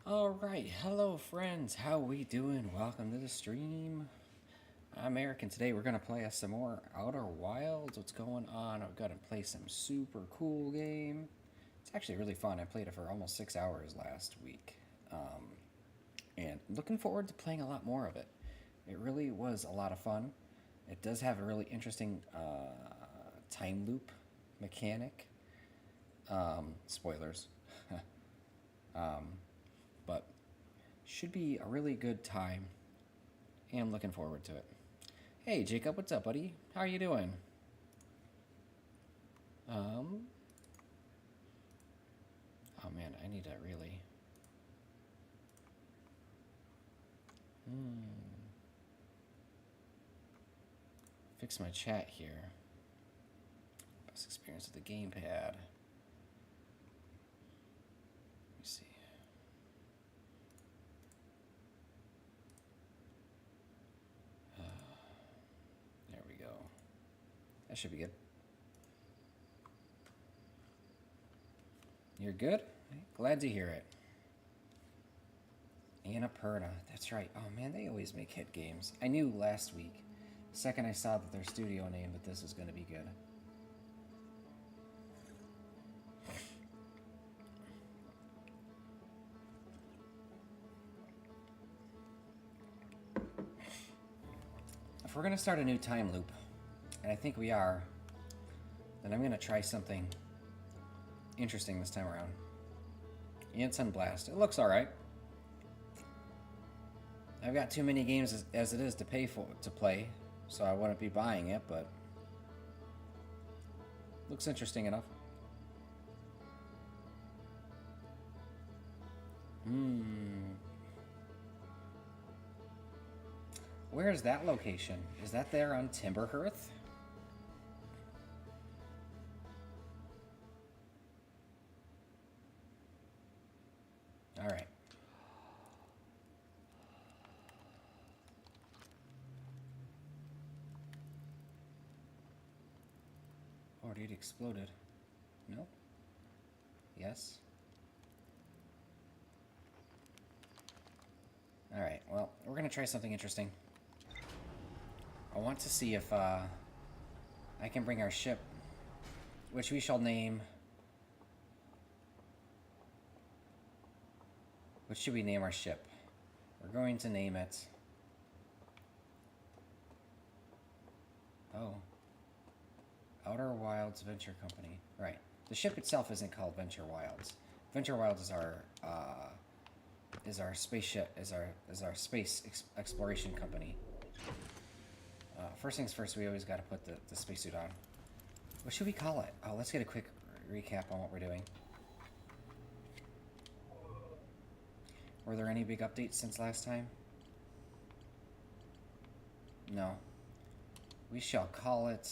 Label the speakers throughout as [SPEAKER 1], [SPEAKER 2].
[SPEAKER 1] Alright, hello friends, how we doing? Welcome to the stream. I'm Eric and today we're gonna play us some more Outer Wilds. What's going on? I've got to play some super cool game. It's actually really fun. I played it for almost 6 hours last week. And looking forward to playing a lot more of it. It really was a lot of fun. It does have a really interesting time loop mechanic. Spoilers. But should be a really good time, and I'm looking forward to it. Hey, Jacob, what's up, buddy? How are you doing? Oh man, I need to really... Fix my chat here. Best experience with the gamepad. That should be good. You're good? Glad to hear it. Annapurna, that's right. Oh man, they always make hit games. I knew last week, the second I saw that their studio name, that this was going to be good. If we're going to start a new time loop, and I think we are, then I'm going to try something interesting this time around. Anson Blast. It looks alright. I've got too many games as it is to play, so I wouldn't be buying it, but looks interesting enough. Where is that location? Is that there on Timberhearth? Alright. Oh, it exploded. No? Yes? Alright, well, we're gonna try something interesting. I want to see if I can bring our ship, which we shall name... What should we name our ship? We're going to name it... Oh. Outer Wilds Venture Company. Right. The ship itself isn't called Venture Wilds. Venture Wilds is our spaceship, is our space exploration company. First things first, we always got to put the spacesuit on. What should we call it? Oh, let's get a quick recap on what we're doing. Were there any big updates since last time? No. We shall call it...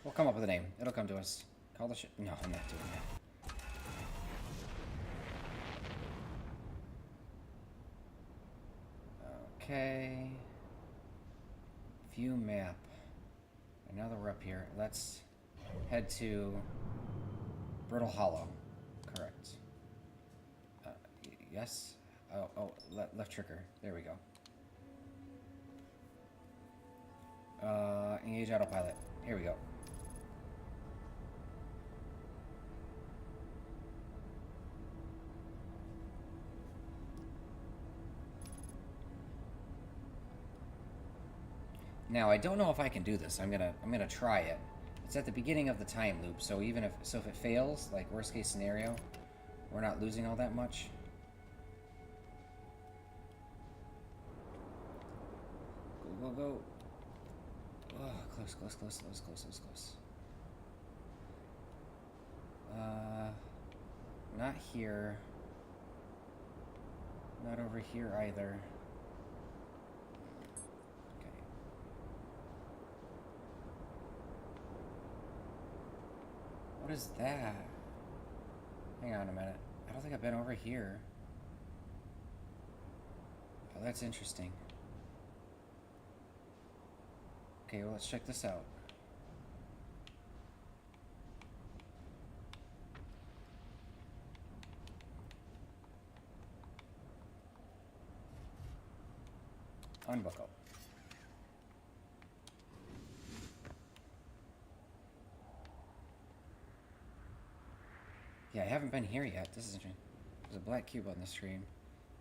[SPEAKER 1] We'll come up with a name. It'll come to us. Call the ship... No, I'm not doing that. Okay. View map. And now that we're up here, let's head to Brittle Hollow. Correct. Yes? Oh, left trigger. There we go. Engage autopilot. Here we go. Now, I don't know if I can do this. I'm gonna try it. It's at the beginning of the time loop, so if it fails, like worst case scenario, we're not losing all that much. Go. Oh, close. Not here. Not over here either. What is that? Hang on a minute. I don't think I've been over here. Oh, that's interesting. Okay, well, let's check this out. Unbuckle. Yeah, I haven't been here yet. This is interesting. There's a black cube on the screen.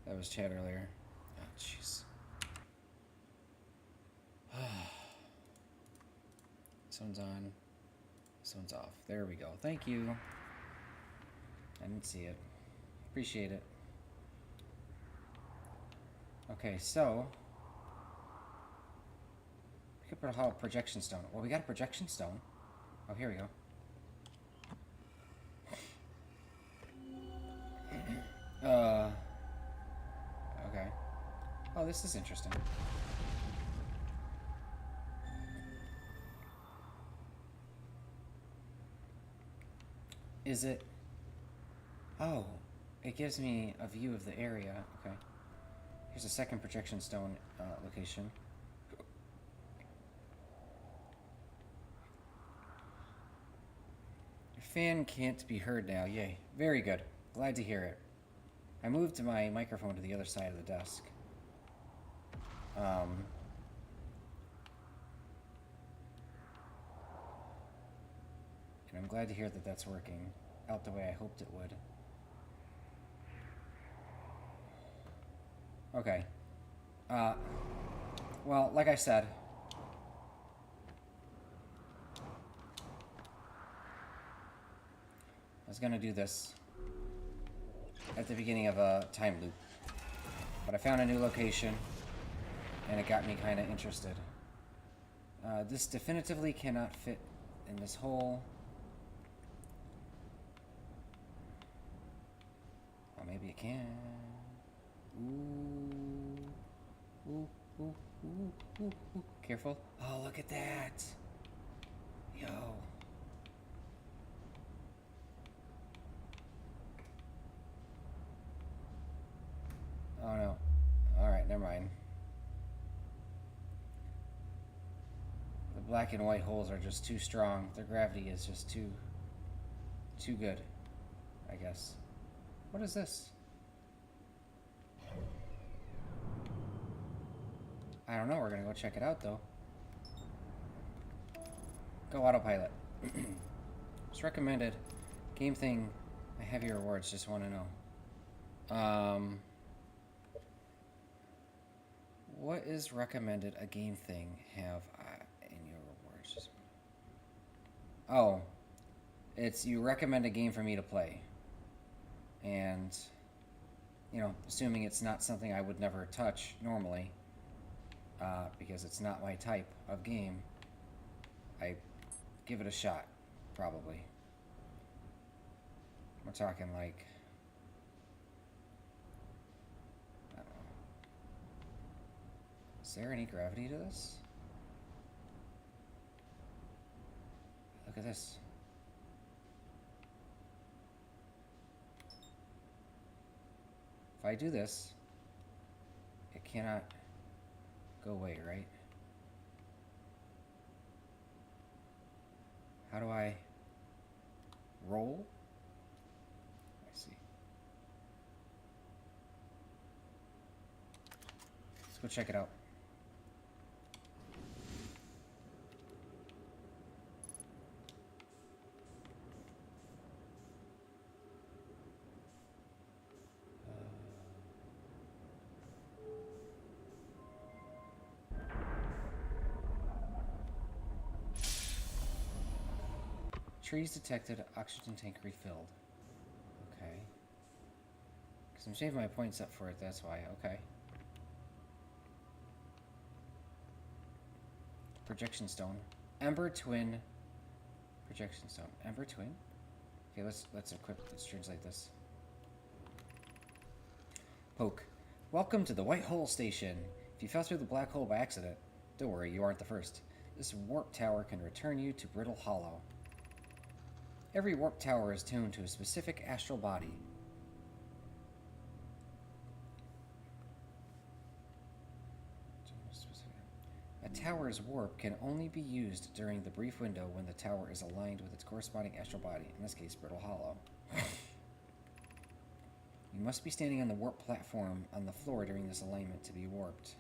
[SPEAKER 1] That was chat earlier. Oh, jeez. This one's on. This one's off. There we go. Thank you. I didn't see it. Appreciate it. Okay, so we could put a projection stone. Well, we got a projection stone. Oh, here we go. Okay. Oh, this is interesting. Is it? Oh, it gives me a view of the area. Okay. Here's a second projection stone location. Your fan can't be heard now. Yay. Very good. Glad to hear it. I moved my microphone to the other side of the desk. And I'm glad to hear that that's working out the way I hoped it would. Okay. Well, like I said, I was gonna do this at the beginning of a time loop, but I found a new location, and it got me kind of interested. This definitively cannot fit in this hole. Oh, maybe it can. Ooh. Ooh, ooh, ooh, ooh, ooh. Careful. Oh, look at that. Yo. Oh, no. Alright, never mind. The black and white holes are just too strong. Their gravity is just too good, I guess. What is this? I don't know. We're gonna go check it out, though. Go autopilot. It's recommended. Game thing. I have your rewards. Just want to know. What is recommended a game thing have in your rewards? Oh, it's you recommend a game for me to play. And, you know, assuming it's not something I would never touch normally, because it's not my type of game, I give it a shot, probably. We're talking like, I don't know. Is there any gravity to this? Look at this. If I do this, it cannot go away, right? How do I roll? I see. Let's go check it out. Trees detected, oxygen tank refilled. Okay. Because I'm saving my points up for it, that's why. Okay. Projection stone. Ember twin. Projection stone. Ember twin? Okay, let's equip, let's translate this. Poke. Welcome to the White Hole Station. If you fell through the black hole by accident, don't worry, you aren't the first. This warp tower can return you to Brittle Hollow. Every warp tower is tuned to a specific astral body. A tower's warp can only be used during the brief window when the tower is aligned with its corresponding astral body, in this case, Brittle Hollow. You must be standing on the warp platform on the floor during this alignment to be warped.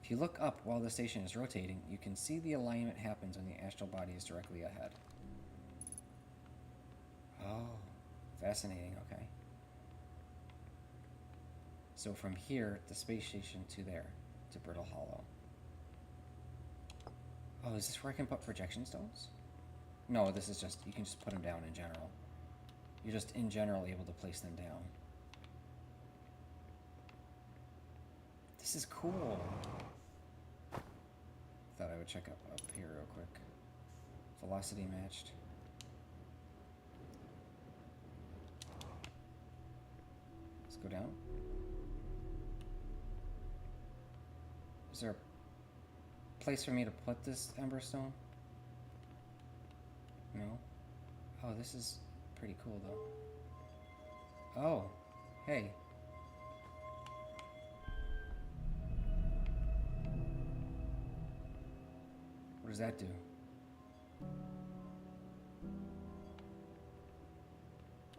[SPEAKER 1] If you look up while the station is rotating, you can see the alignment happens when the astral body is directly ahead. Oh, fascinating, okay. So from here, the space station to there, to Brittle Hollow. Oh, is this where I can put projection stones? No, this is just, you can just put them down in general. You're just in general able to place them down. This is cool. Thought I would check up here real quick. Velocity matched. Let's go down. Is there a place for me to put this Ember stone? No? Oh, this is pretty cool though. Oh, hey. What does that do?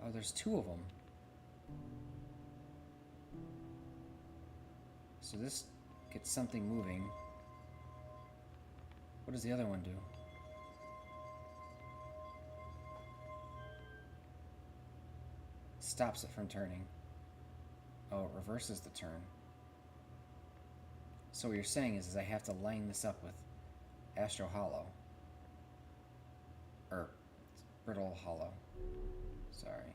[SPEAKER 1] Oh, there's two of them. So this gets something moving. What does the other one do? Stops it from turning. Oh, it reverses the turn. So what you're saying is I have to line this up with Astro Hollow. Or Brittle Hollow. Sorry.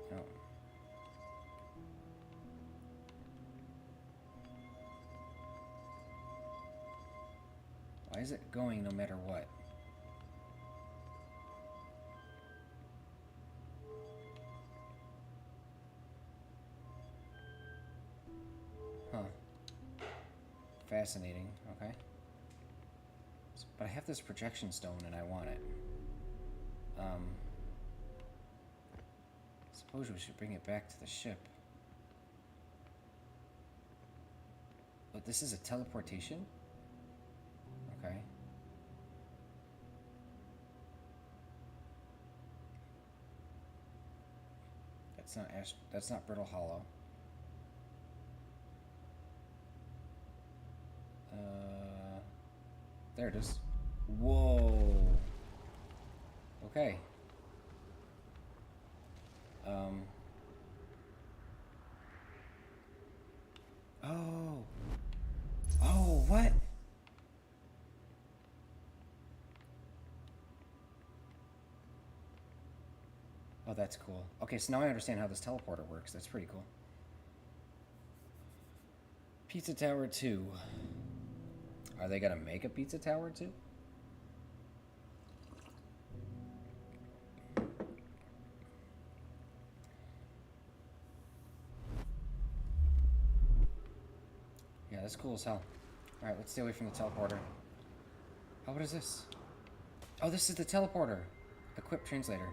[SPEAKER 1] No. Why is it going no matter what? Huh. Fascinating, okay. But I have this projection stone and I want it. Suppose we should bring it back to the ship. But this is a teleportation? Okay. That's not Brittle Hollow. There it is. Whoa. Okay. Oh. Oh, what? Oh, that's cool. Okay, so now I understand how this teleporter works. That's pretty cool. Pizza Tower 2. Are they gonna make a Pizza Tower 2? Yeah, that's cool as hell. Alright, let's stay away from the teleporter. Oh, what is this? Oh, this is the teleporter. Equip translator.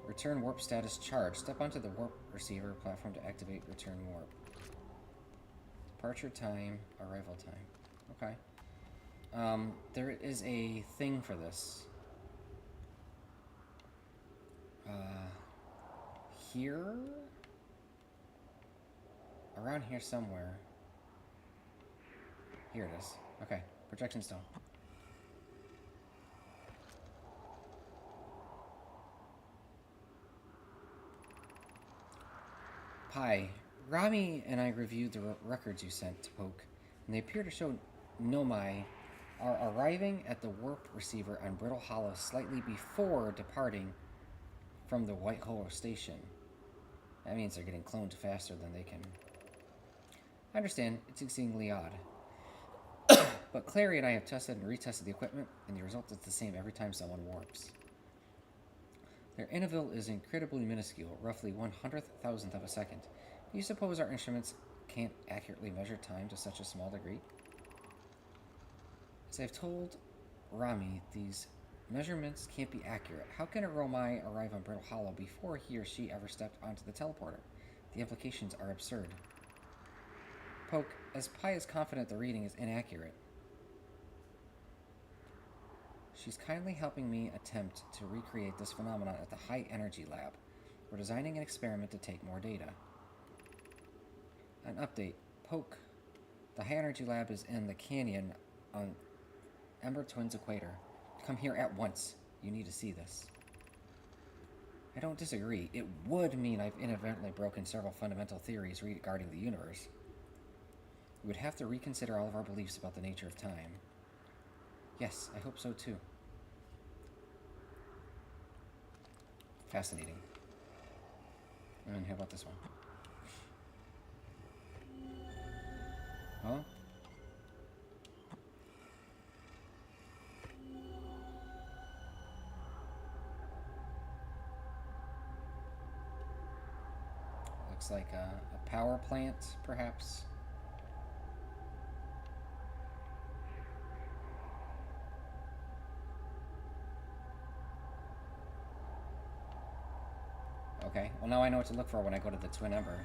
[SPEAKER 1] Return warp status charged. Step onto the warp receiver platform to activate return warp. Departure time, arrival time. Okay. There is a thing for this. Here? Around here somewhere. Here it is. Okay, projection stone. Hi. Rami and I reviewed the records you sent to Poke, and they appear to show Nomai are arriving at the warp receiver on Brittle Hollow slightly before departing from the White Hole station. That means they're getting cloned faster than they can. I understand, it's exceedingly odd. But Clary and I have tested and retested the equipment, and the result is the same every time someone warps. Their interval is incredibly minuscule, roughly 1/100,000th of a second. Do you suppose our instruments can't accurately measure time to such a small degree? As I've told Rami, these measurements can't be accurate. How can a Romai arrive on Brittle Hollow before he or she ever stepped onto the teleporter? The implications are absurd. Poke, as Pi is confident the reading is inaccurate, she's kindly helping me attempt to recreate this phenomenon at the High Energy Lab. We're designing an experiment to take more data. An update. Poke. The high energy lab is in the canyon on Ember Twins Equator. Come here at once. You need to see this. I don't disagree. It would mean I've inadvertently broken several fundamental theories regarding the universe. We would have to reconsider all of our beliefs about the nature of time. Yes, I hope so too. Fascinating. And how about this one? Huh? Looks like a power plant, perhaps. Okay, well now I know what to look for when I go to the Twin Ember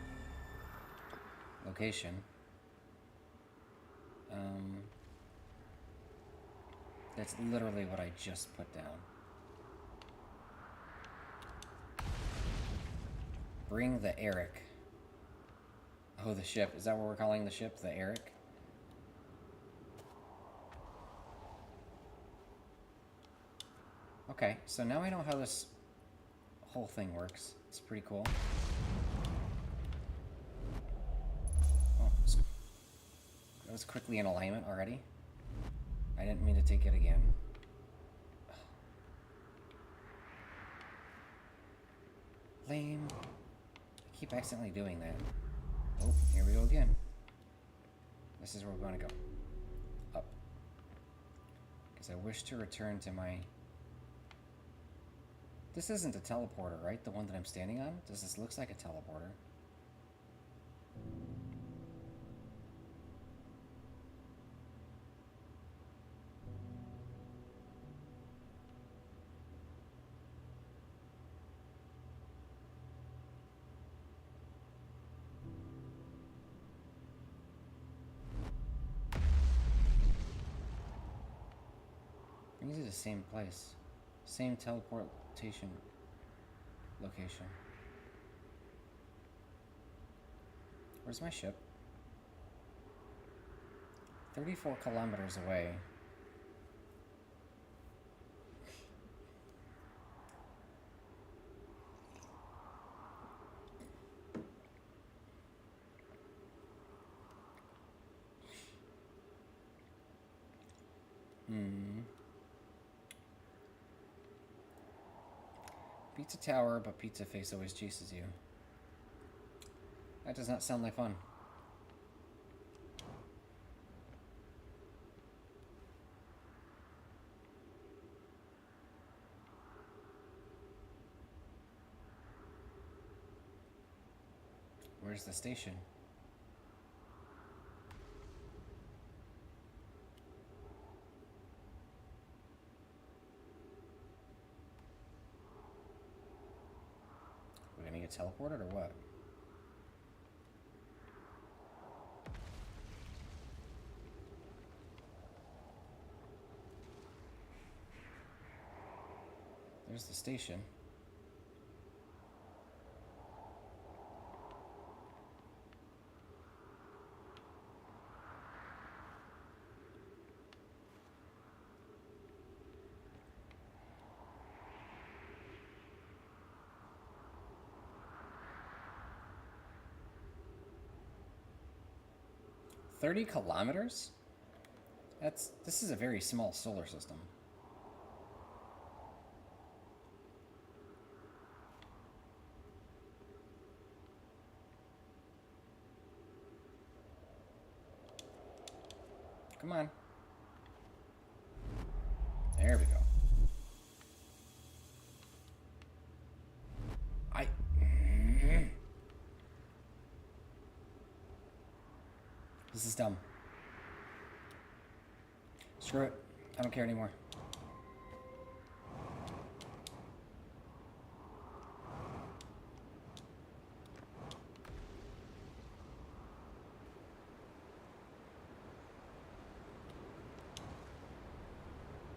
[SPEAKER 1] location. That's literally what I just put down. Bring the Eric. Oh, the ship. Is that what we're calling the ship? The Eric? Okay, so now I know how this whole thing works. It's pretty cool. Oh, that was quickly in alignment already. I didn't mean to take it again. Lame. I keep accidentally doing that. Oh, here we go again. This is where we're going to go. Up. Because I wish to return to my... This isn't a teleporter, right? The one that I'm standing on? Does this look like a teleporter? Brings you to the same place. Same teleportation location. Where's my ship? 34 kilometers away. Pizza Tower, but Pizza Face always chases you. That does not sound like fun. Where's the station? We're gonna get teleported or what? There's the station. "30 kilometers? This is a very small solar system. Come on. There we go. This is dumb. Screw it. I don't care anymore.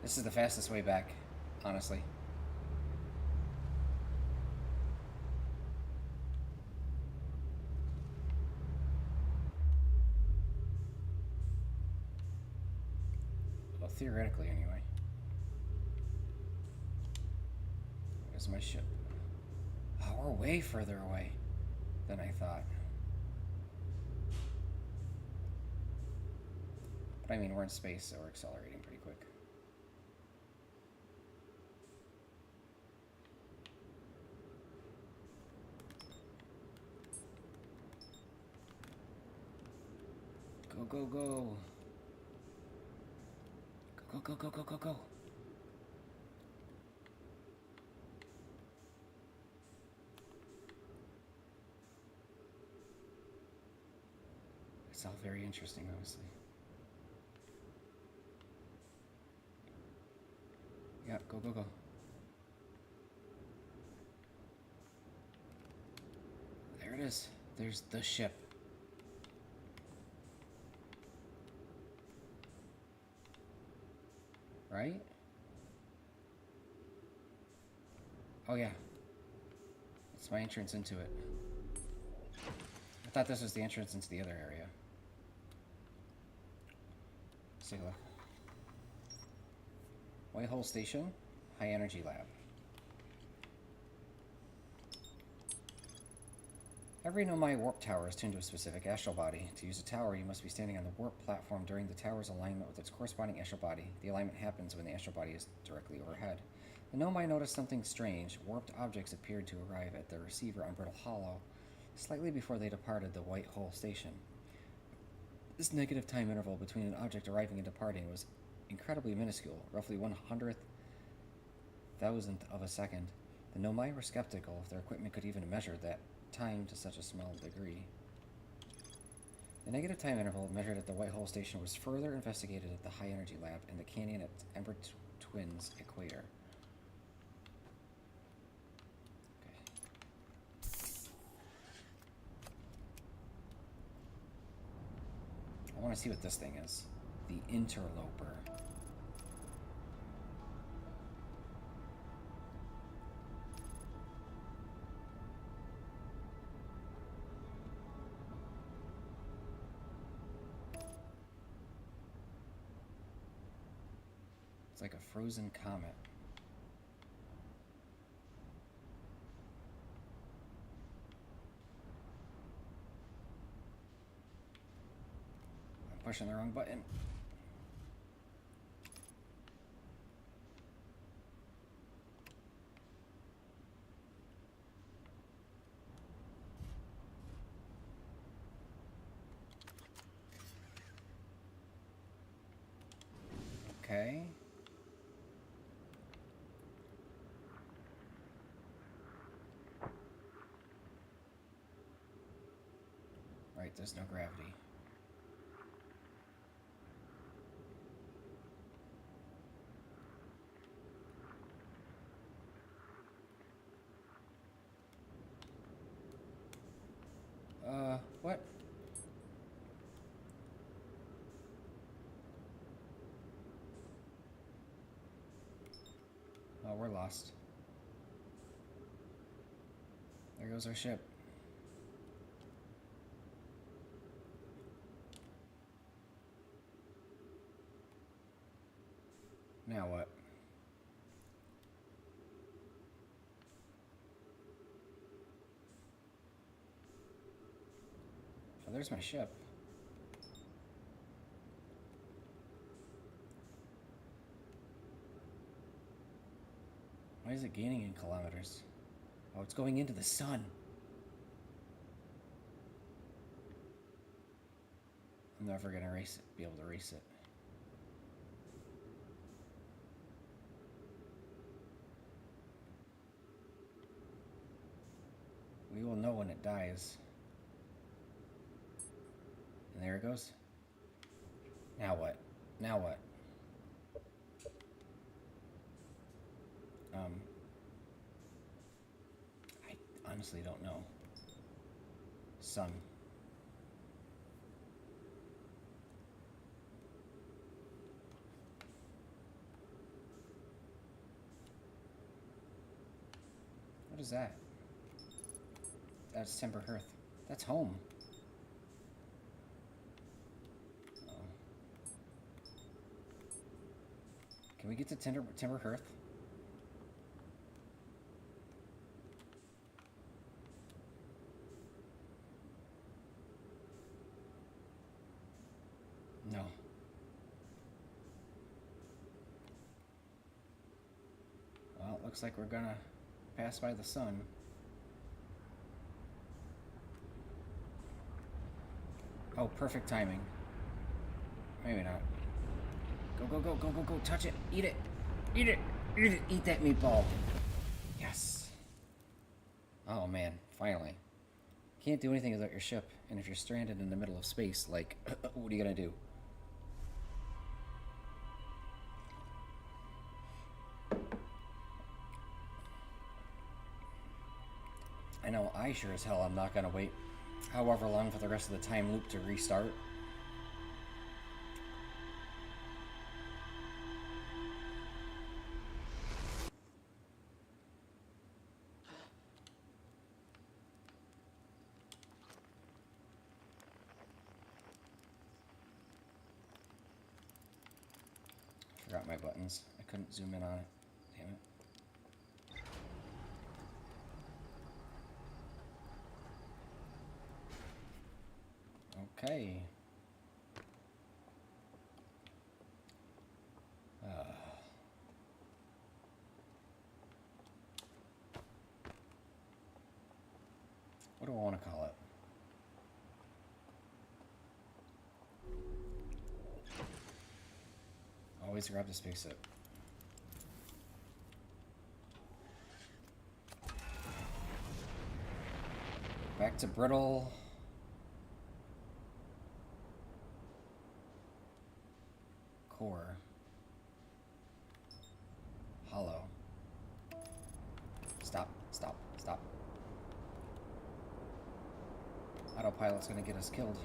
[SPEAKER 1] This is the fastest way back, honestly. theoretically, anyway. Where's my ship? Oh, we're way further away than I thought. But I mean, we're in space, so we're accelerating pretty quick. Go, go, go. Go, go, go, go, go, go. It's all very interesting, obviously. Yeah, go, go, go. There it is. There's the ship. Right? Oh, yeah. It's my entrance into it. I thought this was the entrance into the other area. Let's take a look. Whitehole Station, High Energy Lab. Every Nomai warp tower is tuned to a specific astral body. To use a tower, you must be standing on the warp platform during the tower's alignment with its corresponding astral body. The alignment happens when the astral body is directly overhead. The Nomai noticed something strange. Warped objects appeared to arrive at the receiver on Brittle Hollow slightly before they departed the Whitehole Station. This negative time interval between an object arriving and departing was incredibly minuscule, roughly 1/100,000th of a second. The Nomai were skeptical if their equipment could even measure that time to such a small degree. The negative time interval measured at the Whitehole Station was further investigated at the High Energy Lab in the canyon at Ember Twins Equator. I want to see what this thing is. The Interloper. It's like a frozen comet. I'm pushing the wrong button. Okay. Right, there's no gravity. What? Oh, we're lost. There goes our ship. Now what? Oh, there's my ship. Why is it gaining in kilometers? Oh, it's going into the sun. I'm never gonna be able to race it. We will know when it dies. And there it goes. Now what? Now what? I honestly don't know. Sun. What is that? That's Timber Hearth. That's home. Can we get to Timber Hearth? No. Well, it looks like we're gonna pass by the sun. Oh, perfect timing. Maybe not. Go, go, go, go, go, go. Touch it. Eat it. Eat it. Eat it. Eat that meatball. Yes. Oh, man. Finally. Can't do anything without your ship. And if you're stranded in the middle of space, like, what are you going to do? I know I sure as hell I'm not going to wait however long for the rest of the time loop to restart. Forgot my buttons. I couldn't zoom in on it. Damn it. Okay. What do I want to call it? Always grab the spacesuit. Back to Brittle. Core. Hollow. Stop, stop, stop. Autopilot's gonna get us killed.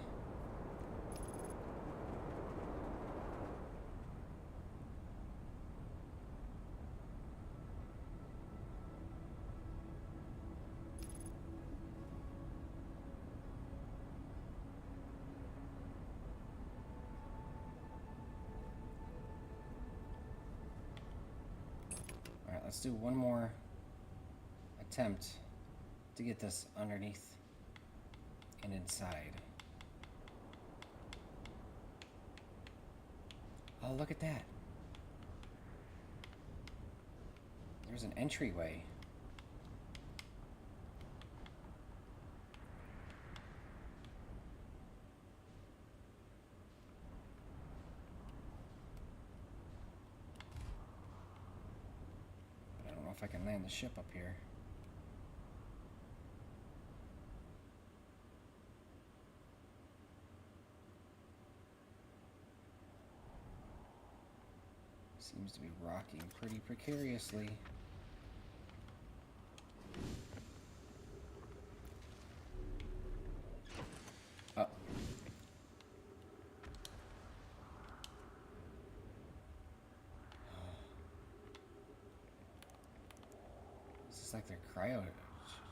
[SPEAKER 1] Alright, let's do one more attempt to get this underneath and inside. Oh, look at that. There's an entryway. But I don't know if I can land the ship up here. Seems to be rocking pretty precariously. Oh. This is like their cryo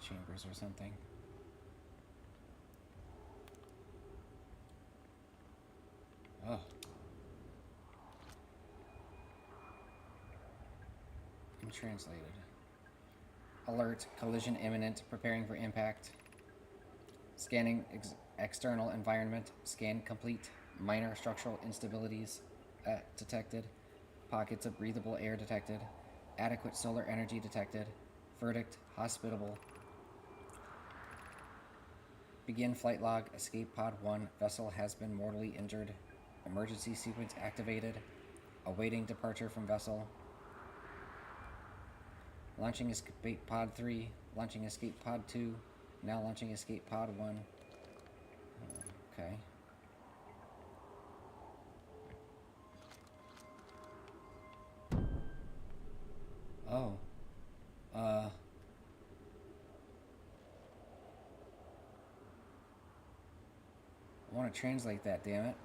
[SPEAKER 1] chambers or something. Oh. Translated. Alert, collision imminent, preparing for impact. Scanning external environment, scan complete. Minor structural instabilities detected. Pockets of breathable air detected. Adequate solar energy detected. Verdict, hospitable. Begin flight log, escape pod 1, vessel has been mortally injured. Emergency sequence activated. Awaiting departure from vessel. Launching escape pod 3, launching escape pod 2, now launching escape pod 1. Okay. Oh. I want to translate that, damn it.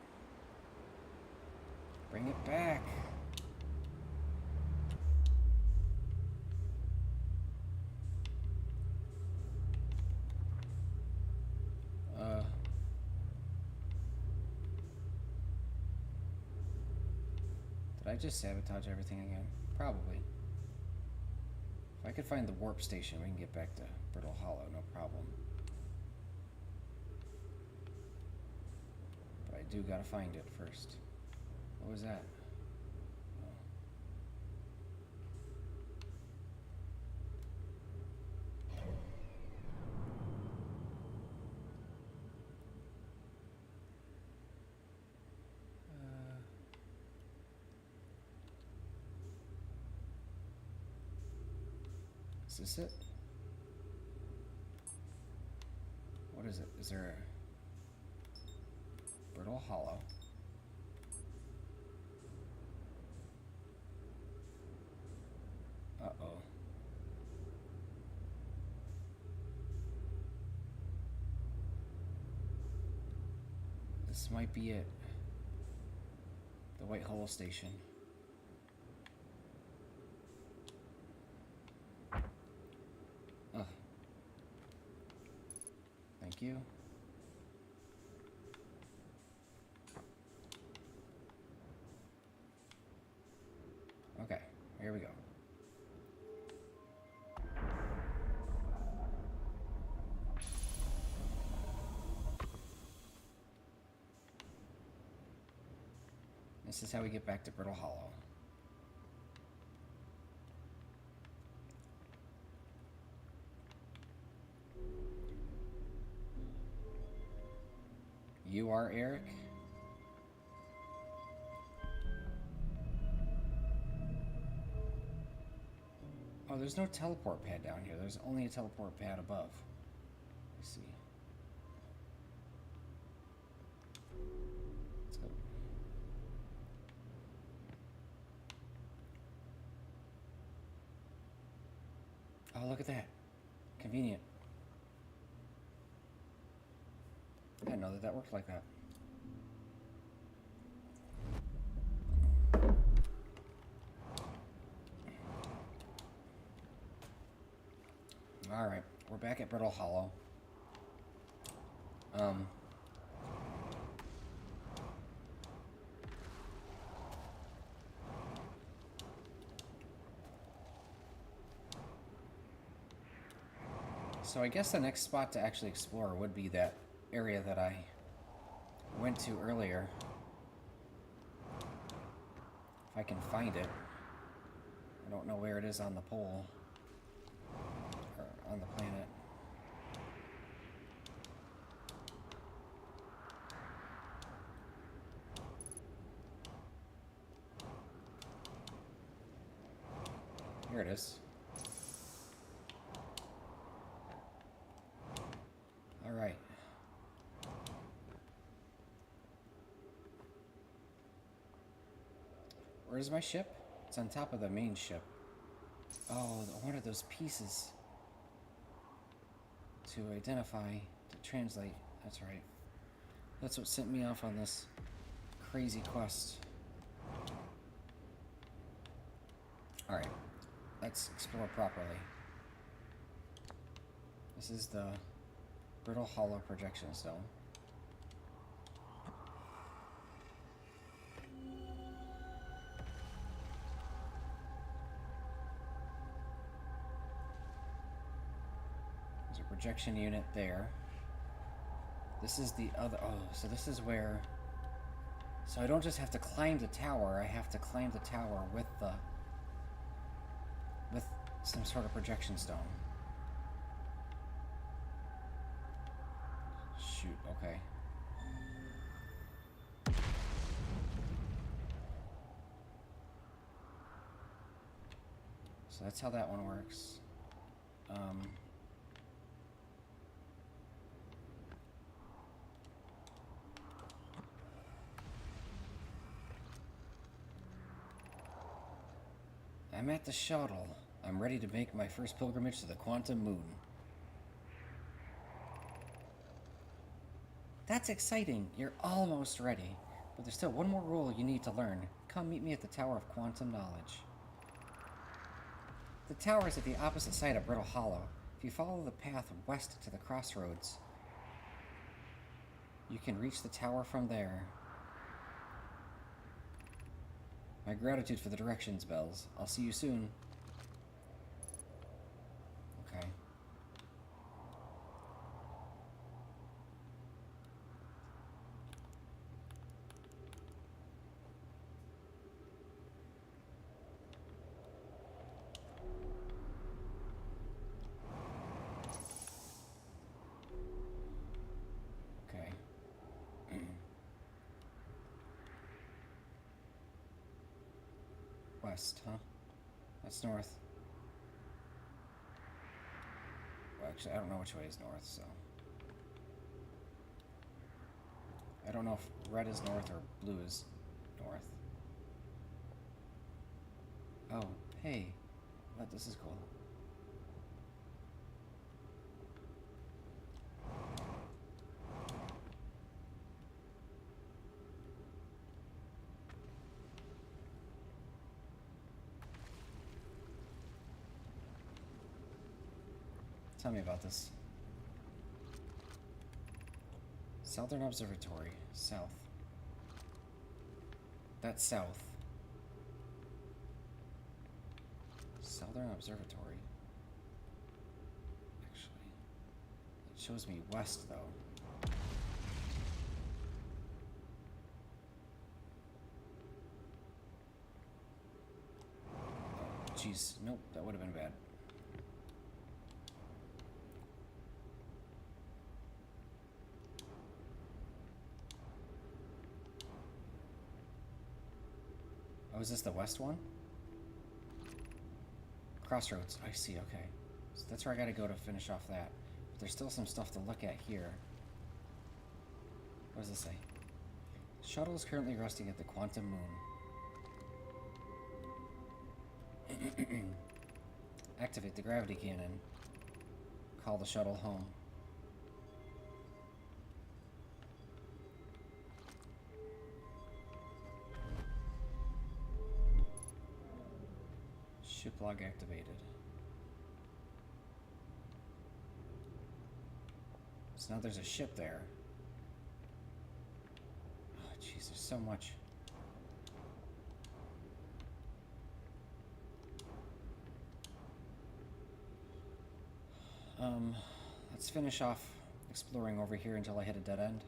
[SPEAKER 1] Bring it back. Did I just sabotage everything again? Probably. If I could find the warp station, we can get back to Brittle Hollow, no problem. But I do gotta find it first. What was that? Is this it? What is it? Is there a Brittle Hollow? Uh-oh. This might be it. The White Hollow Station. Ugh. Thank you. Okay, here we go. This is how we get back to Brittle Hollow. You are Eric? Oh, there's no teleport pad down here. There's only a teleport pad above. Let's see. Let's go. Oh, look at that. Convenient. I didn't know that that worked like that. Alright, we're back at Brittle Hollow. So I guess the next spot to actually explore would be that area that I went to earlier. If I can find it. I don't know where it is on the pole. Or on the planet. Here it is. Alright. Where's my ship? It's on top of the main ship. Oh, one of those pieces to identify, to translate. That's right. That's what sent me off on this crazy quest. Alright, let's explore properly. This is the Brittle Hollow projection stone. There's a projection unit there. This is the other, oh, so this is where, so I don't just have to climb the tower, I have to climb the tower with some sort of projection stone. Shoot, okay. So that's how that one works. I'm at the shuttle. I'm ready to make my first pilgrimage to the quantum moon. That's exciting. You're almost ready. But there's still one more rule you need to learn. Come meet me at the Tower of Quantum Knowledge. The tower is at the opposite side of Brittle Hollow. If you follow the path west to the crossroads, you can reach the tower from there. My gratitude for the directions, Bells. I'll see you soon. Okay. Okay. West, huh? That's north. Well, actually, I don't know which way is north, so... I don't know if red is north or blue is north. Oh, hey. What? This is cool. Tell me about this. Southern Observatory. South. That's south. Southern Observatory. Actually, it shows me west, though. Oh, jeez. Nope, that would have been bad. Oh, is this the west one? Crossroads. I see, okay. So that's where I gotta go to finish off that. But there's still some stuff to look at here. What does this say? Shuttle is currently resting at the Quantum Moon. Activate the gravity cannon. Call the shuttle home. Ship log activated. So now there's a ship there. Oh, jeez, there's so much. Let's finish off exploring over here until I hit a dead end.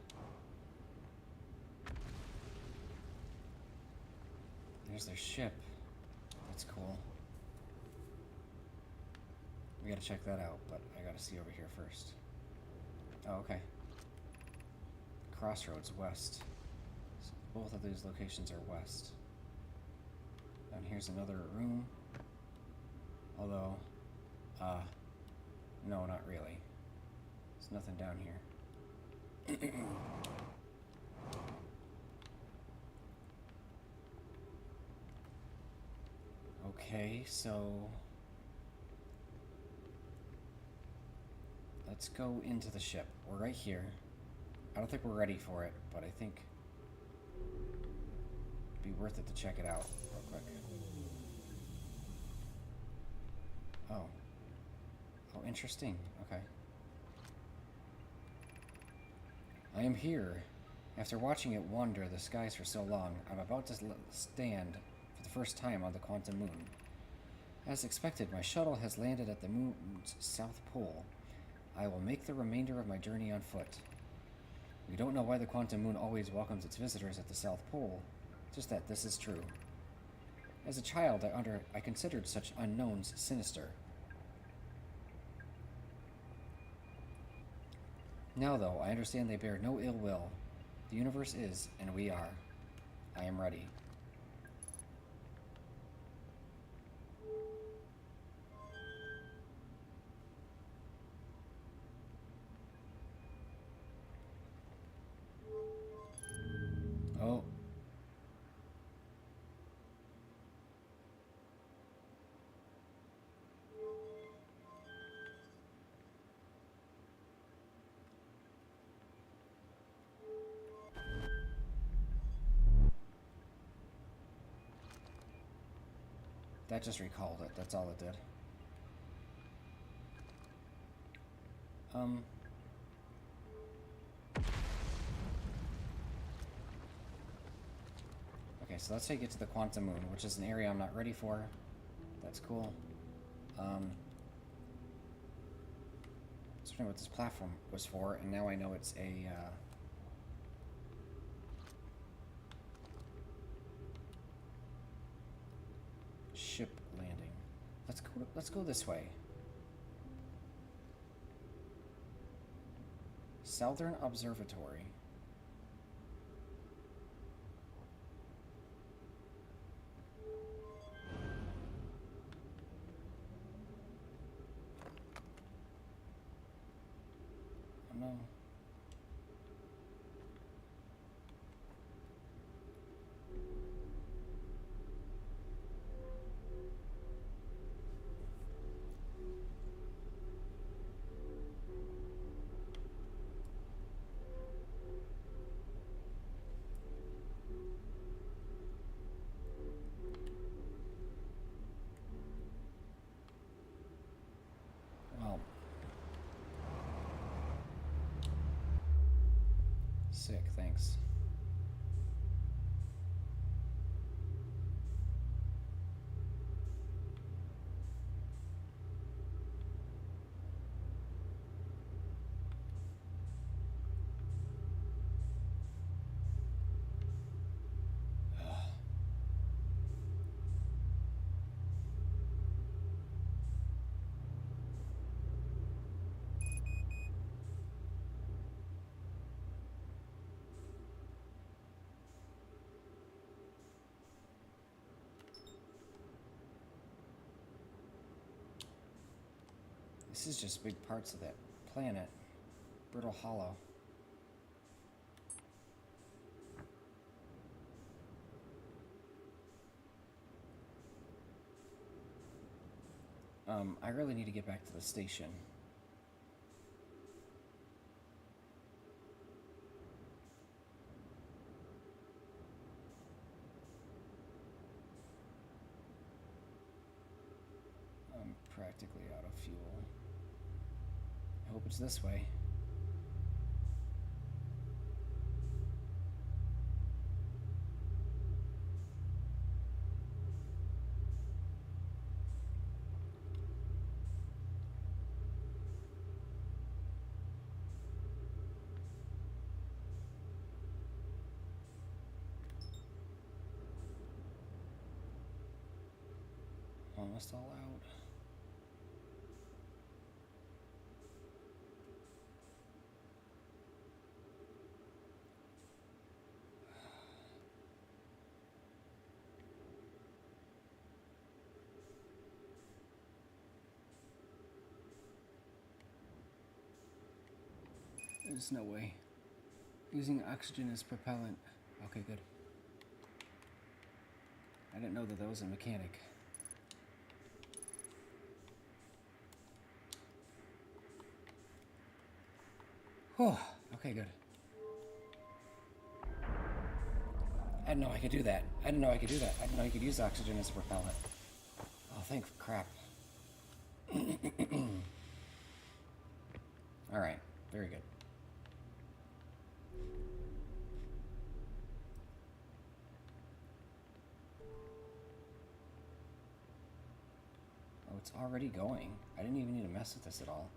[SPEAKER 1] There's their ship. That's cool. We gotta check that out, but I gotta see over here first. Oh, okay. Crossroads, west. So both of these locations are west. And here's another room. Although, no, not really. There's nothing down here. Okay, so... let's go into the ship. We're right here. I don't think we're ready for it, but I think it'd be worth it to check it out real quick. Oh. Oh, interesting. Okay. I am here. After watching it wander the skies for so long, I'm about to stand for the first time on the Quantum Moon. As expected, my shuttle has landed at the moon's south pole. I will make the remainder of my journey on foot. We don't know why the Quantum Moon always welcomes its visitors at the South Pole, just that this is true. As a child, I considered such unknowns sinister. Now, though, I understand they bear no ill will. The universe is, and we are. I am ready. Oh. That just recalled it. That's all it did. Okay, so that's how you get to the Quantum Moon, which is an area I'm not ready for. That's cool. I was wondering what this platform was for, and now I know it's a ship landing. Let's go this way. Southern Observatory. Oh no. Well, sick, thanks. This is just big parts of that planet. Brittle Hollow. I really need to get back to the station. I'm practically out of fuel. I hope it's this way. Almost all out. There's no way. Using oxygen as propellant. Okay, good. I didn't know that was a mechanic. Whew. Okay, good. I didn't know I could do that. I didn't know I could use oxygen as a propellant. Oh, thank crap. Alright, very good. Oh, it's already going. I didn't even need to mess with this at all.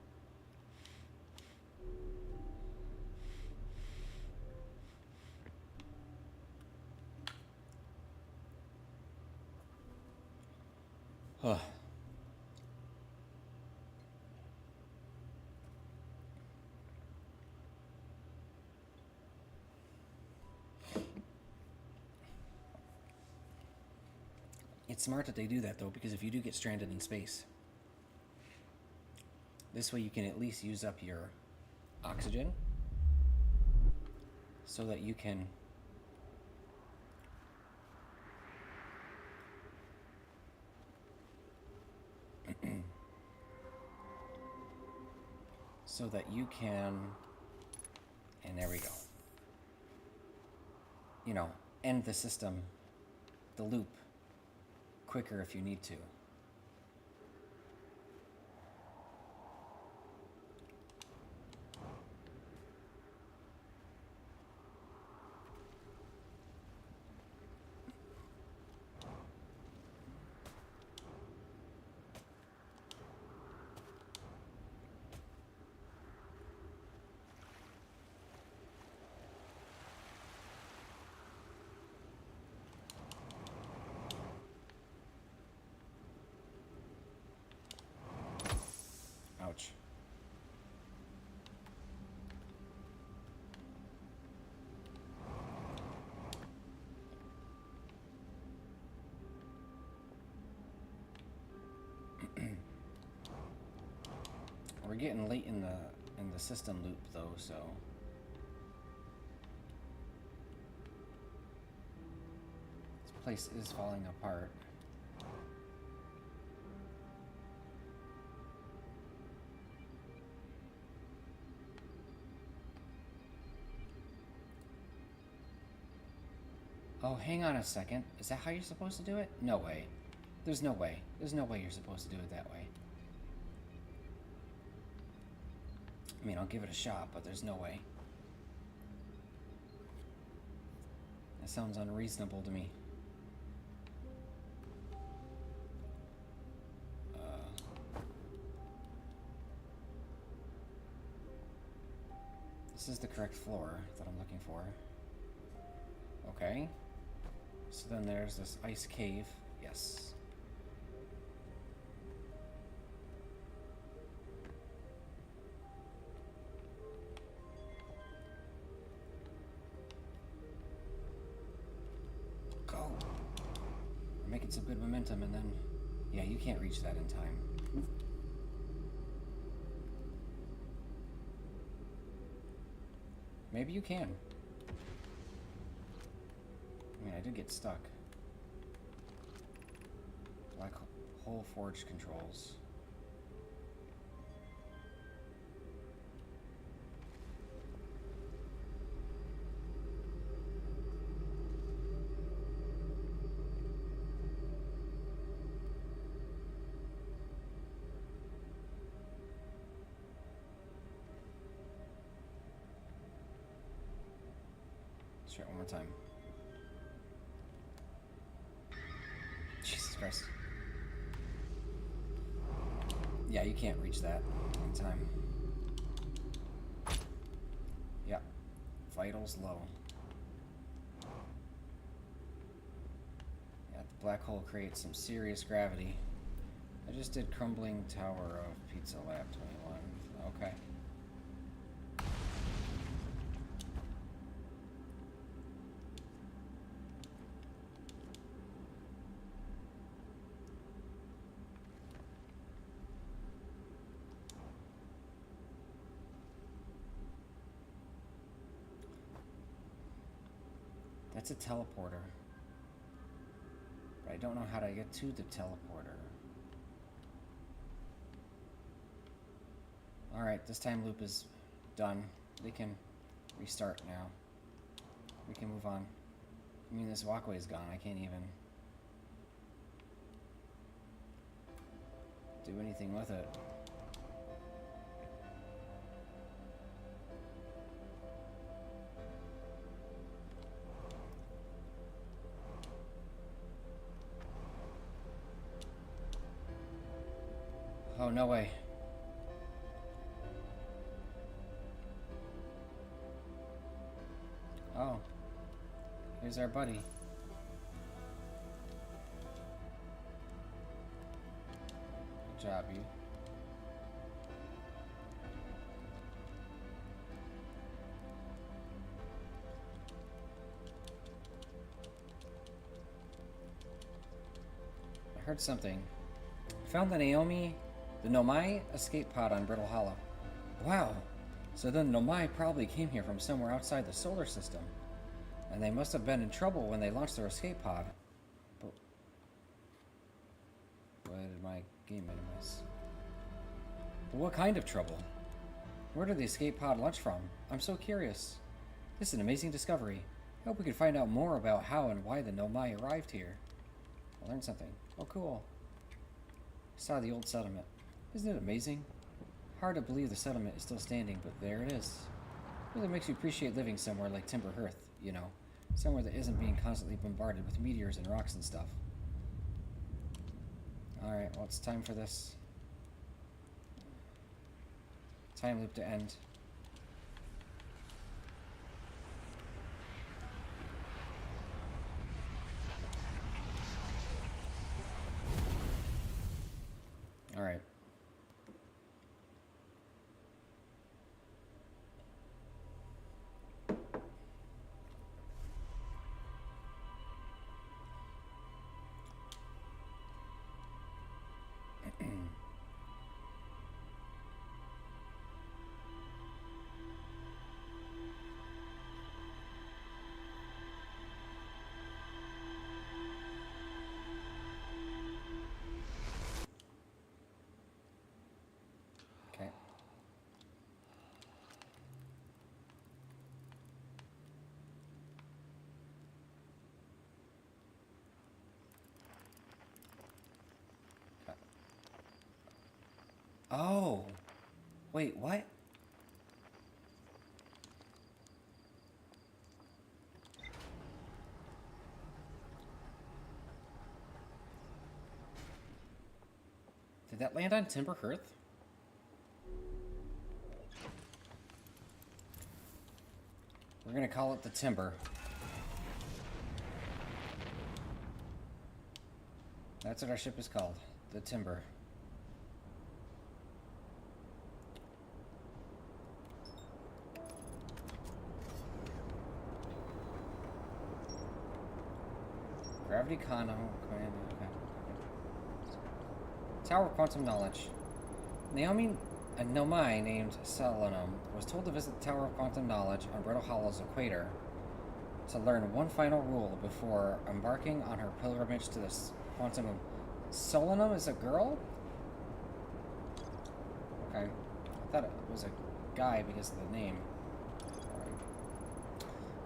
[SPEAKER 1] Huh. It's smart that they do that, though, because if you do get stranded in space, this way you can at least use up your oxygen so that you can and there we go, you know, end the system, the loop, quicker if you need to. getting late in the system loop though, so this place is falling apart. Oh, hang on a second. Is that how you're supposed to do it? No way. There's no way. There's no way you're supposed to do it that way. I mean, I'll give it a shot, but there's no way. That sounds unreasonable to me. This is the correct floor that I'm looking for. Okay. So then there's this ice cave. Yes. Go. We're making some good momentum, and then... Yeah, you can't reach that in time. Maybe you can. I mean, I did get stuck. Black hole forge controls. Let's try it one more time. Jesus Christ. Yeah, you can't reach that in time. Yeah. Vitals low. Yeah, the black hole creates some serious gravity. I just did Crumbling Tower of Pizza Lab 21. Okay. That's a teleporter. But I don't know how to get to the teleporter. Alright, this time loop is done. They can restart now. We can move on. I mean, this walkway is gone. I can't even do anything with it. Oh, no way. Oh. Here's our buddy. Good job, you. I heard something. I found the Nomai escape pod on Brittle Hollow. Wow. So then Nomai probably came here from somewhere outside the solar system. And they must have been in trouble when they launched their escape pod. But why did my game minimize? But what kind of trouble? Where did the escape pod launch from? I'm so curious. This is an amazing discovery. I hope we can find out more about how and why the Nomai arrived here. I learned something. Oh, cool. I saw the old settlement. Isn't it amazing? Hard to believe the settlement is still standing, but there it is. Really makes you appreciate living somewhere like Timber Hearth, you know. Somewhere that isn't being constantly bombarded with meteors and rocks and stuff. Alright, well, it's time for this time loop to end. Alright. Oh. Wait, what? Did that land on Timber Hearth? We're gonna call it the Timber. That's what our ship is called. The Timber. Gravity Cono command. Okay. Tower of Quantum Knowledge. A Nomai named Selenum was told to visit the Tower of Quantum Knowledge on Brittle Hollow's equator to learn one final rule before embarking on her pilgrimage to the quantum moon. Selenum is a girl? Okay. I thought it was a guy because of the name.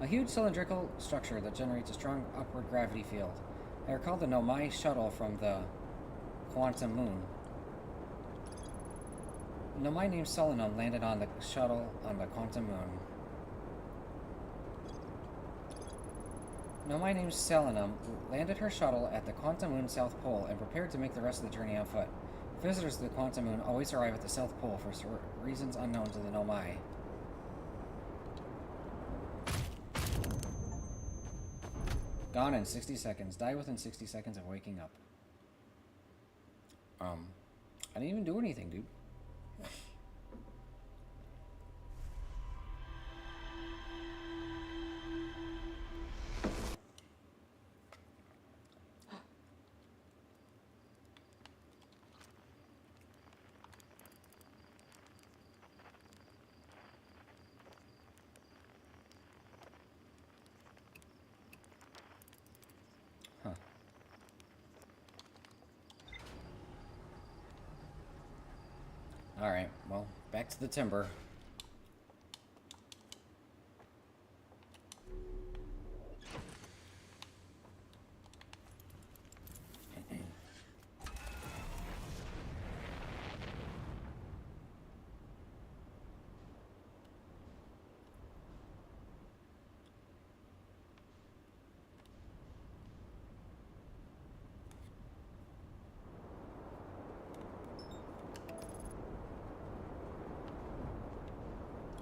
[SPEAKER 1] A huge cylindrical structure that generates a strong upward gravity field. I recall the Nomai shuttle from the quantum moon. Nomai named Selenum landed on the shuttle on the quantum moon. Nomai named Selenum landed her shuttle at the quantum moon South Pole and prepared to make the rest of the journey on foot. Visitors to the quantum moon always arrive at the South Pole for reasons unknown to the Nomai. Gone in 60 seconds. Die within 60 seconds of waking up. I didn't even do anything, dude. Alright, well, back to the Timber.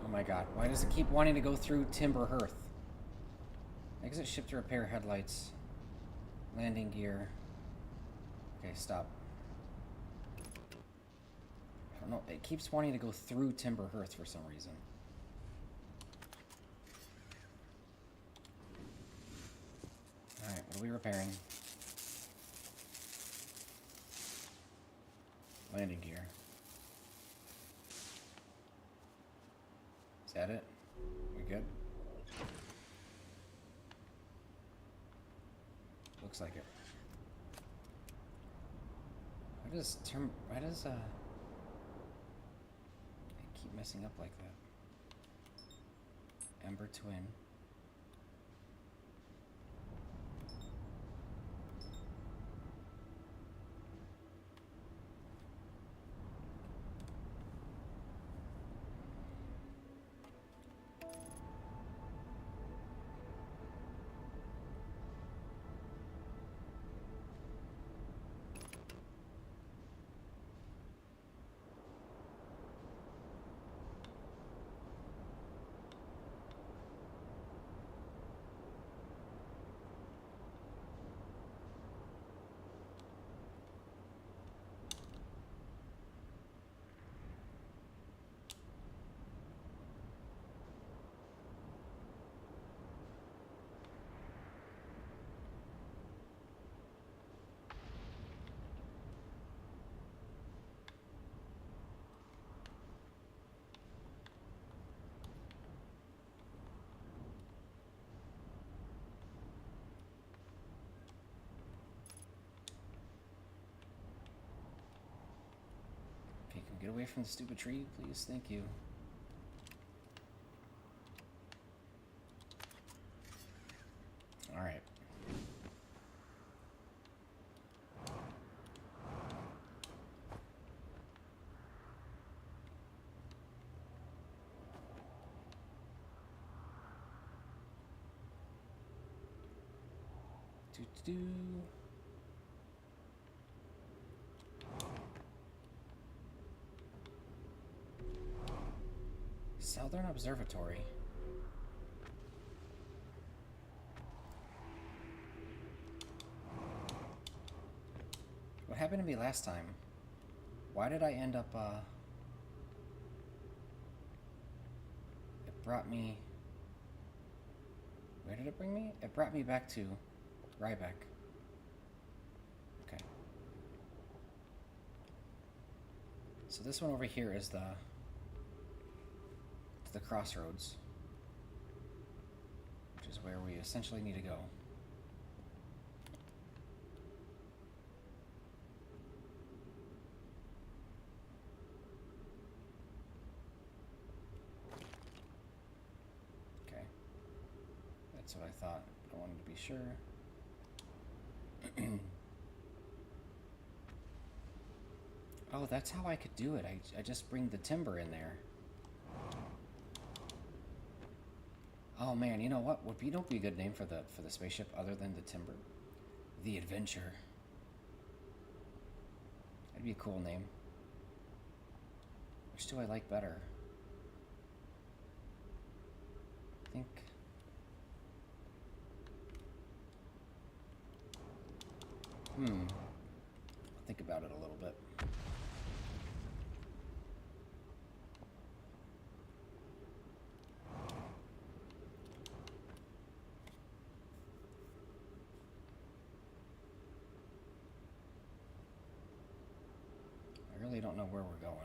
[SPEAKER 1] Oh my god, why does it keep wanting to go through Timber Hearth? Exit ship to repair headlights. Landing gear. Okay, stop. I don't know, it keeps wanting to go through Timber Hearth for some reason. Alright, what are we repairing? Landing gear. Is that it? We good? Looks like it. Why does it keep messing up like that? Ember twin. Get away from the stupid tree, please. Thank you. All right. Do. Southern Observatory. What happened to me last time? Why did I end up, It brought me... Where did it bring me? It brought me back to Ryback. Okay. So this one over here is the crossroads, which is where we essentially need to go. Okay. That's what I thought, but I wanted to be sure. Oh, that's how I could do it. I just bring the timber in there. Oh man, you know what? Would be a good name for the spaceship other than the timber? The Adventure. That'd be a cool name. Which do I like better? I think... I'll think about it a little bit. I really don't know where we're going.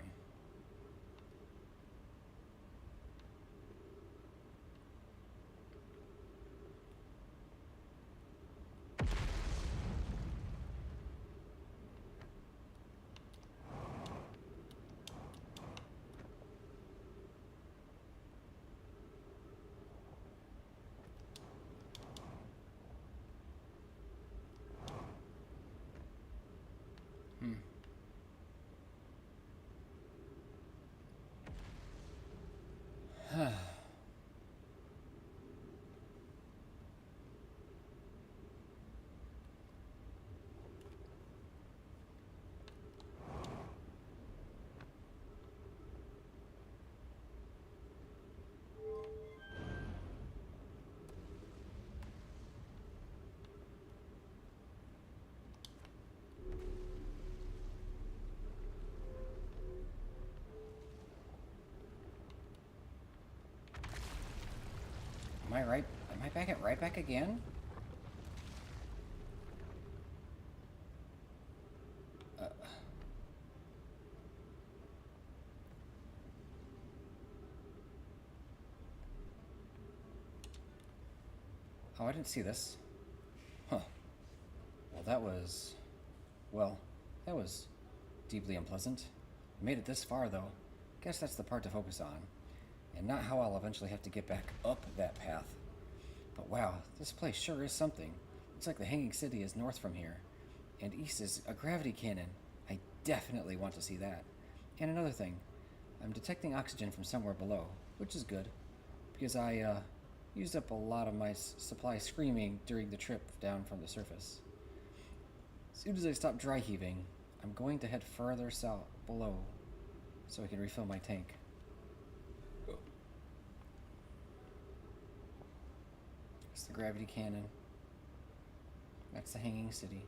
[SPEAKER 1] Am I right? Am I back at Ryback again? Oh, I didn't see this. Huh. Well, that was... Well, that was deeply unpleasant. I made it this far, though. Guess that's the part to focus on. And not how I'll eventually have to get back up that path. But wow, this place sure is something. Looks like the Hanging City is north from here. And east is a gravity cannon. I definitely want to see that. And another thing. I'm detecting oxygen from somewhere below, which is good. Because I, used up a lot of my supply screaming during the trip down from the surface. As soon as I stop dry heaving, I'm going to head further south below so I can refill my tank. It's the gravity cannon. That's the Hanging City.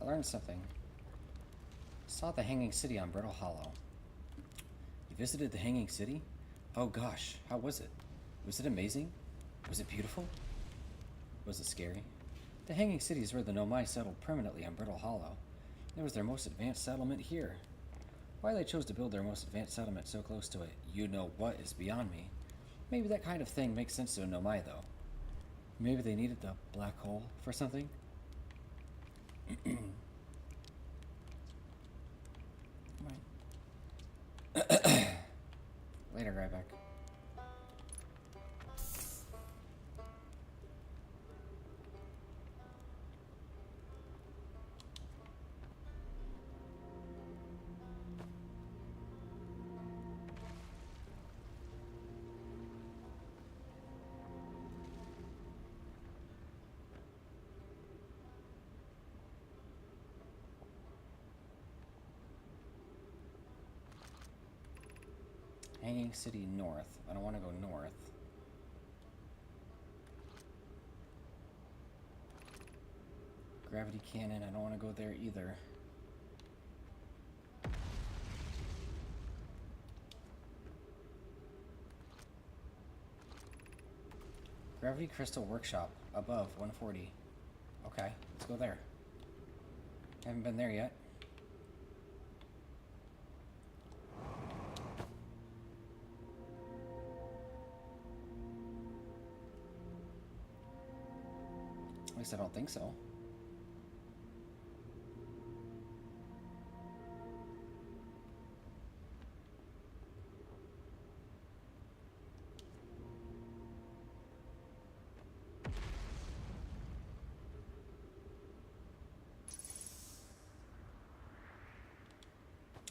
[SPEAKER 1] I learned something. Saw the Hanging City on Brittle Hollow. You visited the Hanging City? Oh gosh, how was it? Was it amazing? Was it beautiful? Was it scary? The Hanging City is where the Nomai settled permanently on Brittle Hollow. It was their most advanced settlement here. Why they chose to build their most advanced settlement so close to it, you know what, is beyond me. Maybe that kind of thing makes sense to a Nomai, though. Maybe they needed the black hole for something. Later, right back. Hanging City North. I don't want to go north. Gravity Cannon. I don't want to go there either. Gravity Crystal Workshop. Above 140. Okay, let's go there. Haven't been there yet. At least I don't think so.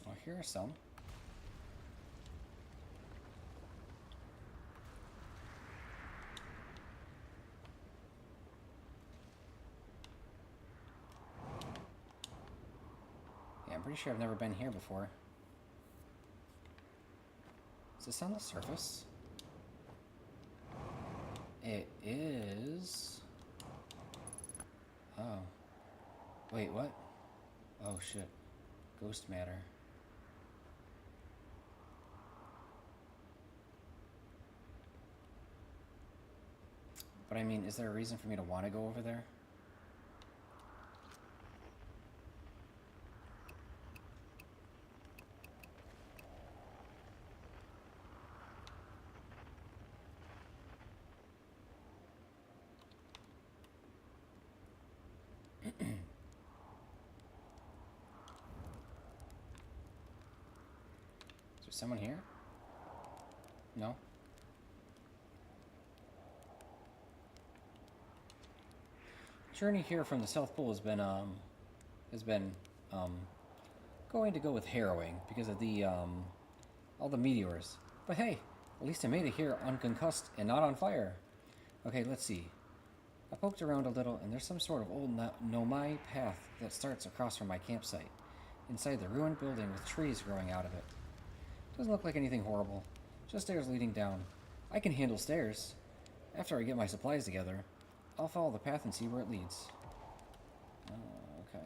[SPEAKER 1] Well, here are some. I'm pretty sure I've never been here before. Is this on the surface? It is. Oh. Wait, what? Oh shit. Ghost matter. But I mean, is there a reason for me to want to go over there? Is there someone here? No? Journey here from the South Pole has been going to go with harrowing because of the all the meteors. But hey, at least I made it here unconcussed and not on fire. Okay, let's see. I poked around a little, and there's some sort of old Nomai path that starts across from my campsite, inside the ruined building with trees growing out of it. Doesn't look like anything horrible, just stairs leading down. I can handle stairs. After I get my supplies together, I'll follow the path and see where it leads. Oh, okay.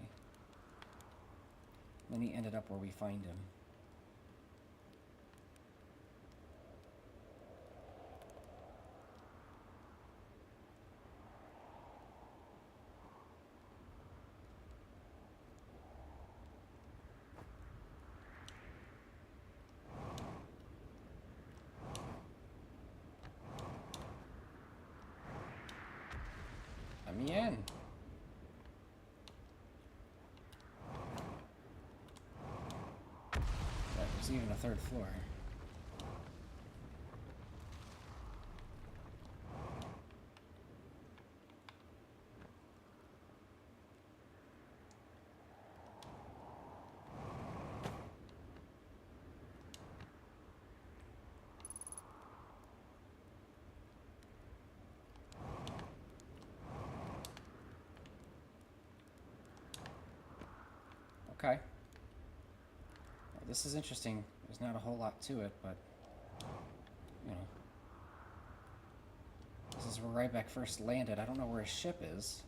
[SPEAKER 1] Then he ended up where we find him. Let me in. There's even a third floor. Okay. Well, this is interesting. There's not a whole lot to it, but, you know. This is where Ryback first landed. I don't know where his ship is.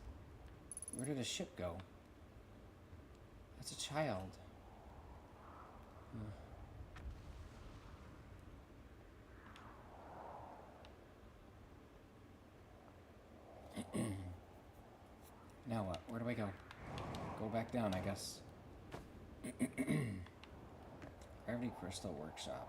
[SPEAKER 1] Where did his ship go? That's a child. Now what? Where do I go? Go back down, I guess. Gravity Crystal Workshop.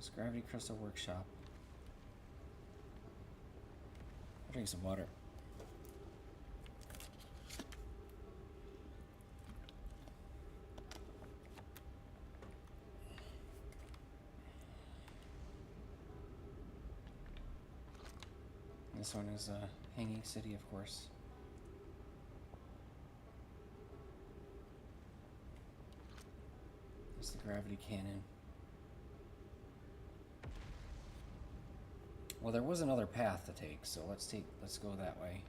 [SPEAKER 1] It's Gravity Crystal Workshop. I'll drink some water. This one is Hanging City, of course. It's the gravity cannon. Well, there was another path to take, so let's go that way.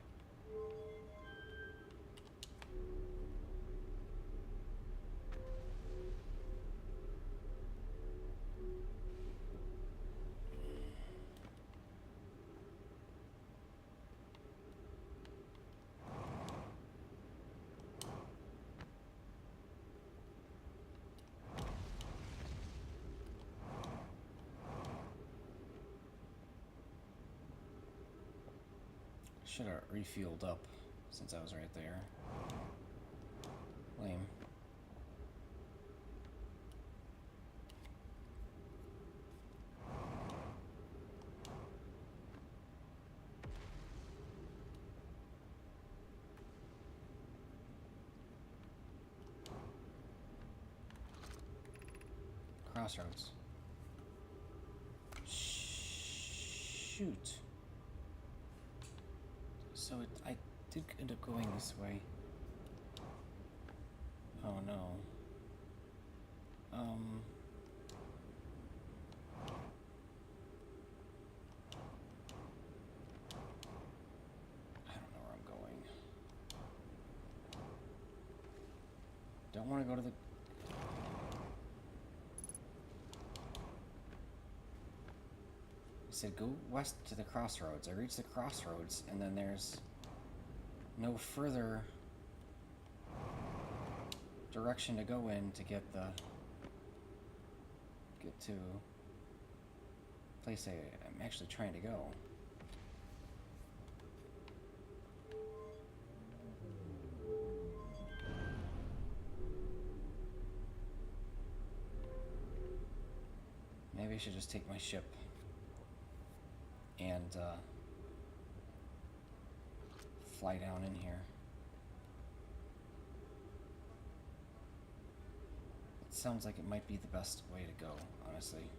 [SPEAKER 1] Should have refueled up since I was right there. Lame. Crossroads. Shoot. So I did end up going this way. Oh no. I don't know where I'm going. Don't want to go to the... It said go west to the crossroads. I reached the crossroads, and then there's no further direction to go in to get to place I'm actually trying to go. Maybe I should just take my ship and fly down in here. It sounds like it might be the best way to go, honestly.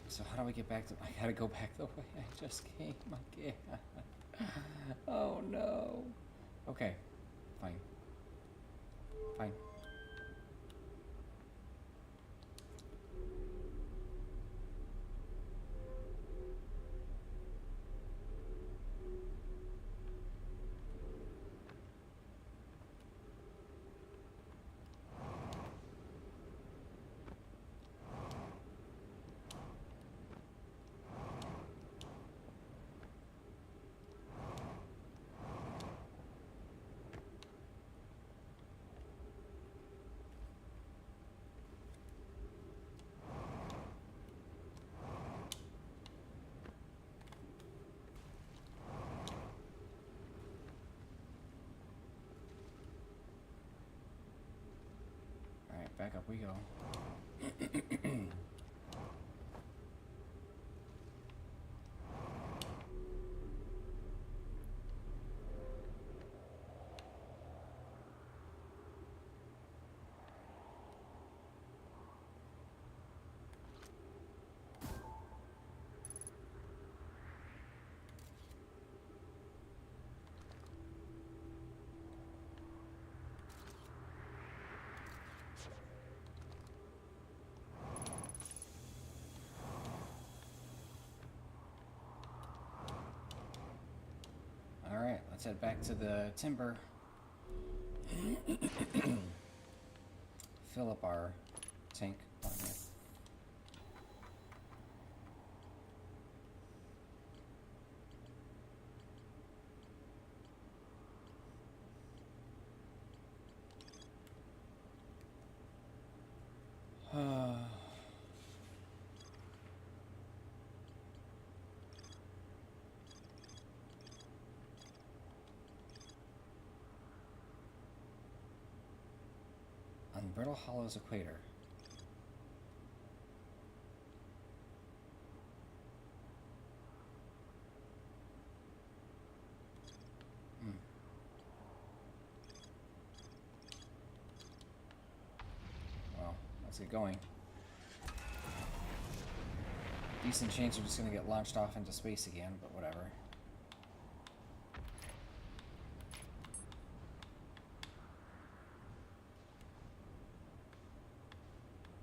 [SPEAKER 1] So how do I get back to... I gotta go back the way I just came again. Oh no. Okay, fine. Fine. Back up we go. Alright, let's head back to the timber. Fill up our tank on here. Brittle Hollow's equator. Well, let's get going. Decent chance we're just gonna get launched off into space again, but whatever.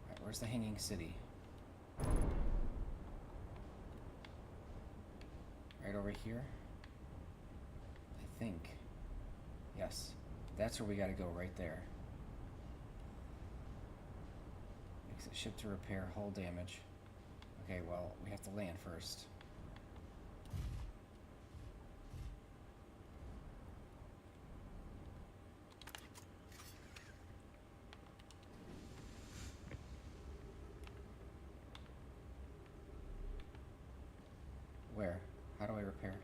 [SPEAKER 1] Alright, where's the hanging city? Right over here? I think. Yes. That's where we gotta go, right there. Exit ship to repair, hull damage. Okay, well, we have to land first. Where? How do I repair?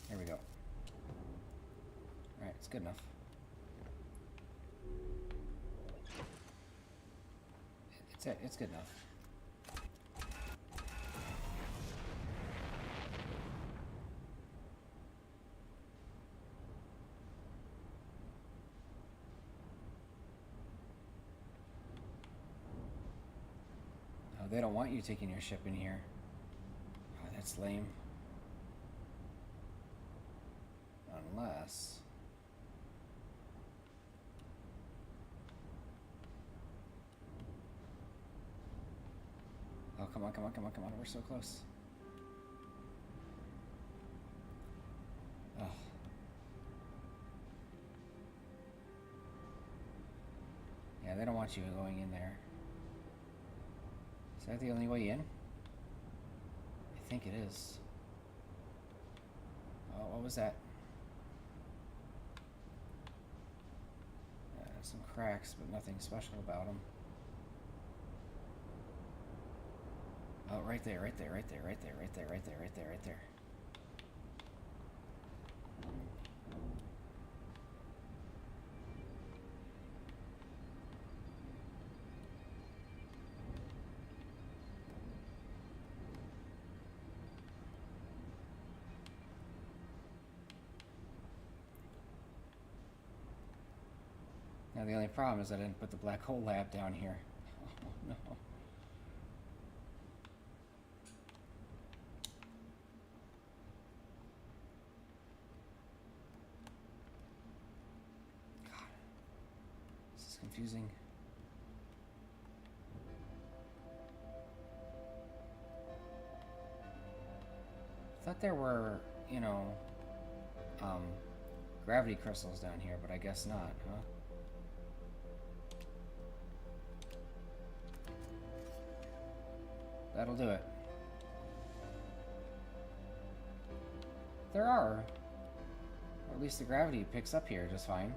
[SPEAKER 1] There we go. Alright, it's good enough. It's good enough. Oh, they don't want you taking your ship in here. Oh, that's lame. Unless... Oh, come on, come on, come on, come on. We're so close. Oh. Yeah, they don't want you going in there. Is that the only way in? I think it is. Oh, what was that? Some cracks, but nothing special about them. Oh, right there, right there, right there, right there, right there, right there, right there, right there. Now the only problem is I didn't put the black hole lab down here. Oh no. God. This is confusing. I thought there were, you know, gravity crystals down here, but I guess not, huh? That'll do it. There are. Or at least the gravity picks up here just fine.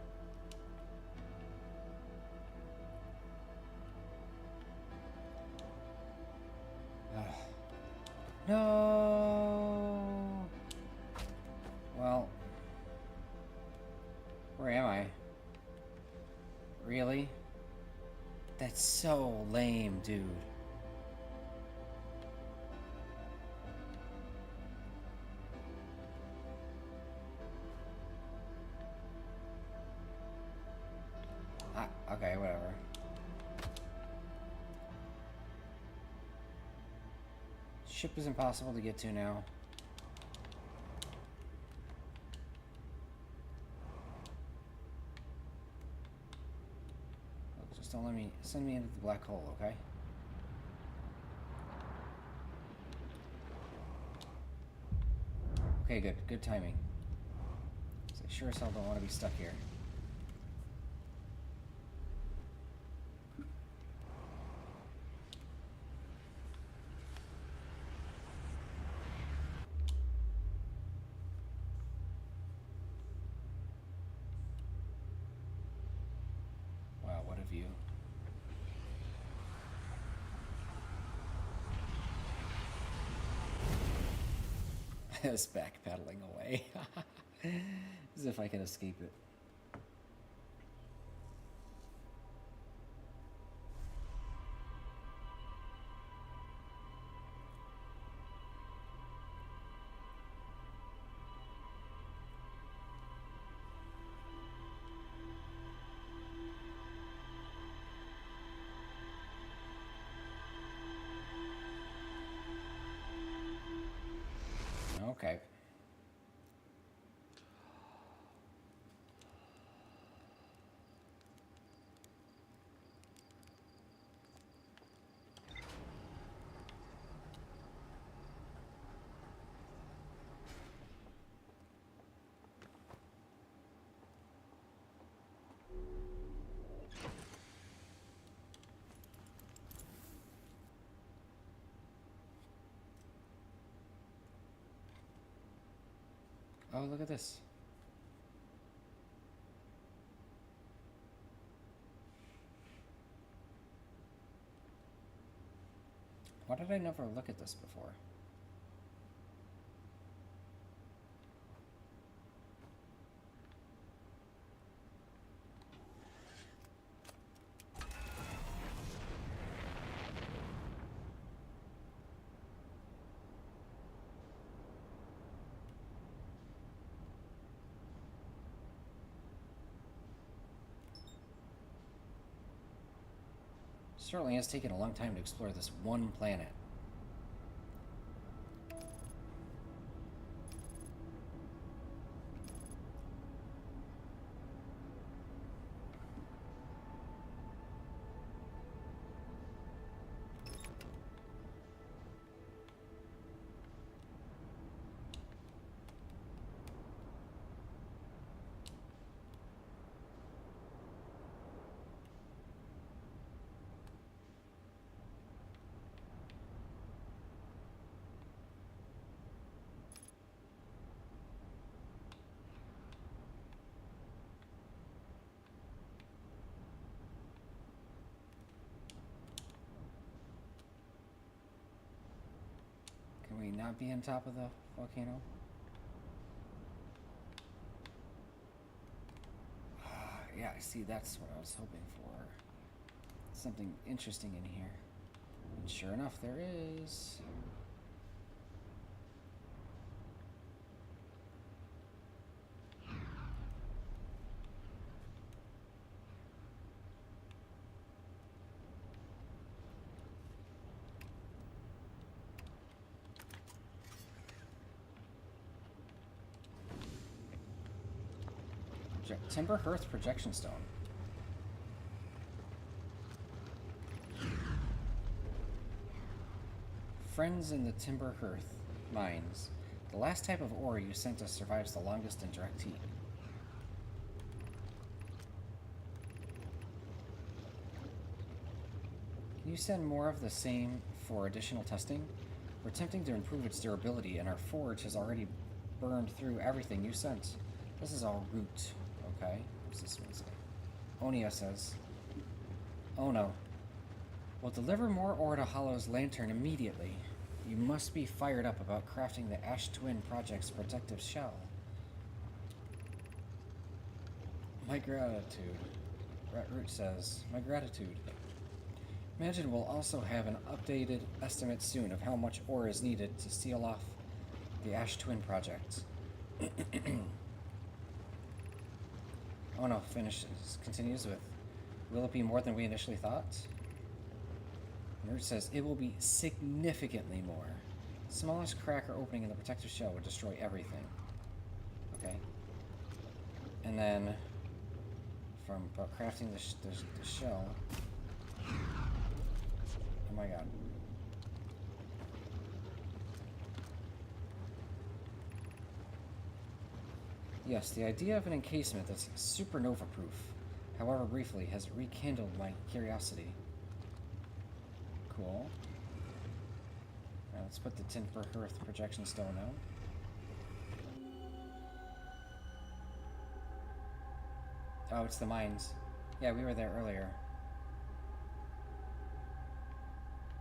[SPEAKER 1] No. Well. Where am I? Really? That's so lame, dude. Okay, whatever. Ship is impossible to get to now. Just don't let me send me into the black hole, okay? Okay, good. Good timing. So I sure as hell don't want to be stuck here. Wow, what a view. It's backpedaling away. As if I can escape it. Okay. Oh, look at this. Why did I never look at this before? Certainly has taken a long time to explore this one planet. Can we not be on top of the volcano? Yeah, see, that's what I was hoping for. Something interesting in here. And sure enough, there is. Timber Hearth Projection Stone. Friends in the Timber Hearth mines. The last type of ore you sent us survives the longest in direct heat. Can you send more of the same for additional testing? We're attempting to improve its durability, and our forge has already burned through everything you sent. This is all root. Okay, what's this one say? Onia says, oh no. We'll deliver more ore to Hollow's lantern immediately. You must be fired up about crafting the Ash Twin Project's protective shell. My gratitude. Root says, my gratitude. Imagine we'll also have an updated estimate soon of how much ore is needed to seal off the Ash Twin Project. Oh no, finishes. Continues with, will it be more than we initially thought? Nerd says, it will be significantly more. Smallest crack or opening in the protective shell would destroy everything. Okay. And then, from crafting the shell... Oh my god. Yes, the idea of an encasement that's supernova-proof, however briefly, has rekindled my curiosity. Cool. Now let's put the Timber Hearth projection stone out. Oh, it's the mines. Yeah, we were there earlier.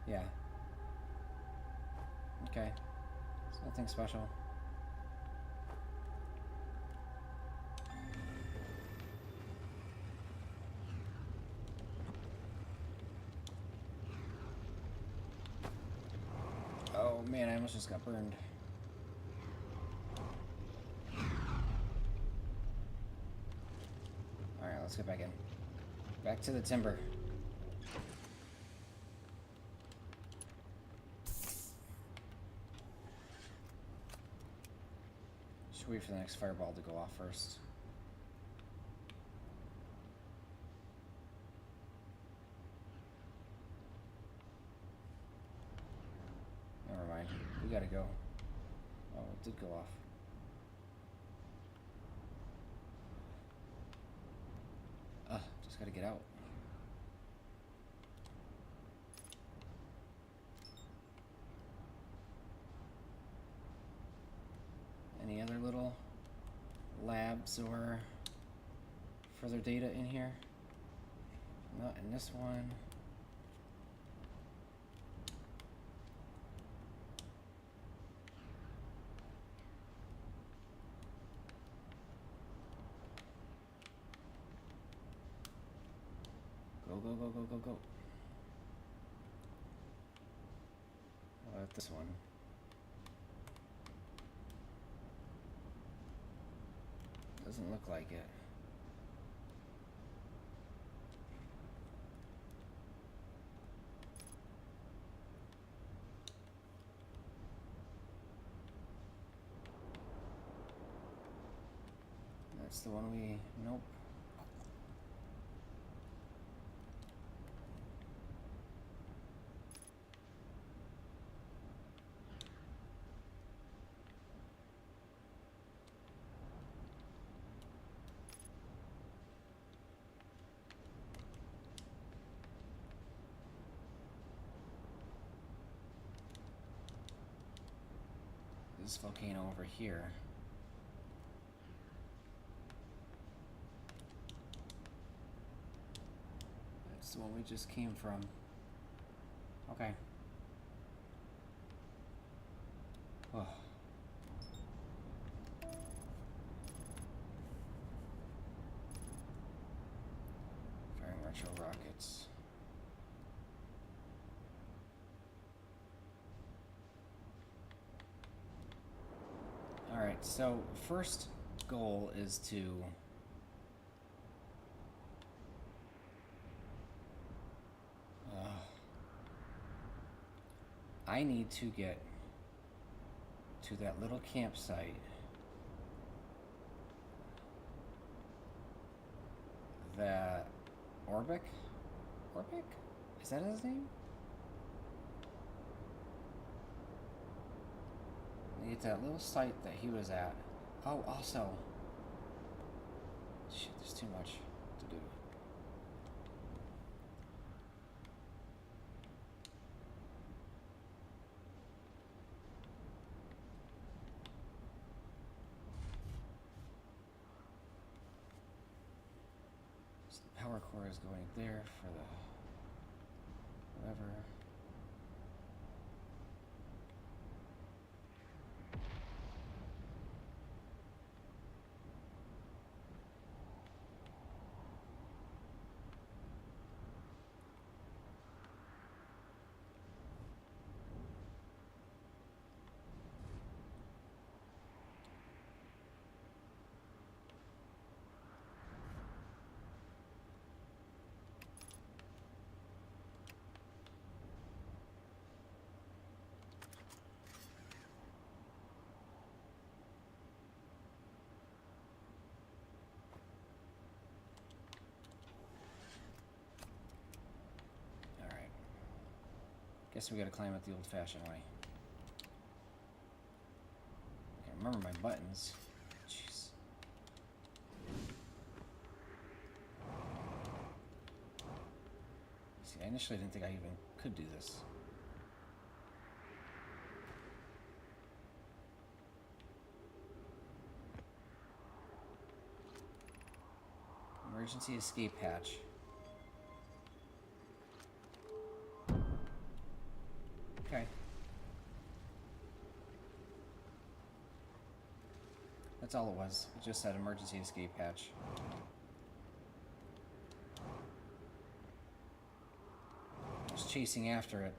[SPEAKER 1] Yeah. Okay. It's nothing special. Oh man, I almost just got burned. Alright, let's get back in. Back to the timber. Should wait for the next fireball to go off first. Never mind. We gotta go. Oh, it did go off. Just gotta get out. Any other little labs or further data in here? Not in this one. Go, go, go, go, go, go. How about this one? Doesn't look like it. That's the one we... Nope. This volcano over here. That's the one we just came from. Okay. Oh. Firing retro rockets. Alright, so first goal is to I need to get to that little campsite that Orbic? Is that his name? Get that little site that he was at. Oh, also. Shit, there's too much to do. So the power core is going there for the whatever. Guess we gotta climb it the old-fashioned way. I can't remember my buttons. Jeez. See, I initially didn't think I even could do this. Emergency escape hatch. Okay. That's all it was. It just said emergency escape hatch. I was chasing after it.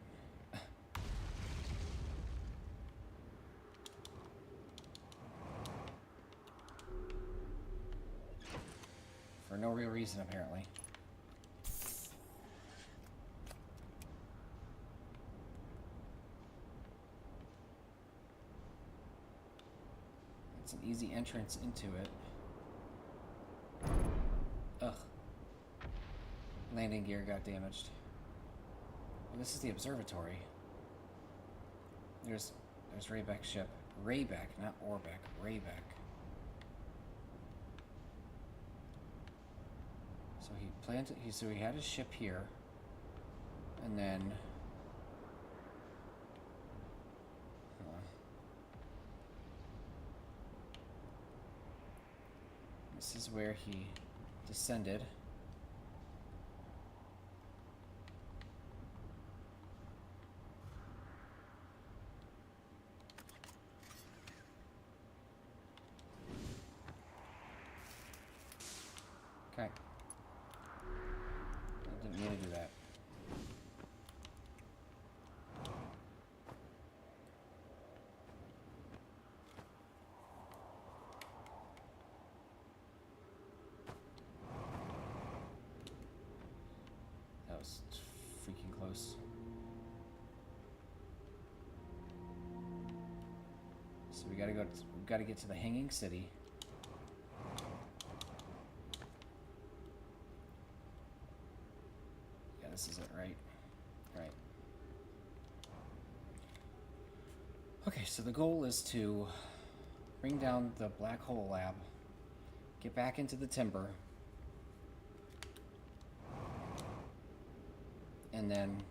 [SPEAKER 1] For no real reason, apparently. It's an easy entrance into it. Ugh. Landing gear got damaged. Well, this is the observatory. There's Raybeck's ship. Raybeck, not Orbeck. Raybeck. So he planted. So he had his ship here, and then. This is where he descended. Okay. I didn't mean to do that. That was freaking close. So we gotta get to the Hanging City. Yeah, this is it, right? Right. Okay, so the goal is to bring down the black hole lab, get back into the timber, and then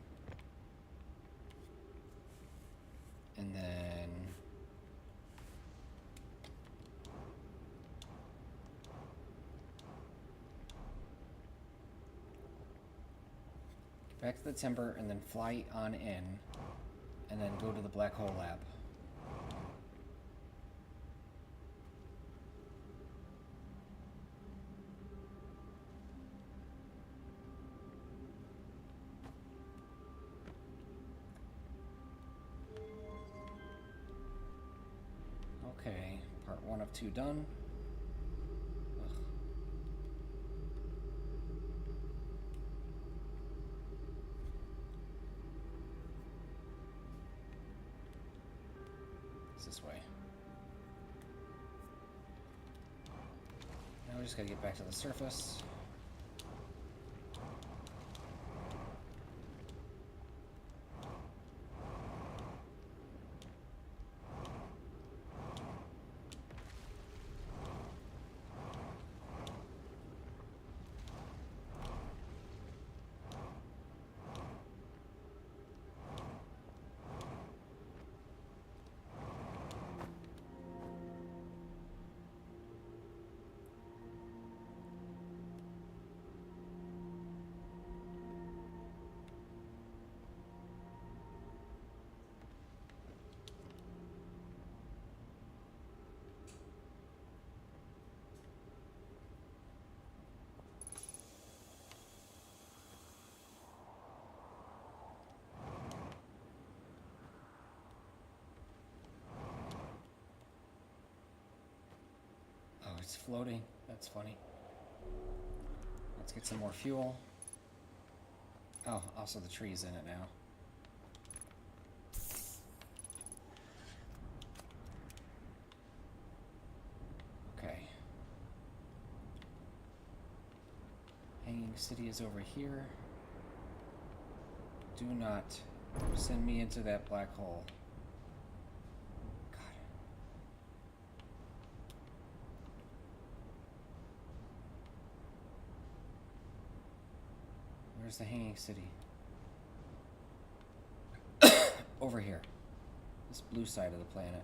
[SPEAKER 1] get back to the timber and then fly on in and then go to the black hole lab. Okay, part 1 of 2 done. Ugh. It's this way. Now we just gotta get back to the surface. It's floating. That's funny. Let's get some more fuel. Oh, also the tree's in it now. Okay. Hanging City is over here. Do not send me into that black hole. Where's the Hanging City? Over here. This blue side of the planet.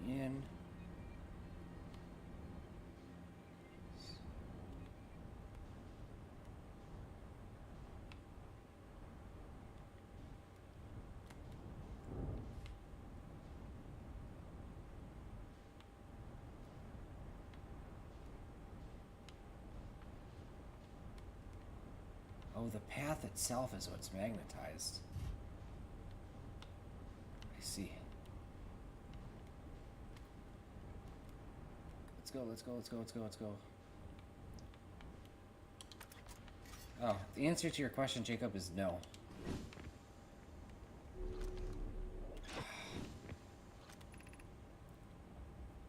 [SPEAKER 1] Get me in. Oh, the path itself is what's magnetized. I see. Let's go, let's go, let's go, let's go, let's go. Oh, the answer to your question, Jacob, is no.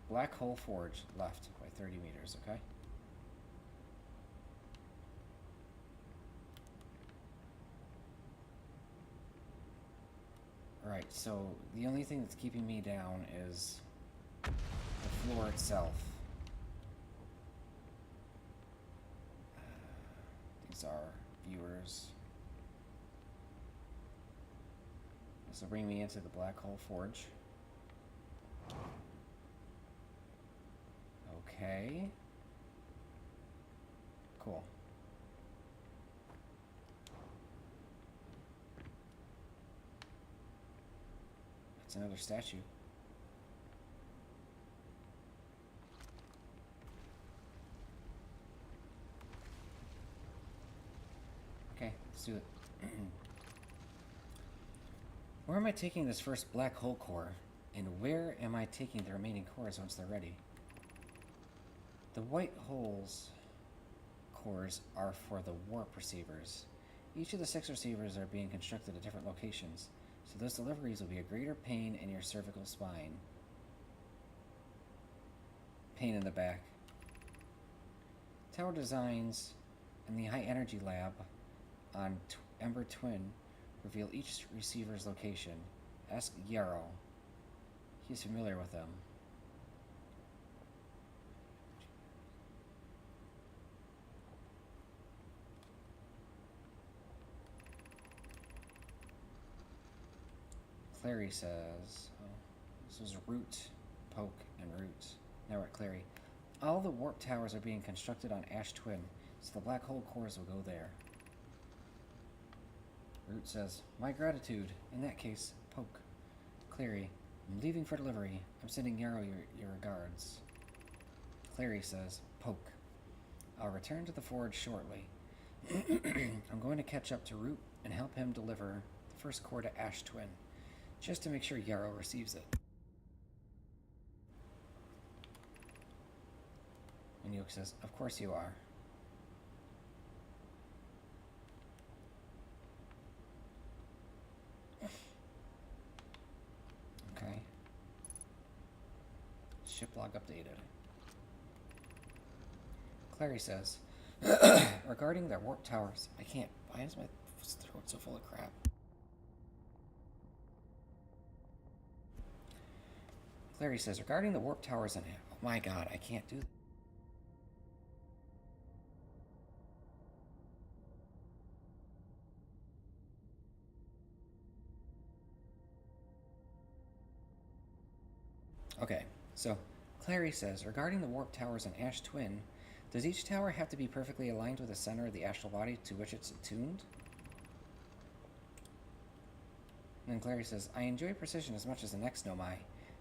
[SPEAKER 1] Black Hole Forge left by 30 meters, okay? Alright, so the only thing that's keeping me down is the floor itself. These are viewers. This will bring me into the Black Hole Forge. Okay. Cool. That's another statue. Okay, let's do it. Where am I taking this first black hole core? And where am I taking the remaining cores once they're ready? The white holes cores are for the warp receivers. Each of the 6 receivers are being constructed at different locations, so those deliveries will be a greater pain in your cervical spine. Pain in the back. Tower designs in the high energy lab on Ember Twin reveal each receiver's location. Ask Yarrow. He's familiar with them. Clary says, oh, this was Root, Poke, and Root. Now we're at Clary. All the warp towers are being constructed on Ash Twin, so the black hole cores will go there. Root says, my gratitude. In that case, Poke. Clary, I'm leaving for delivery. I'm sending Yarrow your regards. Clary says, Poke. I'll return to the forge shortly. I'm going to catch up to Root and help him deliver the first core to Ash Twin, just to make sure Yarrow receives it. And Yoke says, of course you are. Okay. Ship log updated. Clary says, regarding their warp towers, I can't. Why is my throat so full of crap? Clary says, regarding the warp towers and oh my god, I can't do that. Okay, so Clary says, regarding the warp towers and Ash Twin, does each tower have to be perfectly aligned with the center of the astral body to which it's attuned? And then Clary says, I enjoy precision as much as the next Nomai,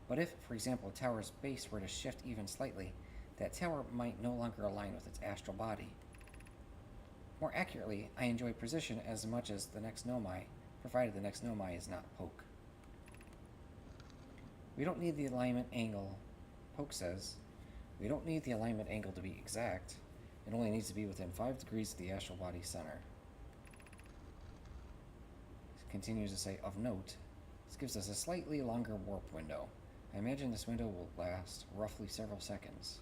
[SPEAKER 1] but if, for example, a tower's base were to shift even slightly, that tower might no longer align with its astral body. More accurately, I enjoy precision as much as the next Nomai, provided the next Nomai is not Poke. We don't need the alignment angle, Poke says. We don't need the alignment angle to be exact. It only needs to be within 5 degrees of the astral body center. It continues to say, of note, this gives us a slightly longer warp window. I imagine this window will last roughly several seconds.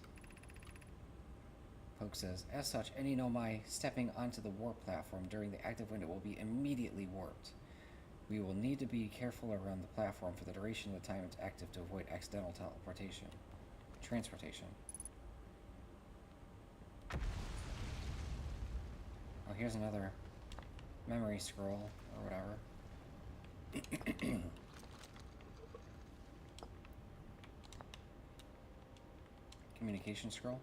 [SPEAKER 1] Poke says, as such, any Nomai stepping onto the warp platform during the active window will be immediately warped. We will need to be careful around the platform for the duration of the time it's active to avoid accidental transportation. Oh, here's another memory scroll, or whatever. Communication scroll.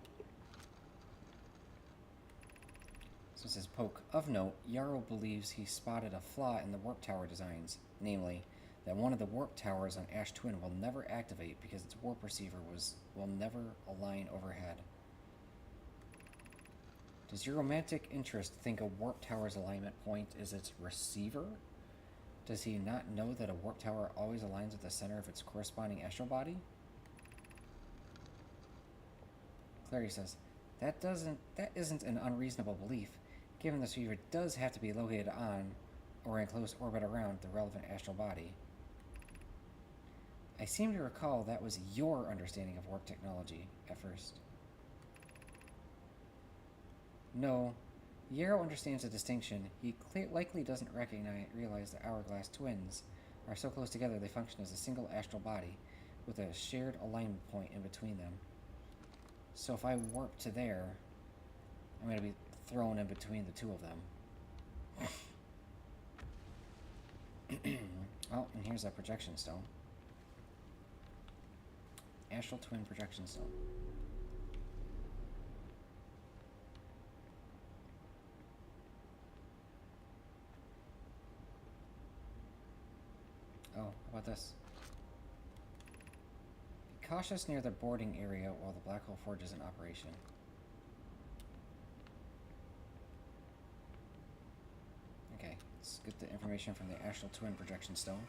[SPEAKER 1] So it says, Poke. Of note, Yarrow believes he spotted a flaw in the warp tower designs, namely, that one of the warp towers on Ash Twin will never activate because its warp receiver will never align overhead. Does your romantic interest think a warp tower's alignment point is its receiver? Does he not know that a warp tower always aligns at the center of its corresponding astral body? Clary says, that isn't an unreasonable belief, given the receiver does have to be located on or in close orbit around the relevant astral body. I seem to recall that was your understanding of warp technology at first. No, Yarrow understands the distinction. He likely doesn't realize that hourglass twins are so close together they function as a single astral body, with a shared alignment point in between them. So if I warp to there, I'm going to be thrown in between the two of them. Oh, and here's a projection stone. Astral twin projection stone. Oh, how about this? Be cautious near the boarding area while the black hole forge is in operation. Okay, let's get the information from the astral twin projection stone.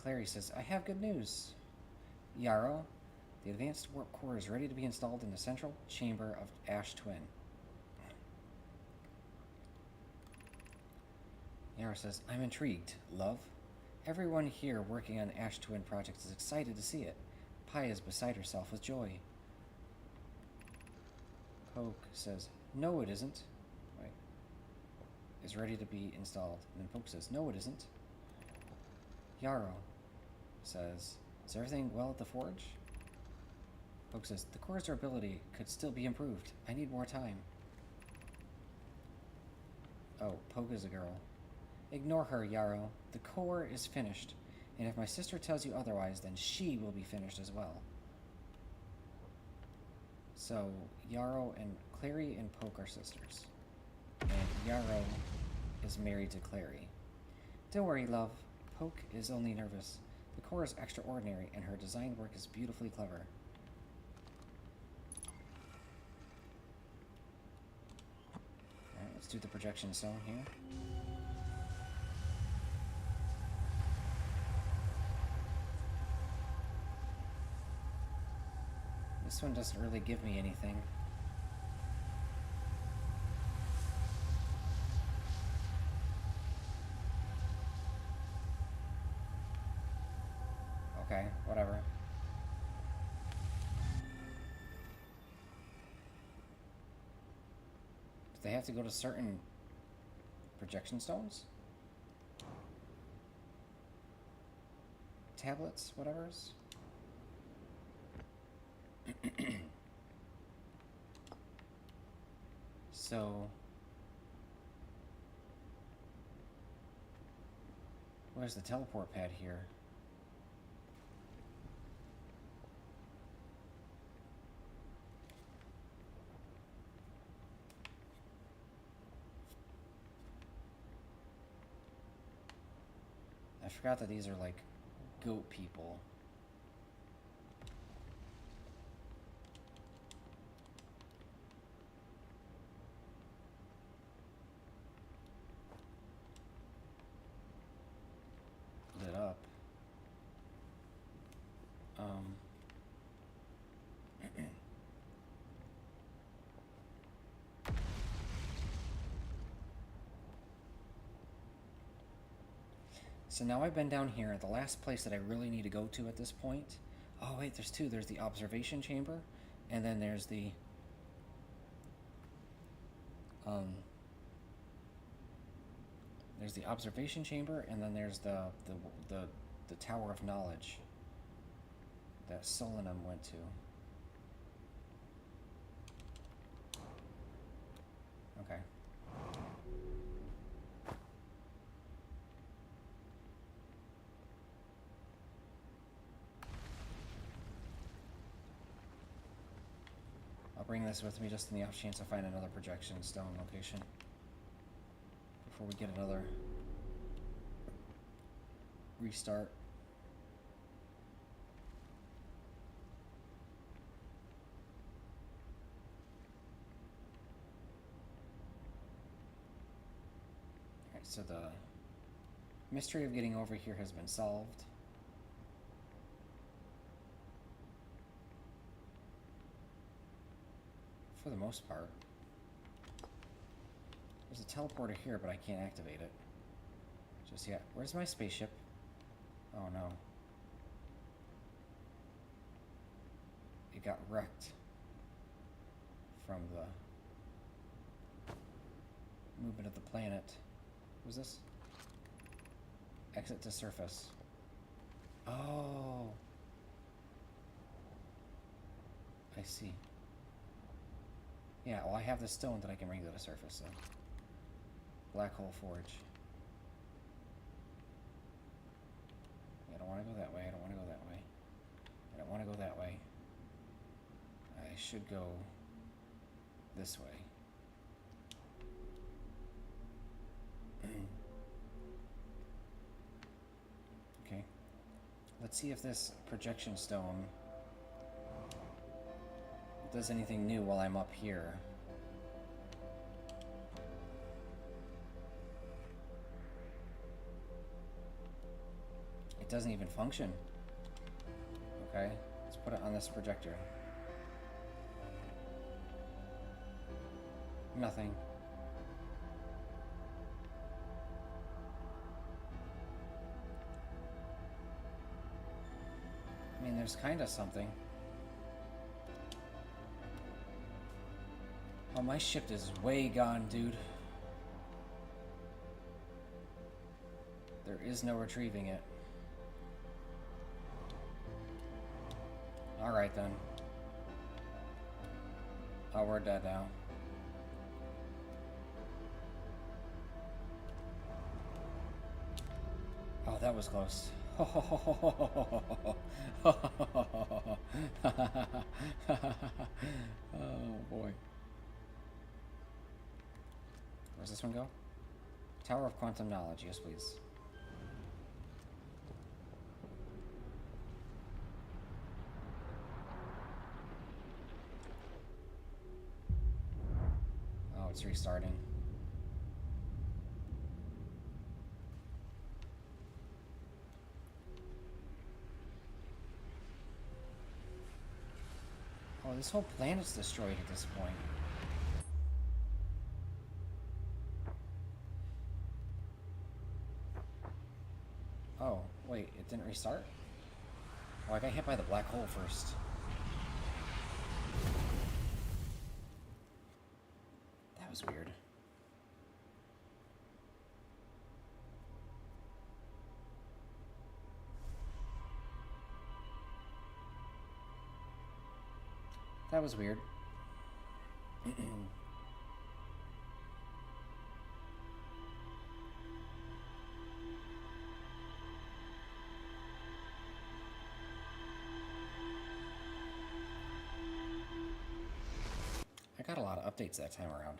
[SPEAKER 1] Clary says, I have good news. Yarrow, the advanced warp core is ready to be installed in the central chamber of Ash Twin. Yarrow says, I'm intrigued, love. Everyone here working on the Ash Twin project is excited to see it. Pi is beside herself with joy. Poke says, no it isn't. Wait. Is ready to be installed. And then Poke says, no it isn't. Yarrow says, is everything well at the forge? Poke says, the core's durability could still be improved. I need more time. Oh, Poke is a girl. Ignore her, Yarrow. The core is finished, and if my sister tells you otherwise, then she will be finished as well. So, Yarrow and Clary and Poke are sisters. And Yarrow is married to Clary. Don't worry, love. Poke is only nervous. The core is extraordinary, and her design work is beautifully clever. Alright, let's do the projection stone here. This one doesn't really give me anything. Okay, whatever. Do they have to go to certain projection stones? Tablets, whatever's? So, where's the teleport pad here? I forgot that these are like goat people. Lit up. So now I've been down here, the last place that I really need to go to at this point. Oh wait, there's two. There's the observation chamber, and then there's the observation chamber, and then there's the Tower of Knowledge that Solanum went to. Okay. I'll bring this with me just in the off chance I find another projection stone location before we get another restart. so the mystery of getting over here has been solved. For the most part. There's a teleporter here, but I can't activate it. Just yet. Where's my spaceship? Oh no. It got wrecked from the movement of the planet. Who's this? Exit to surface. Oh. I see. Yeah, well I have the stone that I can bring to the surface, so. Black hole forge. I don't want to go that way, I don't want to go that way. I don't want to go that way. I should go this way. Okay. Let's see if this projection stone does anything new while I'm up here. It doesn't even function. Okay, let's put it on this projector. Nothing. I mean, there's kind of something. Oh, my ship is way gone, dude. There is no retrieving it. Alright then. Oh, we're dead now. Oh, that was close. Oh boy. Where's this one go? Tower of Quantum Knowledge, yes please. Oh, it's restarting. Oh, this whole planet's destroyed at this point. Oh, wait, it didn't restart? Oh, I got hit by the black hole first. That was weird. That was weird. I got a lot of updates that time around.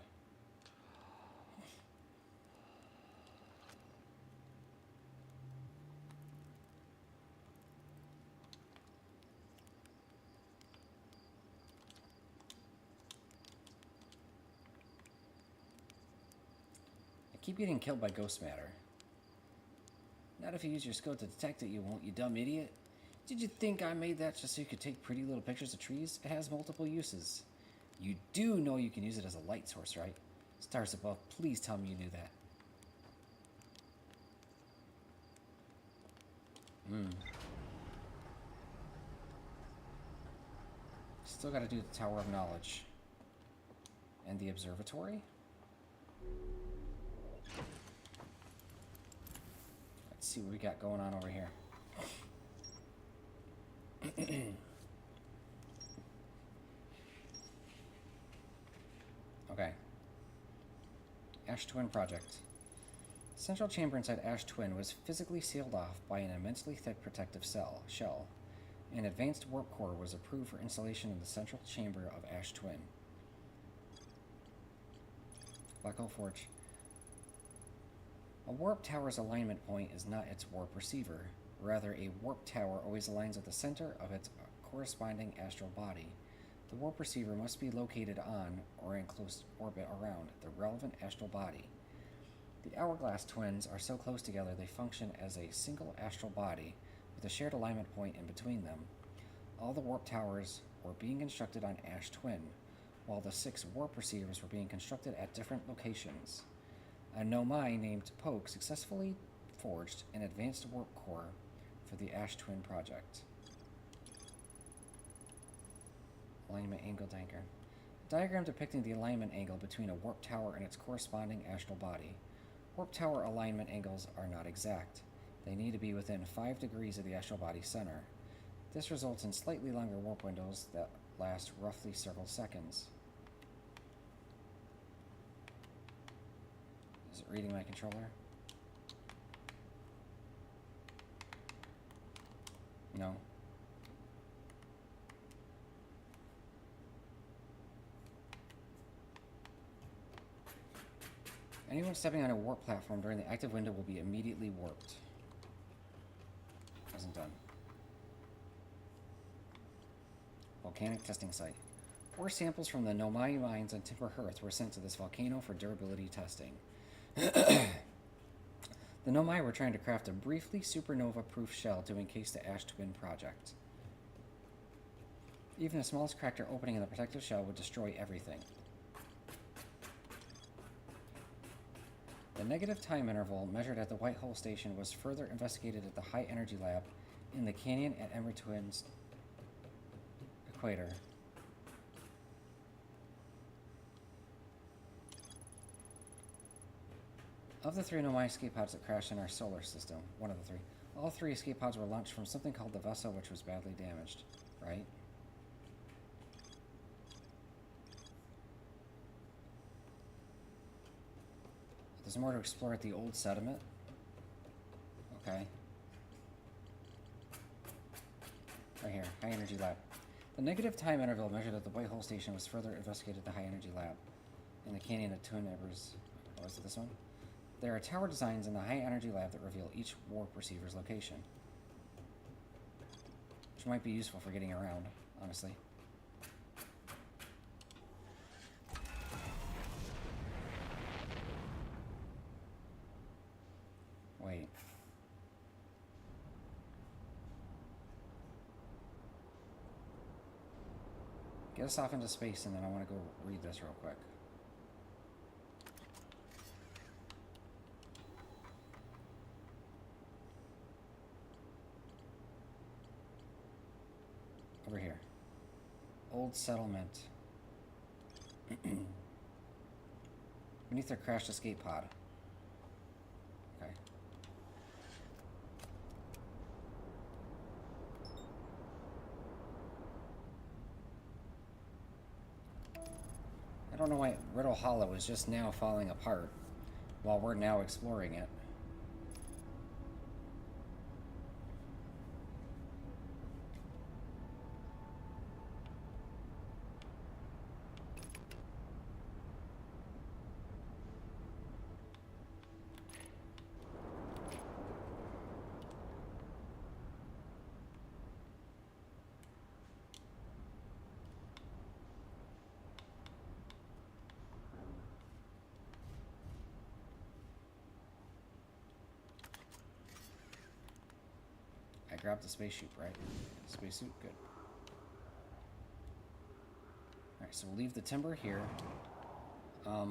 [SPEAKER 1] I keep getting killed by ghost matter. Not if you use your scope to detect it, you won't, you dumb idiot. Did you think I made that just so you could take pretty little pictures of trees? It has multiple uses. You do know you can use it as a light source, right? Stars above, please tell me you knew that. Still gotta do the Tower of Knowledge. And the observatory? Let's see what we got going on over here. Okay. Ash Twin Project. Central chamber inside Ash Twin was physically sealed off by an immensely thick protective shell. An advanced warp core was approved for installation in the central chamber of Ash Twin. Black Hole Forge. A warp tower's alignment point is not its warp receiver. Rather, a warp tower always aligns at the center of its corresponding astral body. The warp receiver must be located on or in close orbit around the relevant astral body. The Hourglass twins are so close together they function as a single astral body, with a shared alignment point in between them. All the warp towers were being constructed on Ash Twin, while the 6 warp receivers were being constructed at different locations. A Nomai named Poke successfully forged an advanced warp core for the Ash Twin project. Alignment angle diagram. A diagram depicting the alignment angle between a warp tower and its corresponding astral body. Warp tower alignment angles are not exact. They need to be within 5 degrees of the astral body's center. This results in slightly longer warp windows that last roughly several seconds. Is it reading my controller? No. Anyone stepping on a warp platform during the active window will be immediately warped. Wasn't done. Volcanic testing site. Ore samples from the Nomai mines on Timber Hearth were sent to this volcano for durability testing. The Nomai were trying to craft a briefly supernova-proof shell to encase the Ash Twin project. Even the smallest cracked or opening in the protective shell would destroy everything. The negative time interval measured at the White Hole Station was further investigated at the High Energy Lab in the Canyon at Ember Twin's equator. Of the 3 Nomai escape pods that crashed in our solar system, one of the 3, all 3 escape pods were launched from something called the vessel, which was badly damaged, right? There's more to explore at the old sediment. Okay. Right here, High Energy Lab. The negative time interval measured at the White Hole Station was further investigated at the High Energy Lab in the Canyon at Twin Embers. Oh, is it this one? There are tower designs in the High Energy Lab that reveal each warp receiver's location, which might be useful for getting around, honestly. Wait. Get us off into space, and then I want to go read this real quick. Over here. Old settlement. Beneath their crashed escape pod. Okay. I don't know why Brittle Hollow is just now falling apart while we're now exploring it. I grabbed the spacesuit, right? Spacesuit, good. Alright, so we'll leave the timber here. So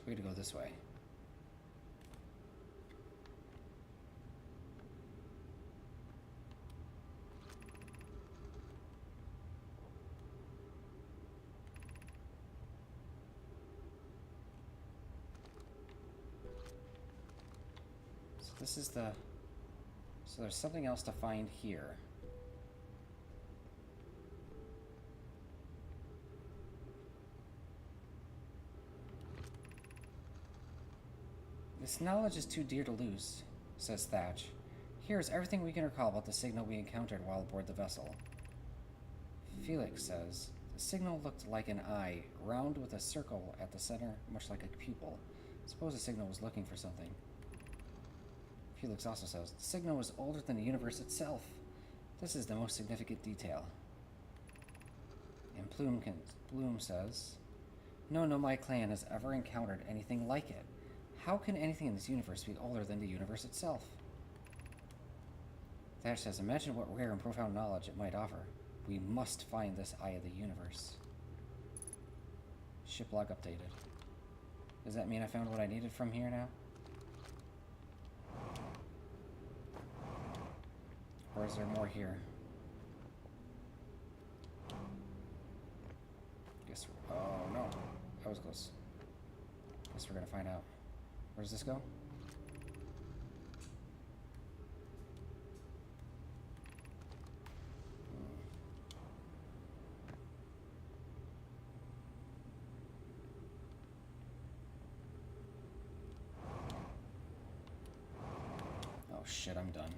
[SPEAKER 1] we gotta go this way. This is the... So there's something else to find here. This knowledge is too dear to lose, says Thatch. Here is everything we can recall about the signal we encountered while aboard the vessel. Felix says, The signal looked like an eye, round with a circle at the center, much like a pupil. Suppose the signal was looking for something. Felix also says, the signal was older than the universe itself. This is the most significant detail. And Bloom says, no Nomai clan has ever encountered anything like it. How can anything in this universe be older than the universe itself? Thatch says, imagine what rare and profound knowledge it might offer. We must find this eye of the universe. Ship log updated. Does that mean I found what I needed from here now? Or is there more here? Guess we're... Oh, no. That was close. Guess we're gonna find out. Where does this go? Oh shit, I'm done.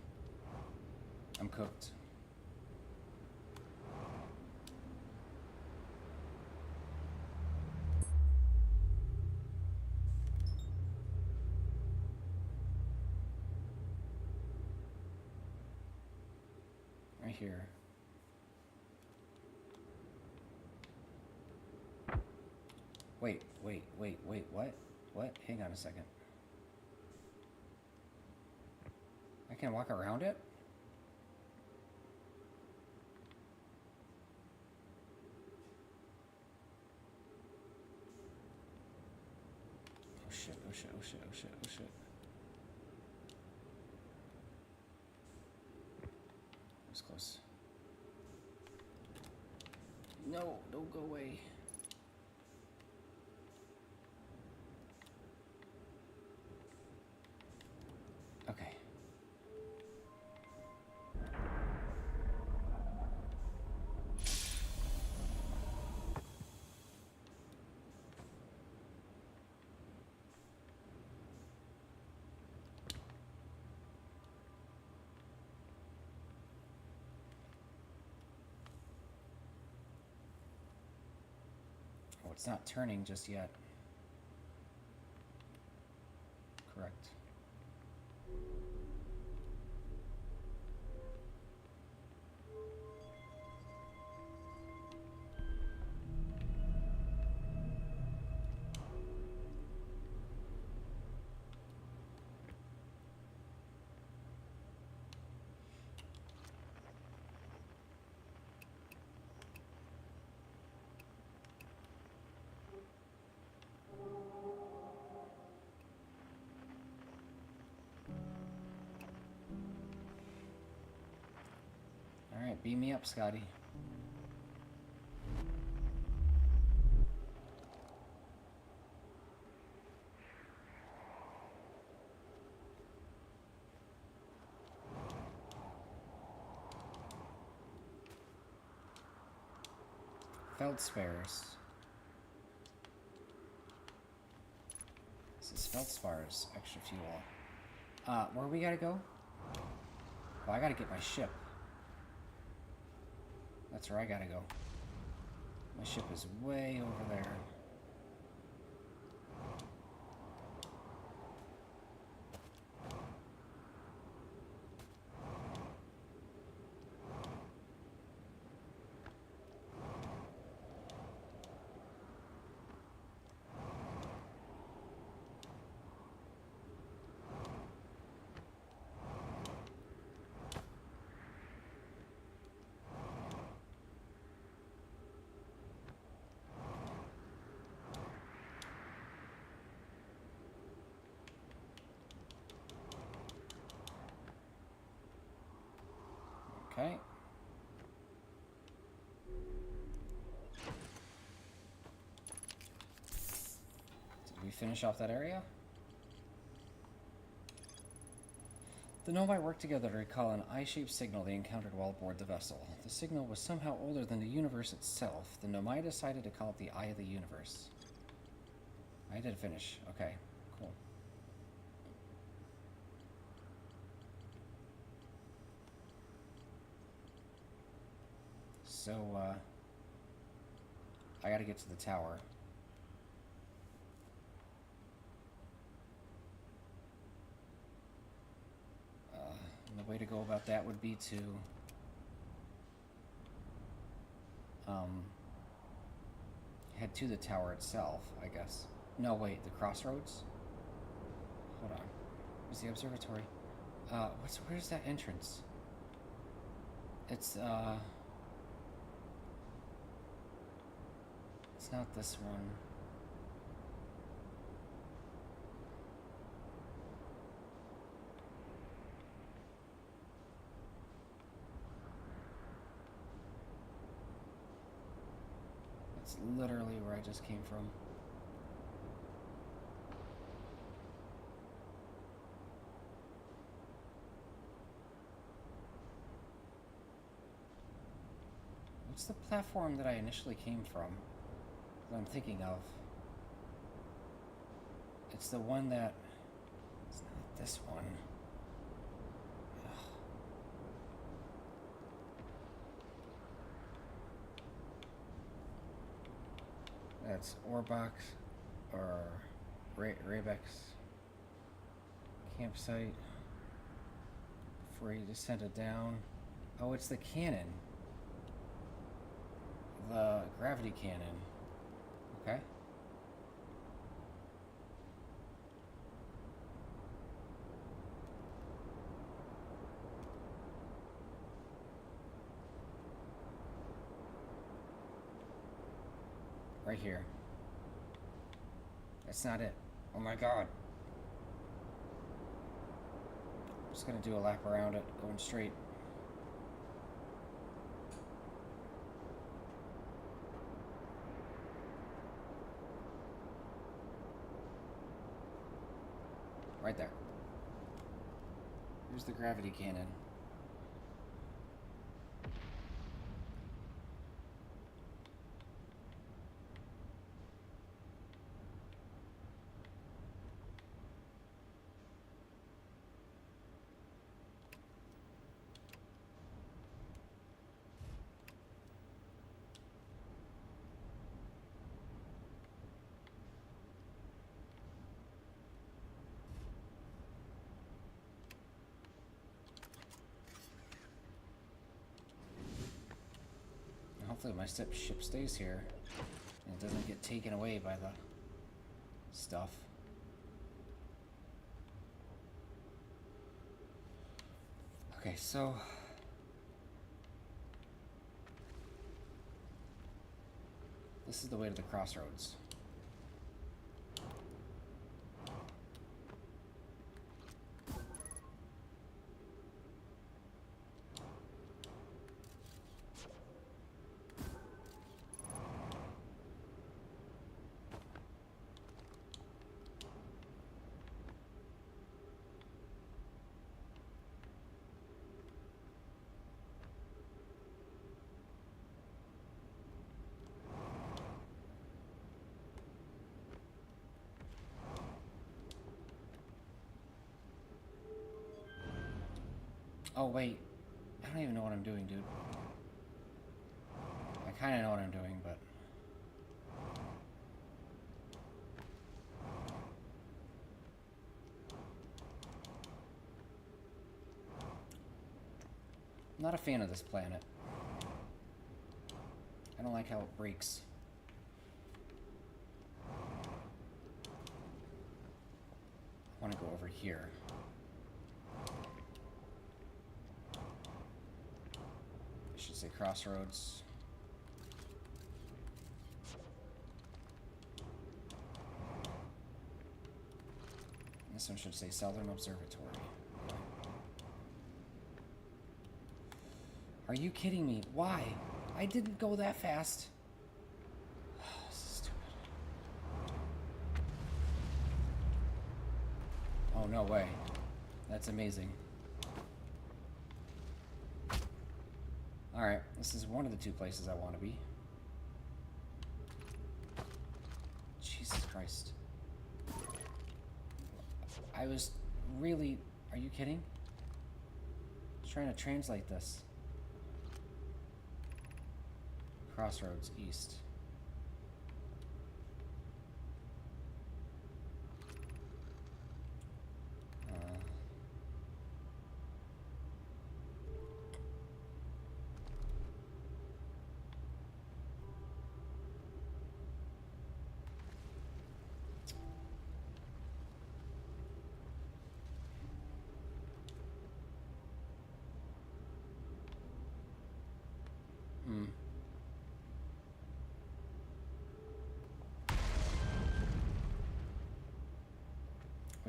[SPEAKER 1] I'm cooked. Right here. Wait, what? What? Hang on a second. I can walk around it? Oh shit, oh shit, oh shit, oh shit, oh shit. That was close. No, don't go away. Okay. Oh, it's not turning just yet. Correct. Alright, beam me up, Scotty. Feldspares. This is Feldspars, extra fuel. Where we gotta go? Well, I gotta get my ship. That's where I gotta go. My ship is way over there. Okay. Did we finish off that area? The Nomai worked together to recall an eye-shaped signal they encountered while aboard the vessel. The signal was somehow older than the universe itself. The Nomai decided to call it the Eye of the Universe. I did finish. Okay, cool. So, I gotta get to the tower. And the way to go about that would be to head to the tower itself, I guess. No, wait, the crossroads? Hold on. Where's the observatory? Where's that entrance? It's not this one. It's literally where I just came from. What's the platform that I initially came from that I'm thinking of? It's the one that... It's not this one. Ugh. That's Orbox or Rabex campsite. Before you descended down. Oh, it's the cannon. The gravity cannon. Okay. Right here. That's not it. Oh my god. I'm just gonna do a lap around it, going straight. Right there. Here's the gravity cannon. Hopefully my ship stays here and it doesn't get taken away by the stuff. Okay, so this is the way to the crossroads. Oh, wait. I don't even know what I'm doing, dude. I kind of know what I'm doing, but... I'm not a fan of this planet. I don't like how it breaks. I want to go over here. I should say crossroads. This one should say Southern Observatory. Are you kidding me? Why? I didn't go that fast. This is stupid. Oh, no way. That's amazing. Alright, this is one of the two places I want to be. Jesus Christ. I was really... Are you kidding? I was trying to translate this. Crossroads, east.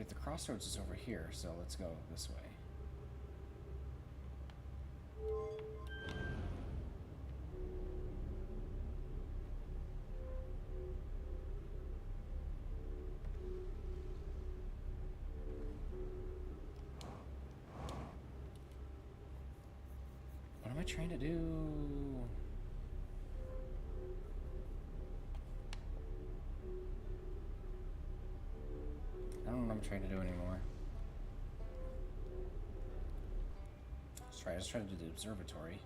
[SPEAKER 1] the crossroads is over here, so let's go this way. What am I trying to do? I don't know what I'm trying to do anymore. Let's try to do the observatory.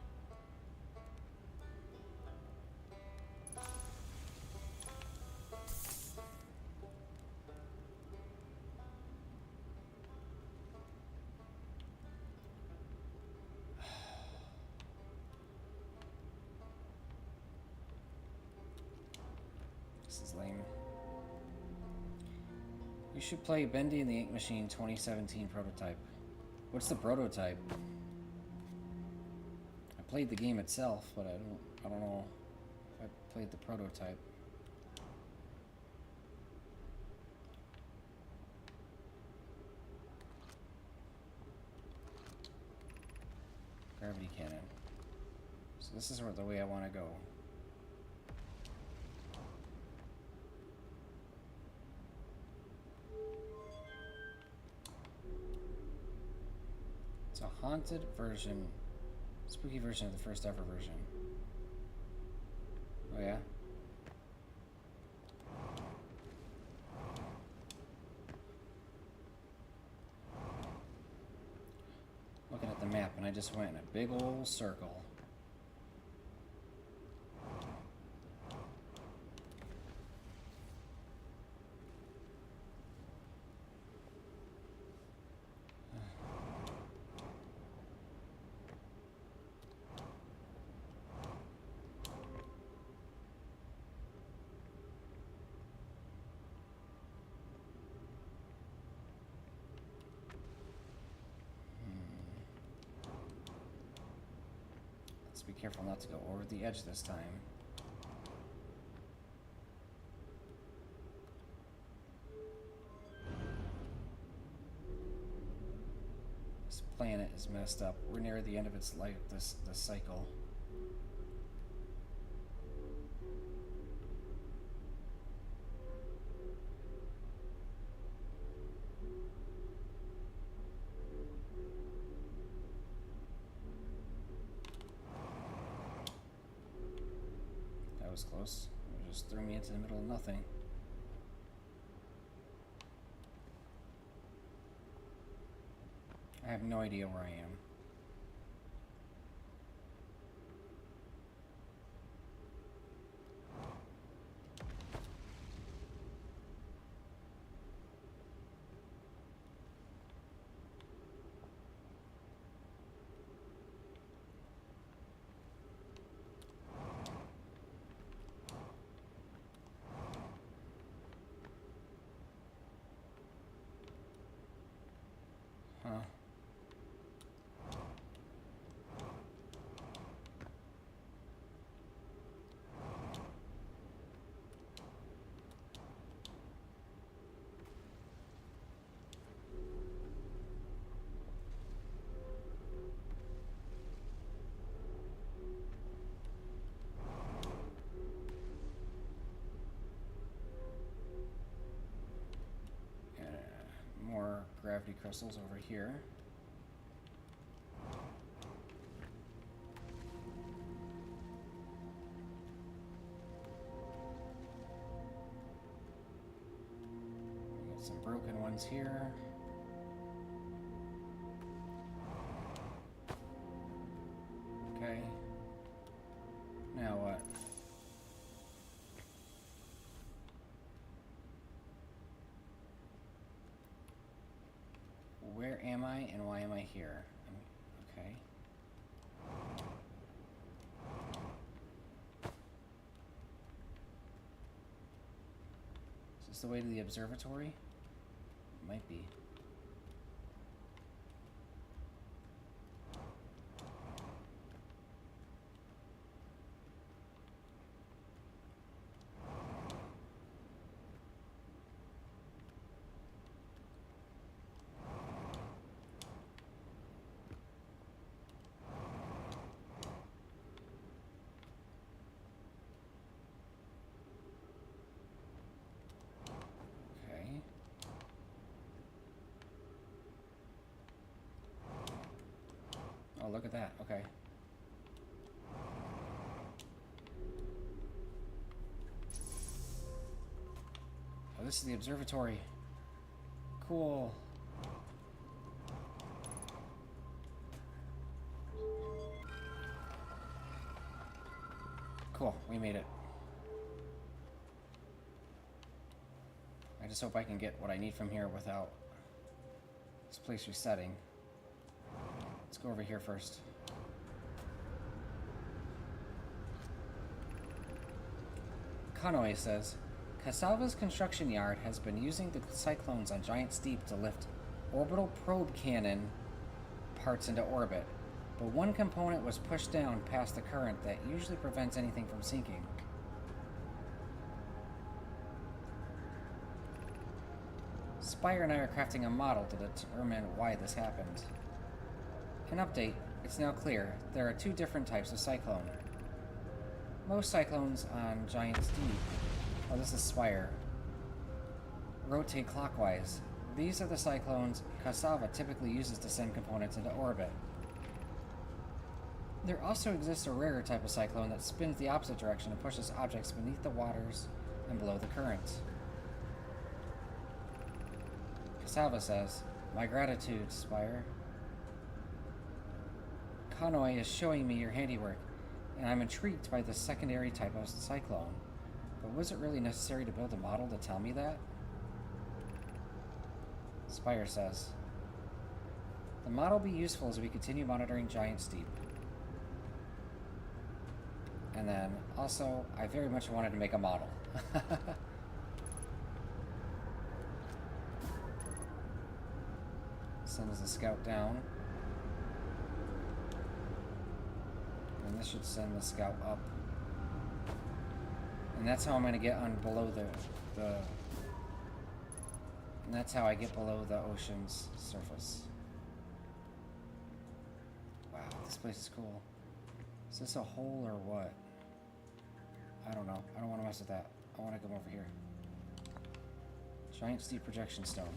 [SPEAKER 1] This is lame. You should play Bendy and the Ink Machine 2017 prototype. What's the prototype? I played the game itself, but I don't know if I played the prototype. Gravity cannon. So this is the way I want to go. It's a haunted version, spooky version of the first ever version. Oh yeah? Looking at the map and I just went in a big old circle. Be careful not to go over the edge this time. This planet is messed up. We're near the end of its life, this cycle. Was close. It just threw me into the middle of nothing. I have no idea where I am. Huh. More gravity crystals over here. We got some broken ones here. Okay. Now what? Where am I and why am I here? Okay. Is this the way to the observatory? It might be. look at that. Okay. Oh, this is the observatory. Cool. Cool, we made it. I just hope I can get what I need from here without this place resetting. Let's go over here first. Kanoe says, Cassava's construction yard has been using the cyclones on Giant Steep to lift orbital probe cannon parts into orbit, but one component was pushed down past the current that usually prevents anything from sinking. Spire and I are crafting a model to determine why this happened. An update, it's now clear there are two different types of cyclone. Most cyclones on Giant Steep, oh, this is Spire, rotate clockwise. These are the cyclones Cassava typically uses to send components into orbit. There also exists a rarer type of cyclone that spins the opposite direction and pushes objects beneath the waters and below the current. Cassava says, my gratitude, Spire. Kanoe is showing me your handiwork, and I'm intrigued by this secondary type of cyclone. But was it really necessary to build a model to tell me that? Spire says, the model will be useful as we continue monitoring Giant Steep. And then, also, I very much wanted to make a model. Sends the scout down. And this should send the scout up. And that's how I'm going to get on below the... And that's how I get below the ocean's surface. Wow, this place is cool. Is this a hole or what? I don't know. I don't want to mess with that. I want to come over here. Giant Steep projection stone.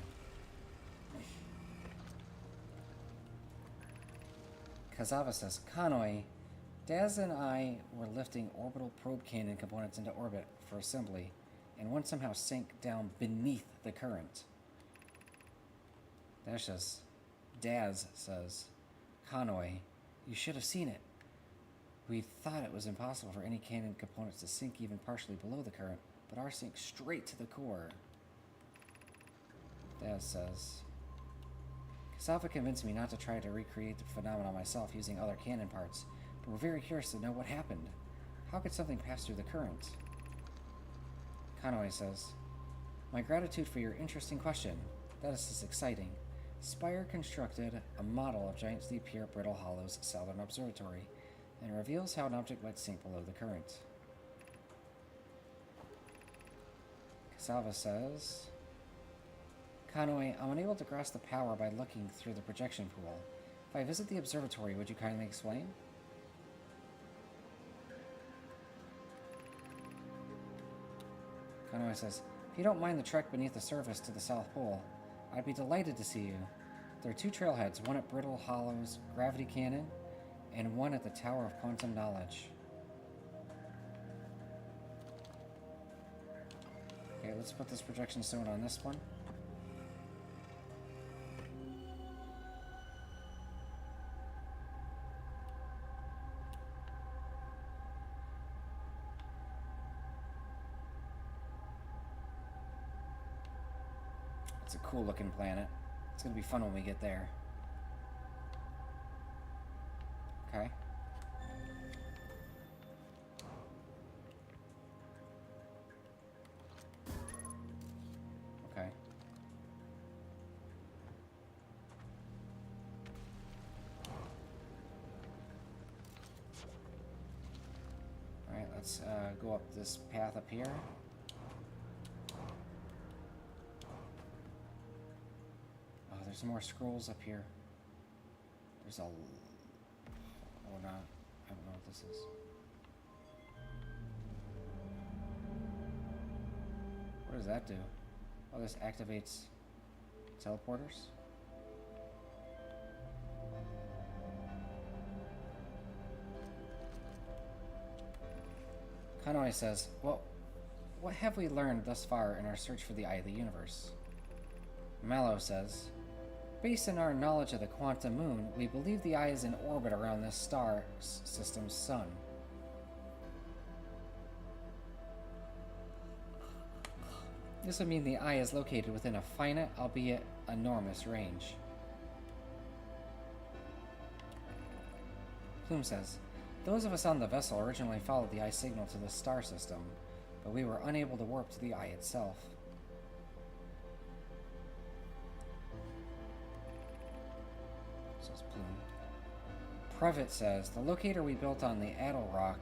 [SPEAKER 1] Cassava says, Kanoe, Daz and I were lifting orbital probe cannon components into orbit for assembly, and one somehow sank down beneath the current. Daz says, Kanoe, you should have seen it. We thought it was impossible for any cannon components to sink even partially below the current, but ours sank straight to the core. Daz says, Cassava convinced me not to try to recreate the phenomenon myself using other cannon parts, but we're very curious to know what happened. How could something pass through the current? Kanoe says, my gratitude for your interesting question. That is exciting. Spire constructed a model of Giant Steep here at Brittle Hollow's Southern Observatory, and reveals how an object might sink below the current. Cassava says, Kanoe, I'm unable to grasp the power by looking through the projection pool. If I visit the observatory, would you kindly explain? Kanoe says, if you don't mind the trek beneath the surface to the South Pole, I'd be delighted to see you. There are two trailheads, one at Brittle Hollow's Gravity Cannon, and one at the Tower of Quantum Knowledge. Okay, let's put this projection stone on this one. It's a cool looking planet. It's gonna be fun when we get there. Okay. Okay. Alright, let's go up this path up here. Oh, there's more scrolls up here. There's a... Or not. I don't know what this is. What does that do? Oh, this activates teleporters? Hanoi says, well, what have we learned thus far in our search for the Eye of the Universe? Mallow says, based on our knowledge of the quantum moon, we believe the Eye is in orbit around this star system's sun. This would mean the Eye is located within a finite, albeit enormous, range. Plume says, those of us on the vessel originally followed the Eye signal to the star system, but we were unable to warp to the Eye itself. Says Plume. Previtt says, the locator we built on the Addle Rock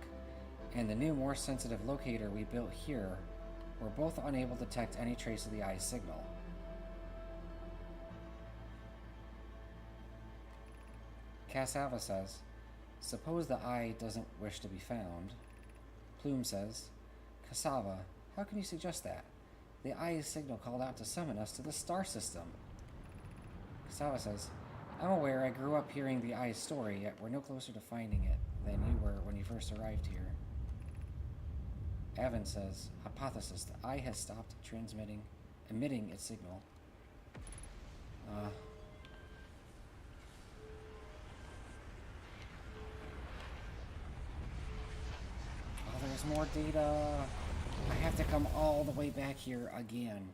[SPEAKER 1] and the new, more sensitive locator we built here were both unable to detect any trace of the Eye signal. Cassava says, suppose the Eye doesn't wish to be found. Plume says, Cassava, how can you suggest that? The Eye's signal called out to summon us to the star system. Cassava says, I'm aware I grew up hearing the Eye's story, yet we're no closer to finding it than you were when you first arrived here. Avon says, hypothesis, the Eye has stopped emitting its signal. Oh, there's more data. I have to come all the way back here again.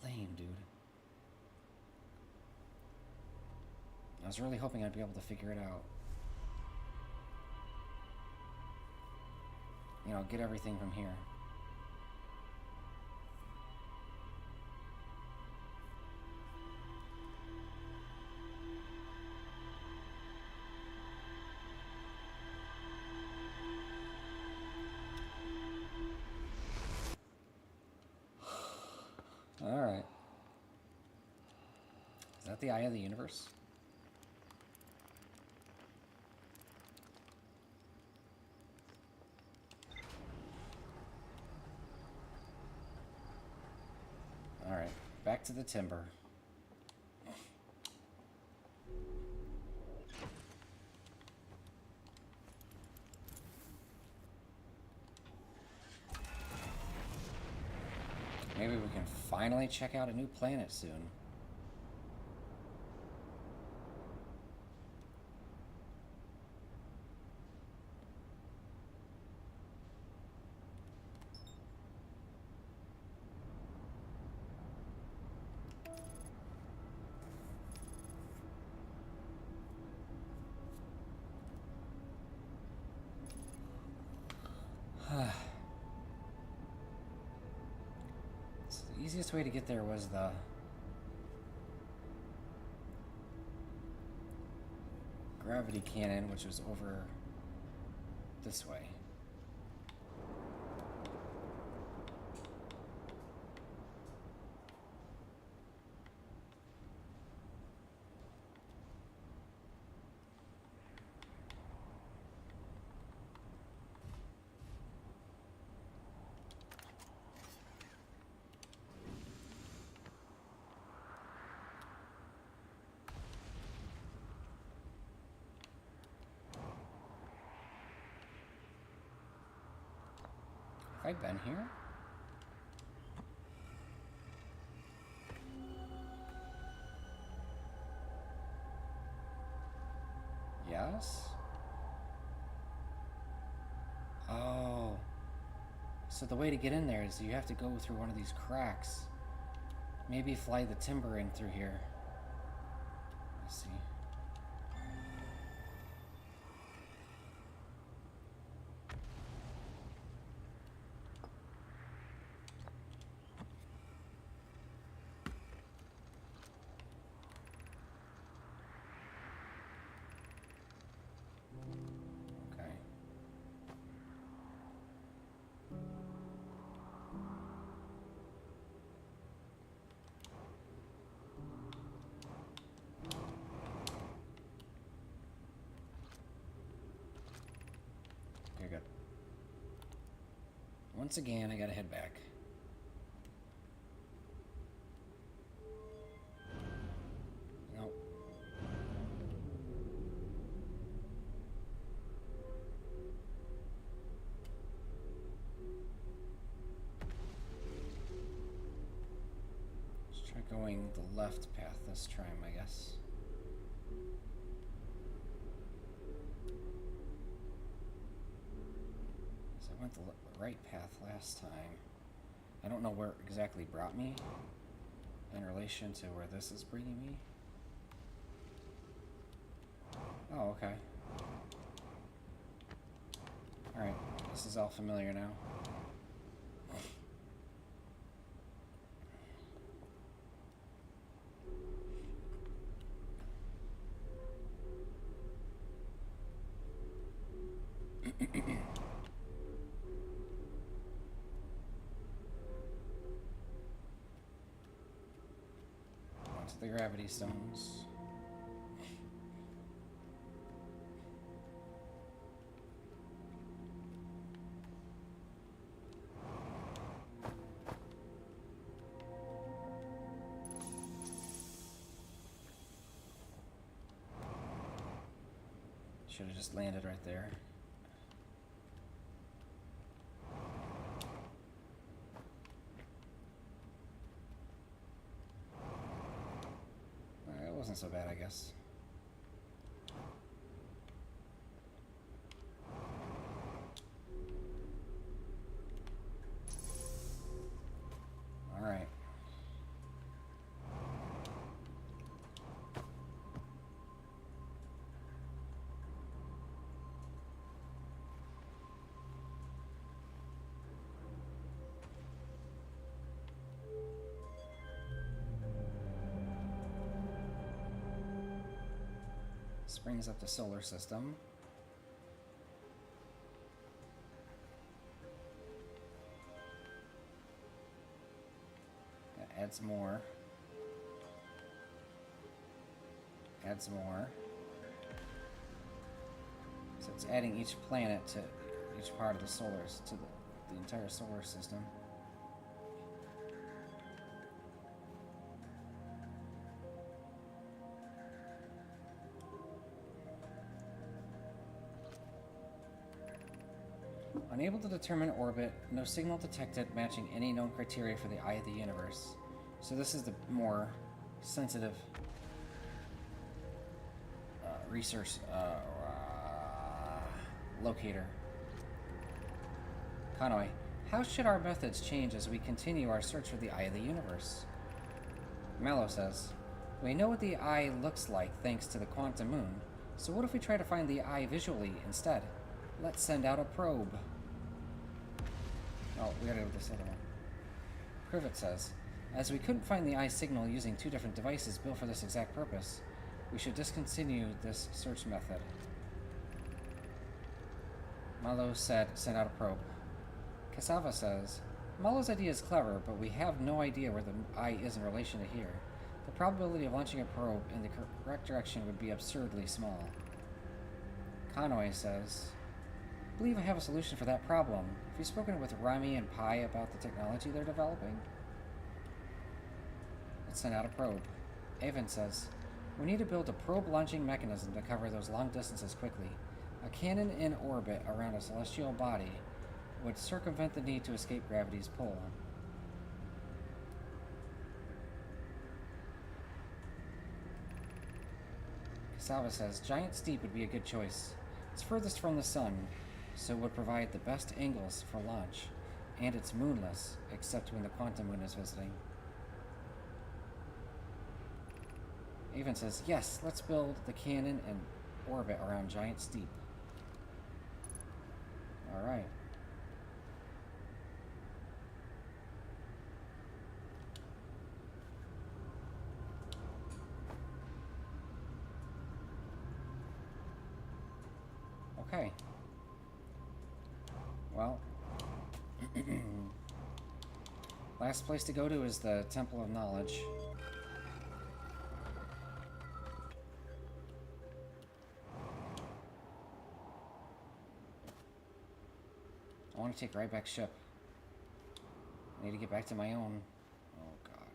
[SPEAKER 1] Lame, dude. I was really hoping I'd be able to figure it out. You know, get everything from here. Alright. Is that the Eye of the Universe? Alright, back to the timber. Maybe we can finally check out a new planet soon. The easiest way to get there was the gravity cannon, which was over this way. Have I been here? Yes? Oh. So the way to get in there is you have to go through one of these cracks. Maybe fly the timber in through here. Let's see. Good. Once again, I gotta head back. Nope. going the left path this time, I guess. So I went the right path last time. I don't know where it exactly brought me in relation to where this is bringing me. Oh, okay. Alright, this is all familiar now. Onto the gravity stones. Should have just landed right there. It wasn't so bad, I guess. All right. This brings up the solar system. That adds more. Adds more. So it's adding each planet to each part of the to the entire solar system. Unable to determine orbit, no signal detected matching any known criteria for the eye of the universe. So this is the more sensitive research locator. Conway, how should our methods change as we continue our search for the eye of the universe? Mallow says, we know what the eye looks like thanks to the quantum moon, so what if we try to find the eye visually instead? Let's send out a probe. Oh, we gotta go with this other one. Privet says, as we couldn't find the eye signal using two different devices built for this exact purpose, we should discontinue this search method. Mallow said, send out a probe. Cassava says, Mallow's idea is clever, but we have no idea where the eye is in relation to here. The probability of launching a probe in the correct direction would be absurdly small. Conway says, I believe I have a solution for that problem. Have you spoken with Rami and Pi about the technology they're developing? Let's send out a probe. Avon says, we need to build a probe launching mechanism to cover those long distances quickly. A cannon in orbit around a celestial body would circumvent the need to escape gravity's pull. Cassava says, Giant Steep would be a good choice. It's furthest from the sun, so would provide the best angles for launch, and it's moonless, except when the quantum moon is visiting. Avon says, yes, let's build the cannon in orbit around Giant Steep. Alright. Okay. Well, last place to go to is the Temple of Knowledge. I want to take Ryback's ship. I need to get back to my own. Oh, God.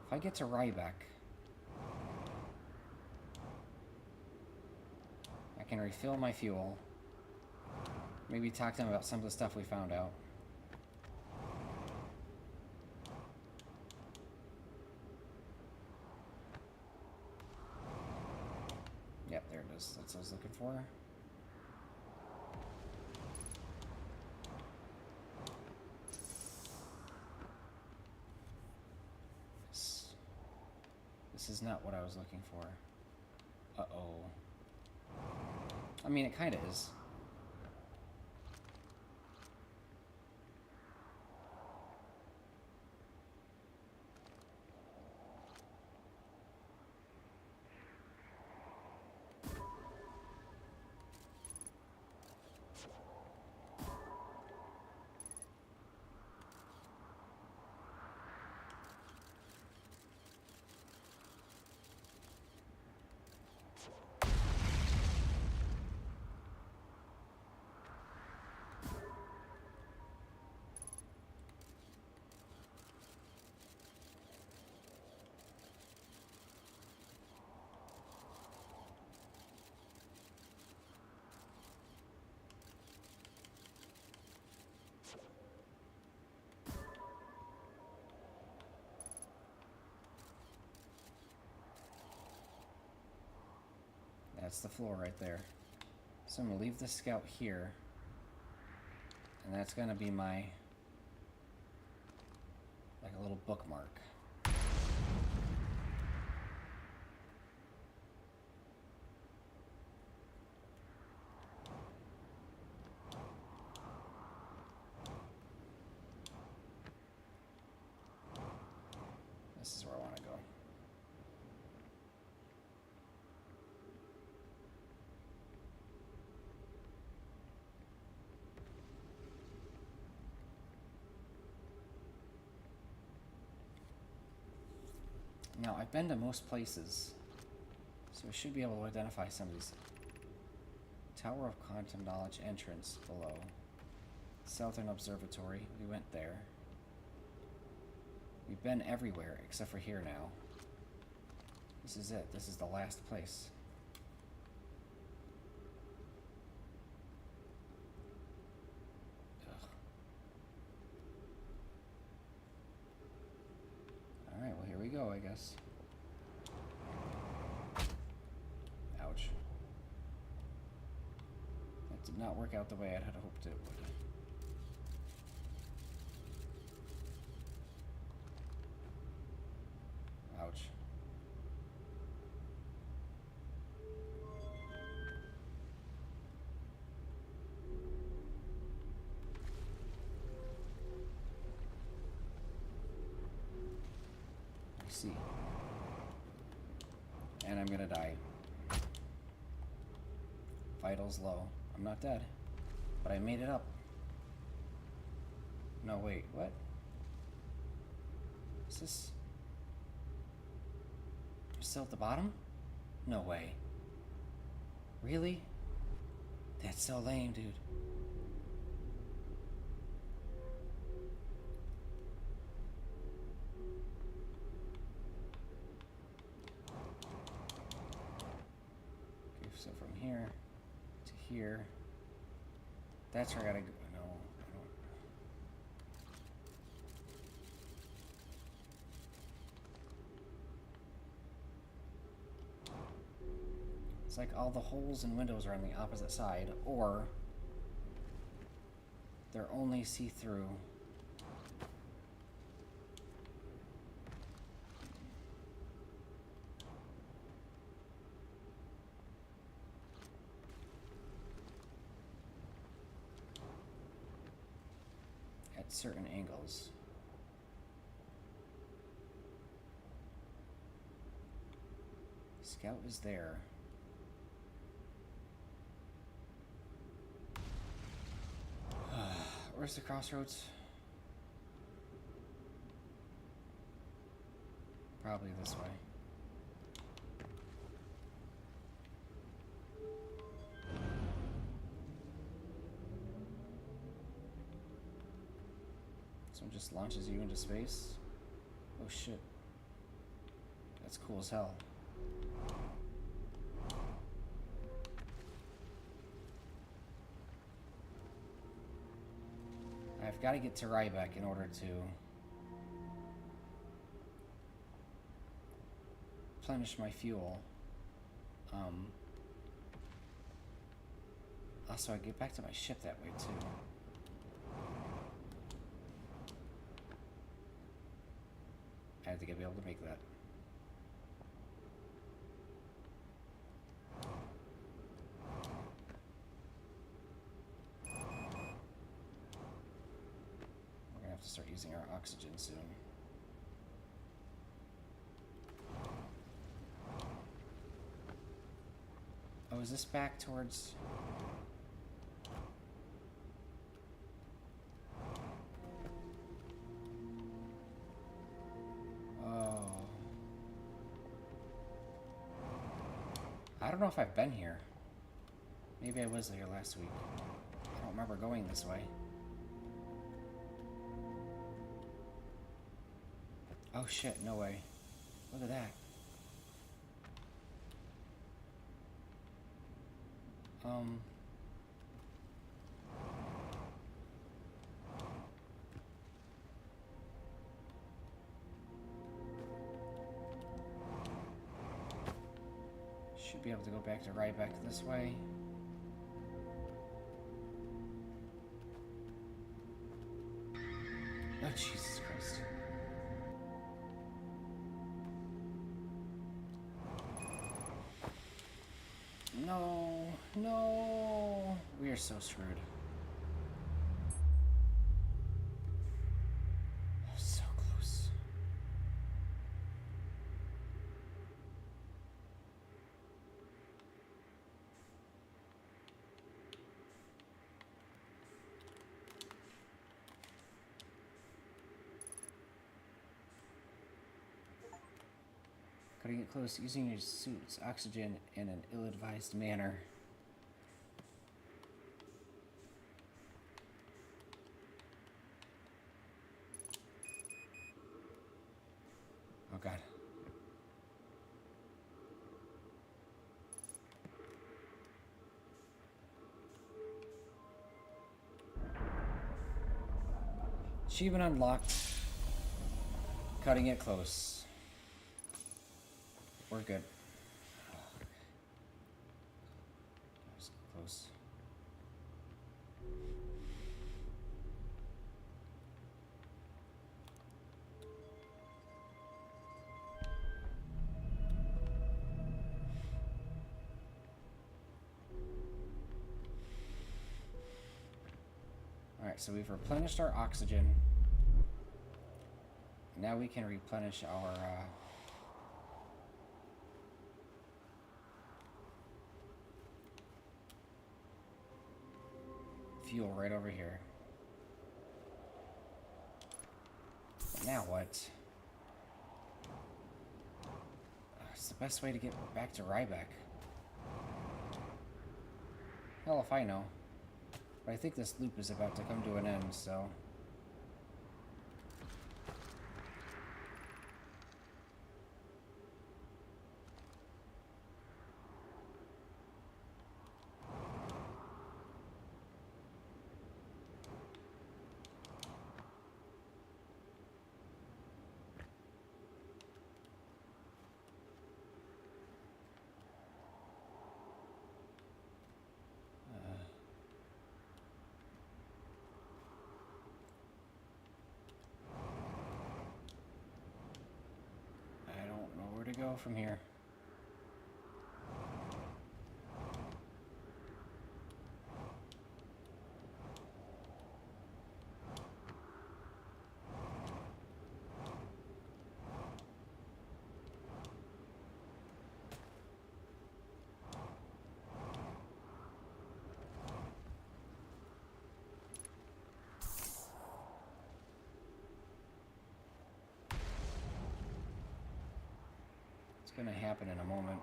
[SPEAKER 1] If I get to Ryback, I can refill my fuel, Maybe talk to him about some of the stuff we found out. Yep, there it is. That's what I was looking for. This is not what I was looking for. Uh-oh. I mean, it kind of is. That's the floor right there. So I'm gonna leave the scout here. And that's gonna be my, like a little bookmark. This is where I want to go. Now, I've been to most places, so I should be able to identify some of these. Tower of Quantum Knowledge entrance below. Southern Observatory, we went there. We've been everywhere except for here now. This is it. This is the last place. Ugh. Alright, well here we go, I guess. Ouch. That did not work out the way I had hoped it would. Ouch. I see. And I'm gonna die. Vitals low. I'm not dead, but I made it up. No, wait, what? Is this... still at the bottom? No way. Really? That's so lame, dude. Okay, so from here to here. That's where I gotta go. No, I don't. It's like all the holes and windows are on the opposite side, or they're only see-through. At certain angles. Scout is there. Where's the crossroads? Probably this way. So it just launches you into space? Oh shit. That's cool as hell. I've got to get to Ryback in order to replenish my fuel. Also, I get back to my ship that way too. I have to be able to make that. We're gonna have to start using our oxygen soon. Oh, is this back towards... Oh. I don't know if I've been here. Maybe I was here last week. I don't remember going this way. Oh shit, no way. Look at that. Should be able to go back to Ryback this way. Oh, Jesus Christ. No, no. We are so screwed. So close. Cutting it close, using your suit's oxygen in an ill-advised manner. Oh god. Achievement unlocked. Cutting it close. We're good. That was close. Alright, so we've replenished our oxygen. Now we can replenish our fuel right over here. But now what? It's the best way to get back to Ryback. Hell if I know. But I think this loop is about to come to an end, so... go from here? It's gonna happen in a moment.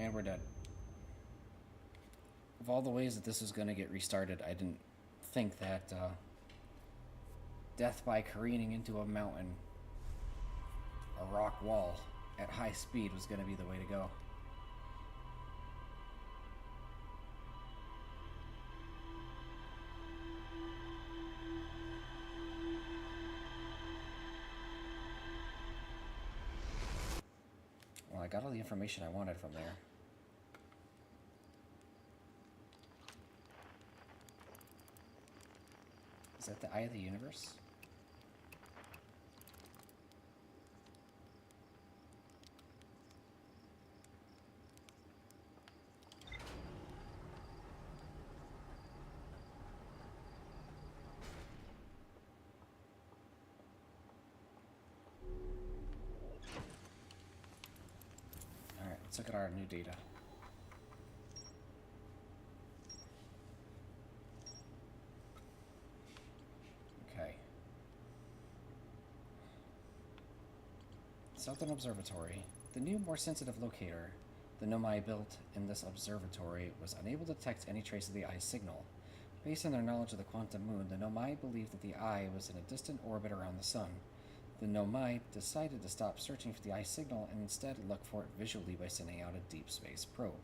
[SPEAKER 1] And we're dead. Of all the ways that this was going to get restarted, I didn't think that death by careening into a mountain, a rock wall, at high speed was going to be the way to go. Well, I got all the information I wanted from there. Is that the Eye of the Universe? Alright, let's look at our new data. Southern Observatory. The new, more sensitive locator the Nomai built in this observatory was unable to detect any trace of the Eye's signal. Based on their knowledge of the quantum moon, the Nomai believed that the Eye was in a distant orbit around the sun. The Nomai decided to stop searching for the Eye's signal and instead look for it visually by sending out a deep space probe.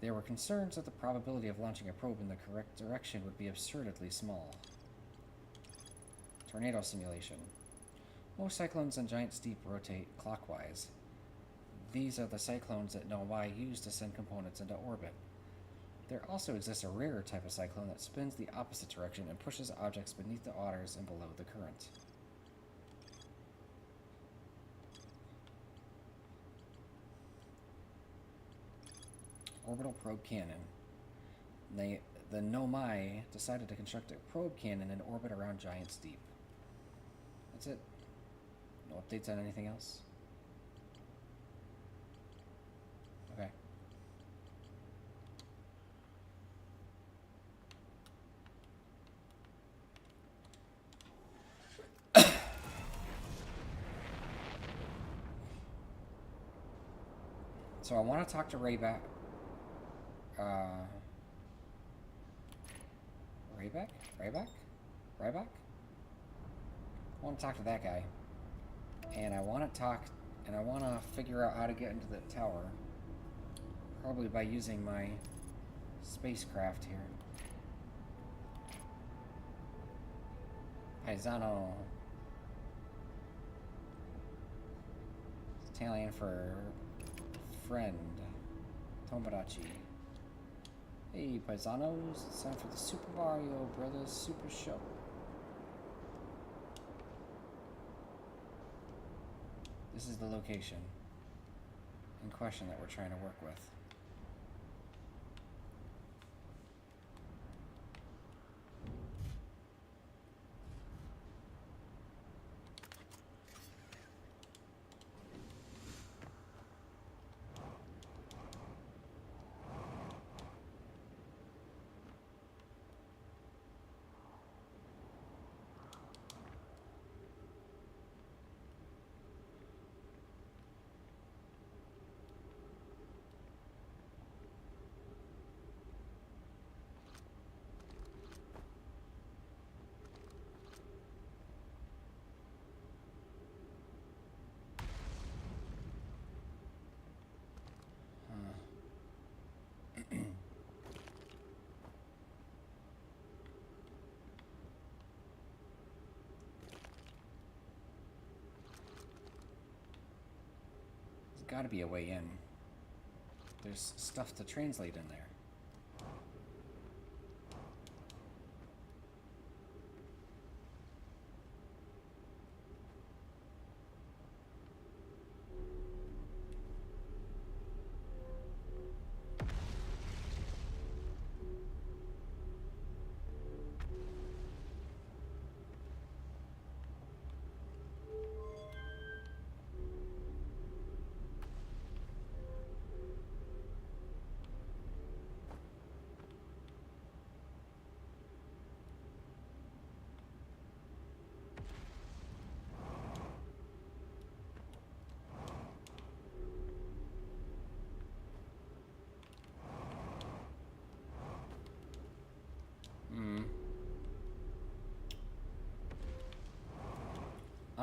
[SPEAKER 1] There were concerns that the probability of launching a probe in the correct direction would be absurdly small. Tornado simulation. Most cyclones and giant steep rotate clockwise. These are the cyclones that Nomai use to send components into orbit. There also exists a rarer type of cyclone that spins the opposite direction and pushes objects beneath the waters and below the current. Orbital probe cannon. The Nomai decided to construct a probe cannon in orbit around Giant's Deep. That's it. No updates on anything else? Okay. So I want to talk to Rayback. Ryback? I want to talk to that guy. And I want to figure out how to get into the tower. Probably by using my spacecraft here. Paisano. It's Italian for friend. Tomodachi. Hey, paisanos. It's time for the Super Mario Brothers Super Show. This is the location in question that we're trying to work with. Got to be a way in. There's stuff to translate in there.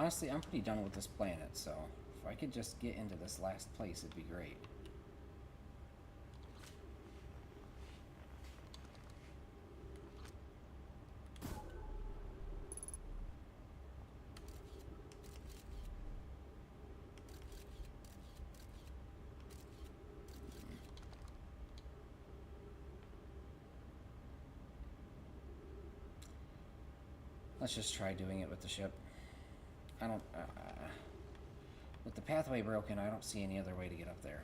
[SPEAKER 1] Honestly, I'm pretty done with this planet, so if I could just get into this last place, it'd be great. Let's just try doing it with the ship. I don't... with the pathway broken, I don't see any other way to get up there.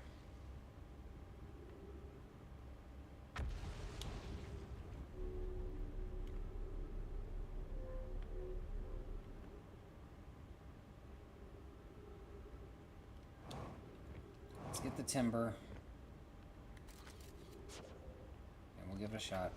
[SPEAKER 1] Let's get the timber. And we'll give it a shot.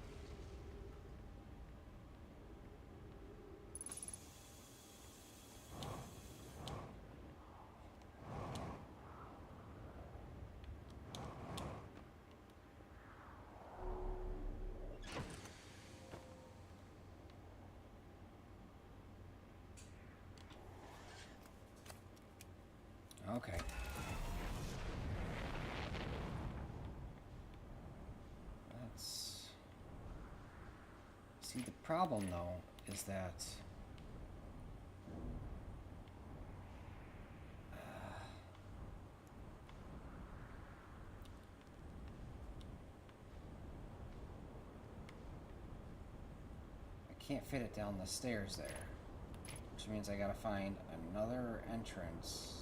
[SPEAKER 1] Okay. Let's see. The problem, though, is that I can't fit it down the stairs there, which means I gotta find another entrance.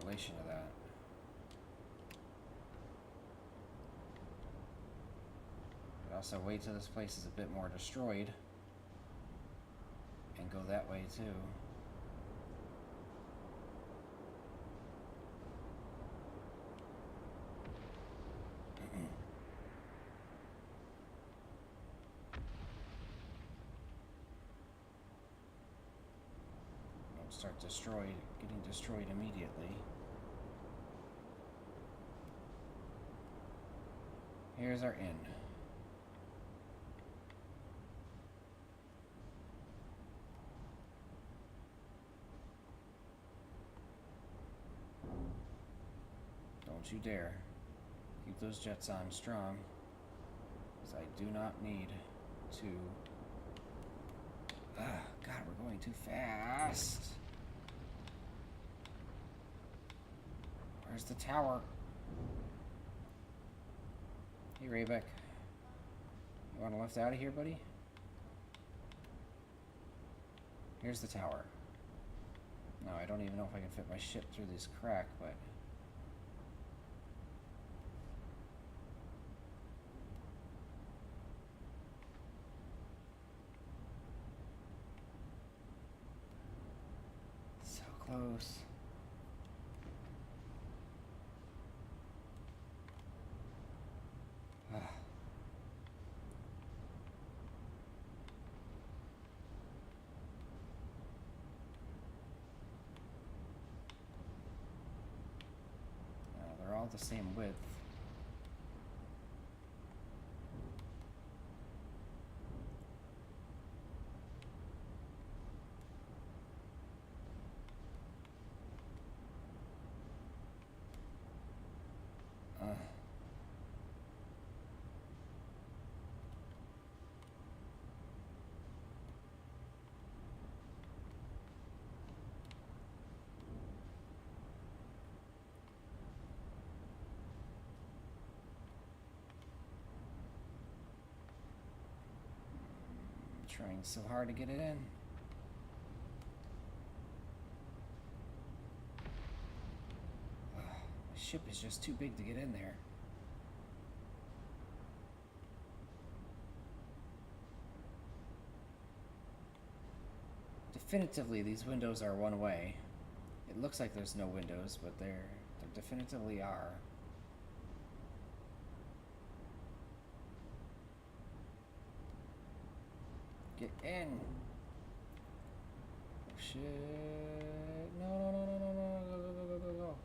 [SPEAKER 1] Relation to that. But also wait till this place is a bit more destroyed and go that way too. Don't start getting destroyed immediately. Here's our inn. Don't you dare. Keep those jets on strong, because I do not need to... God, we're going too fast. Where's the tower? Hey, Raybeck. You want to lift out of here, buddy? Here's the tower. No, I don't even know if I can fit my ship through this crack, but... so close. They're all the same width. Trying so hard to get it in. My ship is just too big to get in there. Definitively, these windows are one way. It looks like there's no windows, but there definitively are. Get in. Oh, shit. No. Go.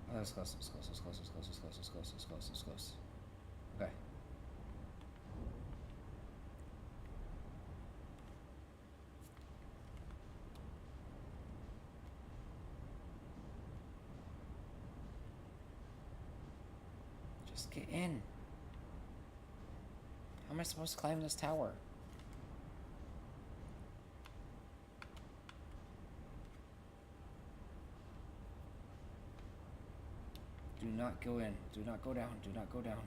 [SPEAKER 1] Oh, that was close. It's close. Okay. Just get in. How am I supposed to climb this tower? Do not go in. Do not go down. Do not go down.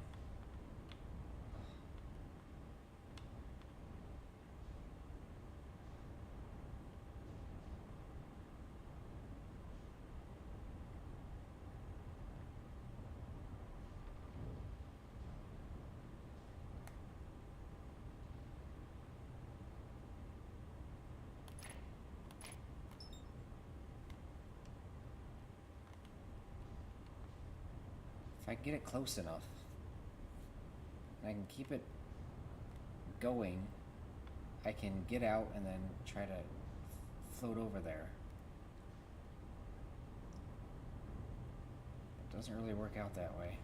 [SPEAKER 1] If I can get it close enough, and I can keep it going, I can get out and then try to float over there. It doesn't really work out that way.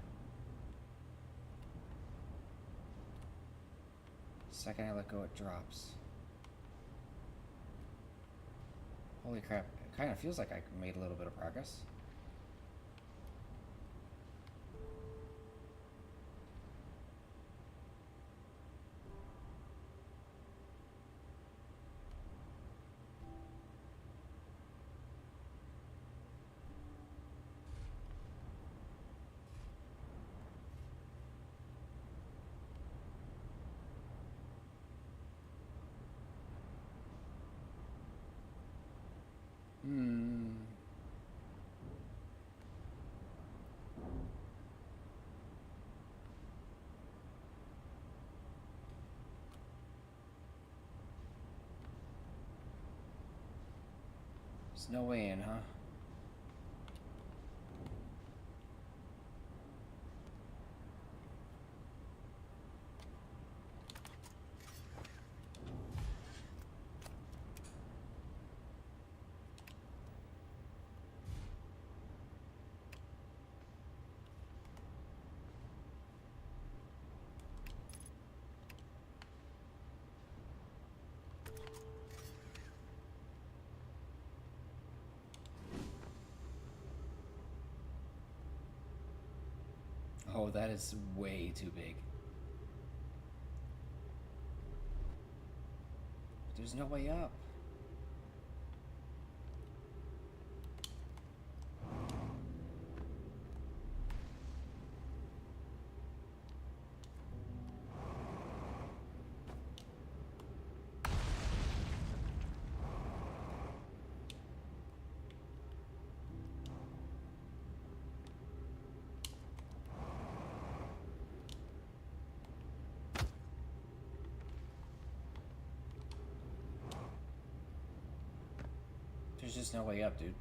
[SPEAKER 1] The second I let go, it drops. Holy crap, it kind of feels like I made a little bit of progress. There's no way in, huh? Oh, that is way too big. There's no way up. There's just no way up, dude.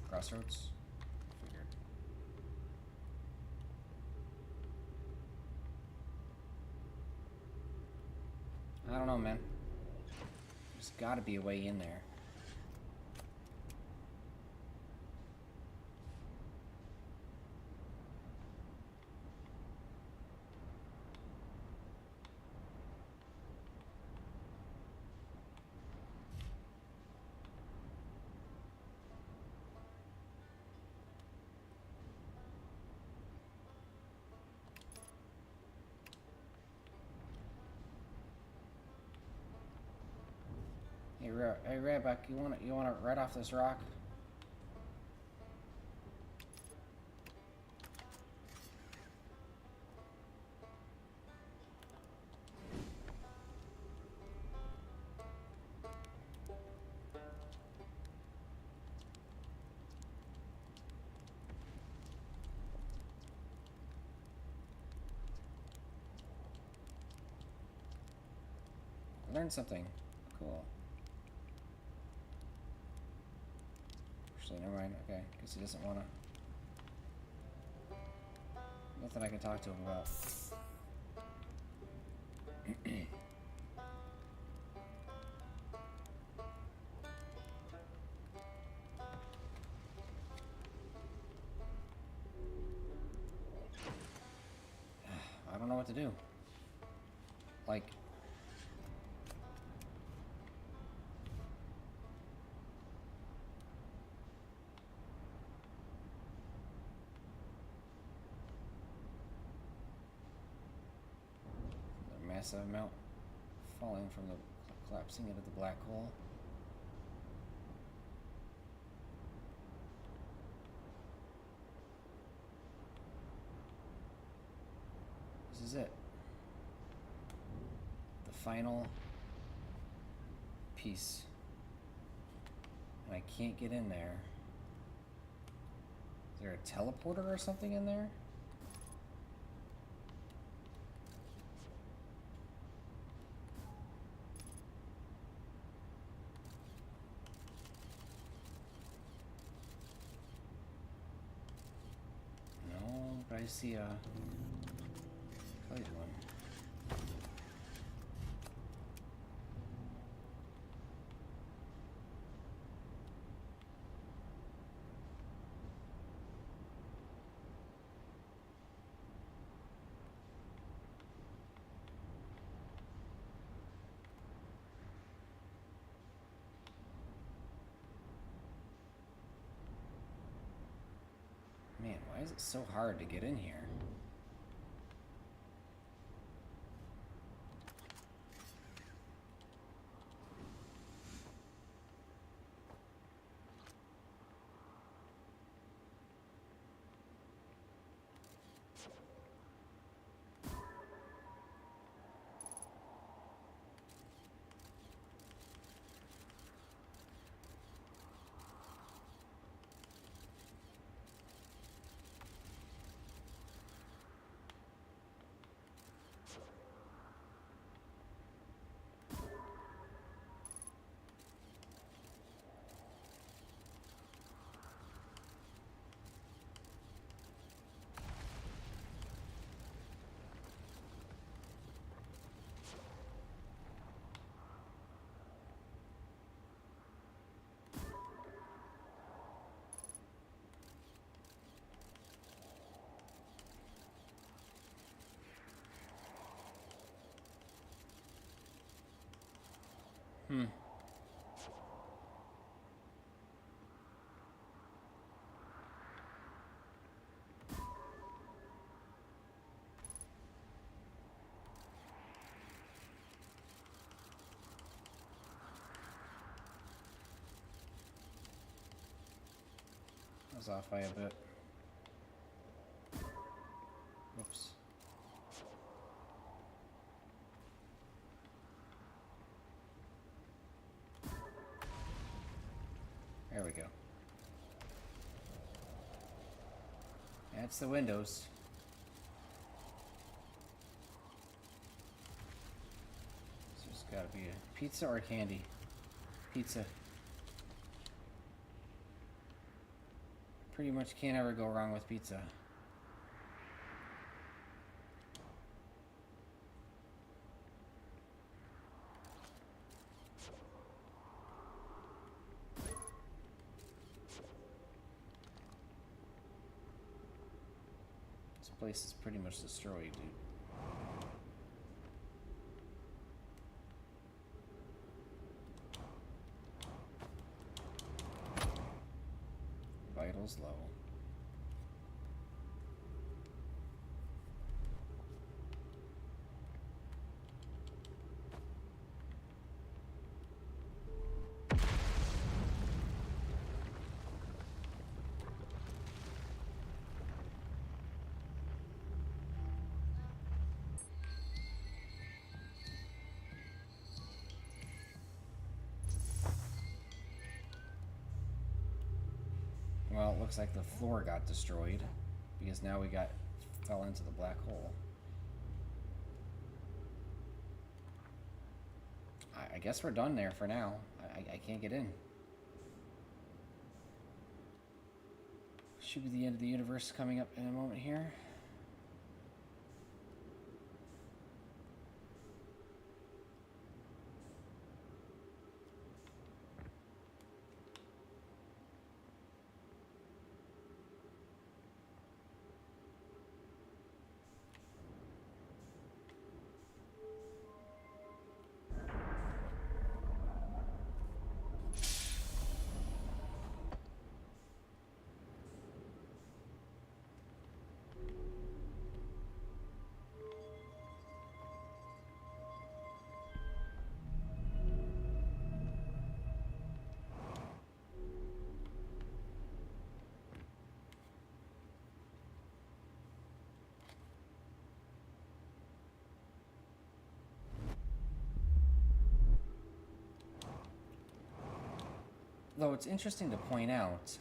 [SPEAKER 1] Crossroads? Figured. I don't know, man. There's gotta be a way in there. Hey, Redback, you wanna right off this rock? Learned something. Cool. Actually, never mind. Okay, guess he doesn't wanna. Nothing I can talk to him about. what to do. Like... a massive amount falling from the... collapsing into the black hole. This is it. The final piece. And I can't get in there. Is there a teleporter or something in there? No, but I see a... Plate one. Man, why is it so hard to get in here? Hmm. I was off by a bit. Whoops. There we go. That's the windows. So there's gotta be a pizza or candy. Pizza. Pretty much can't ever go wrong with pizza. This place is pretty much destroyed, dude. Vitals low. Well, it looks like the floor got destroyed because now we fell into the black hole. I guess we're done there for now. I can't get in. Should be the end of the universe coming up in a moment here. Though it's interesting to point out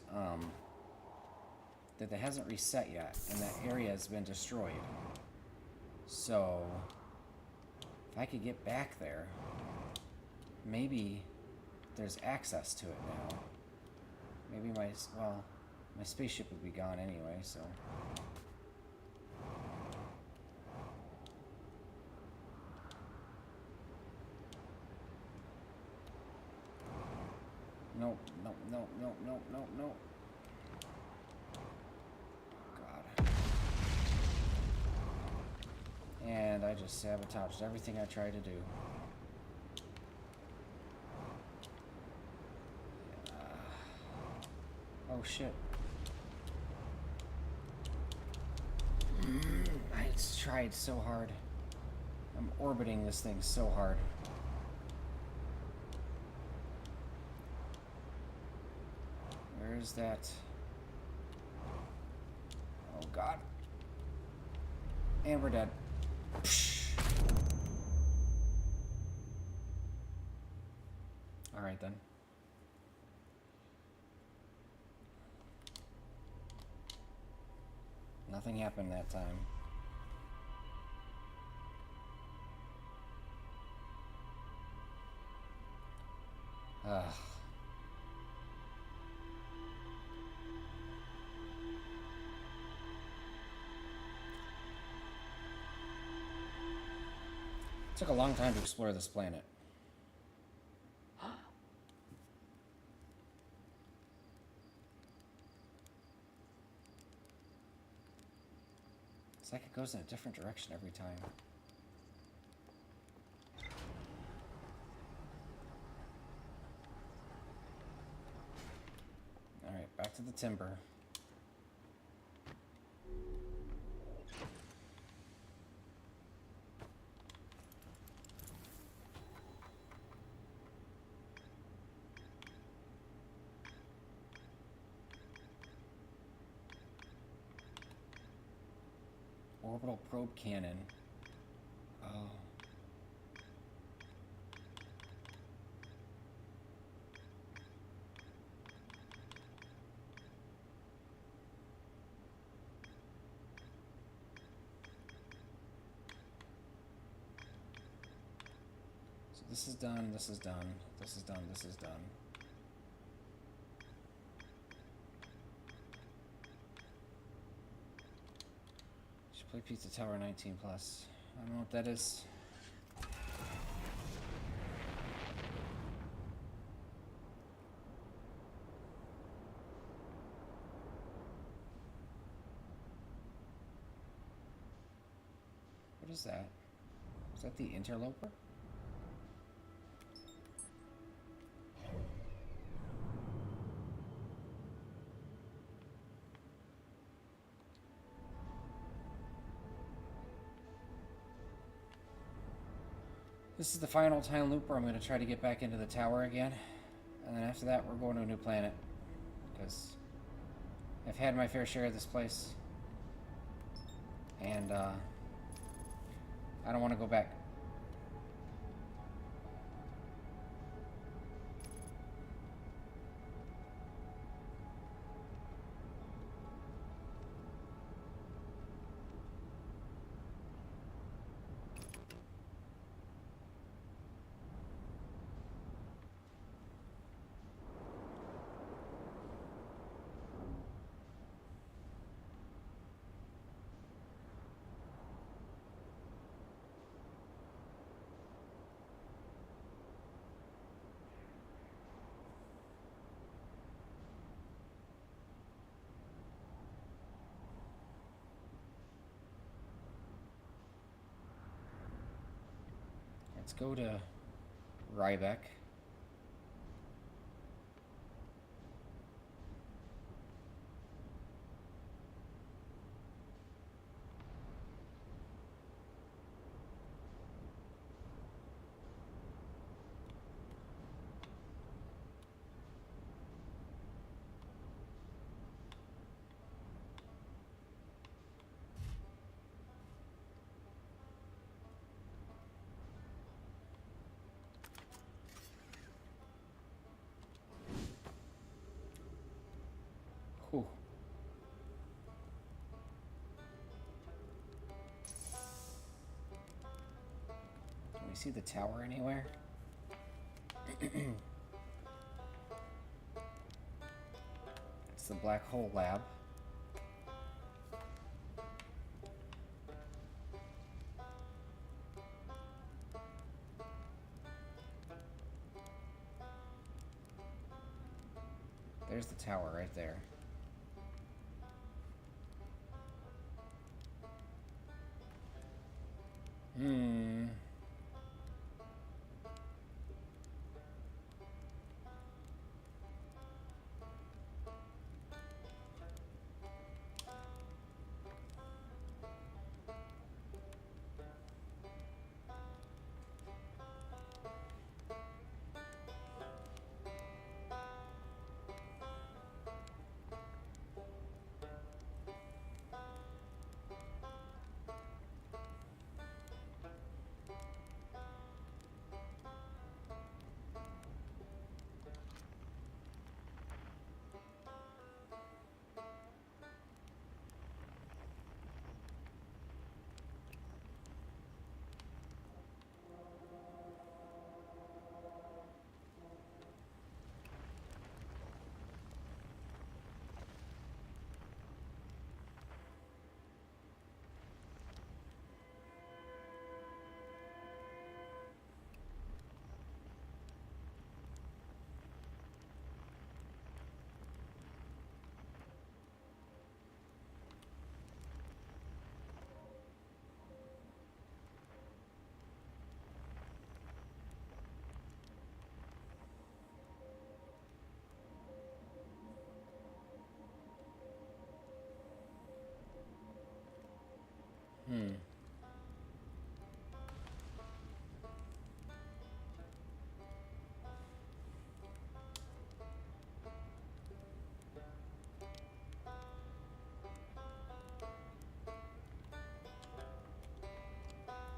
[SPEAKER 1] that it hasn't reset yet, and that area has been destroyed. So, if I could get back there, maybe there's access to it now. Maybe my spaceship would be gone anyway, so... No, no, no, no, no, no, no. God. And I just sabotaged everything I tried to do. Oh shit. I tried so hard. I'm orbiting this thing so hard. Where is that? Oh god. And we're dead. Alright then. Nothing happened that time. Ugh. It took a long time to explore this planet. It's like it goes in a different direction every time. Alright, back to the timber. Orbital probe cannon. Oh. So this is done, this is done, this is done, this is done. Play Pizza Tower 19 plus. I don't know what that is. What is that? Is that the interloper? This is the final time loop where I'm going to try to get back into the tower again. And then after that, we're going to a new planet. Because I've had my fair share of this place. And I don't want to go back. Let's go to Rybeck. see the tower anywhere? It's the black hole lab. There's the tower right there.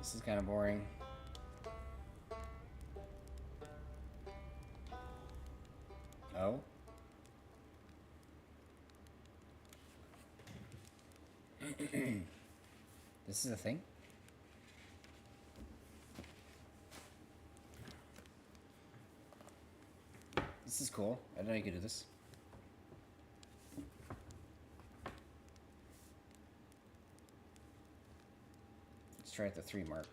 [SPEAKER 1] This is kind of boring. Oh? This is a thing? This is cool. I didn't know you could do this. Let's try at the 3 mark.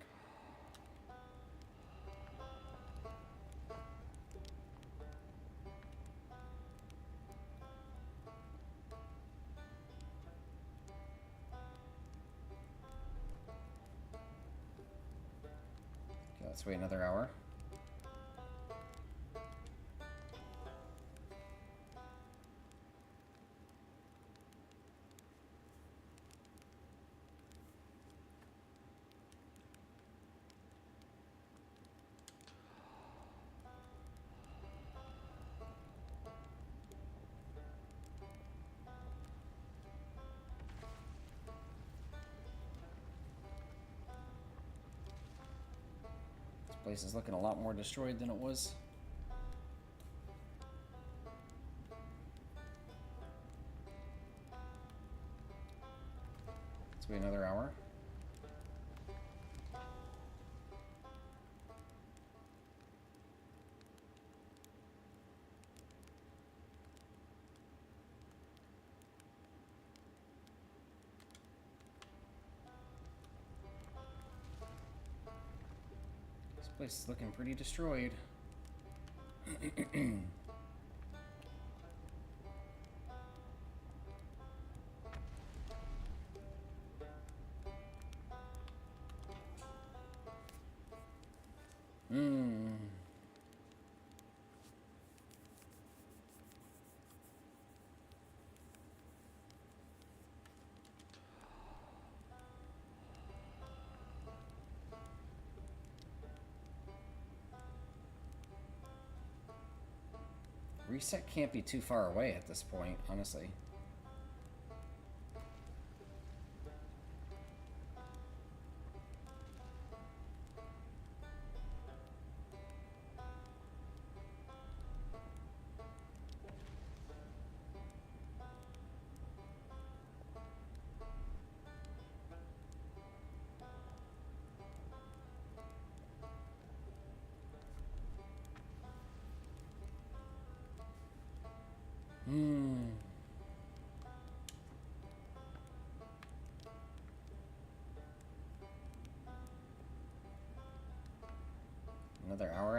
[SPEAKER 1] Okay, let's wait another hour. Place is looking a lot more destroyed than it was. Let's wait another hour. This place is looking pretty destroyed. Reset can't be too far away at this point, honestly.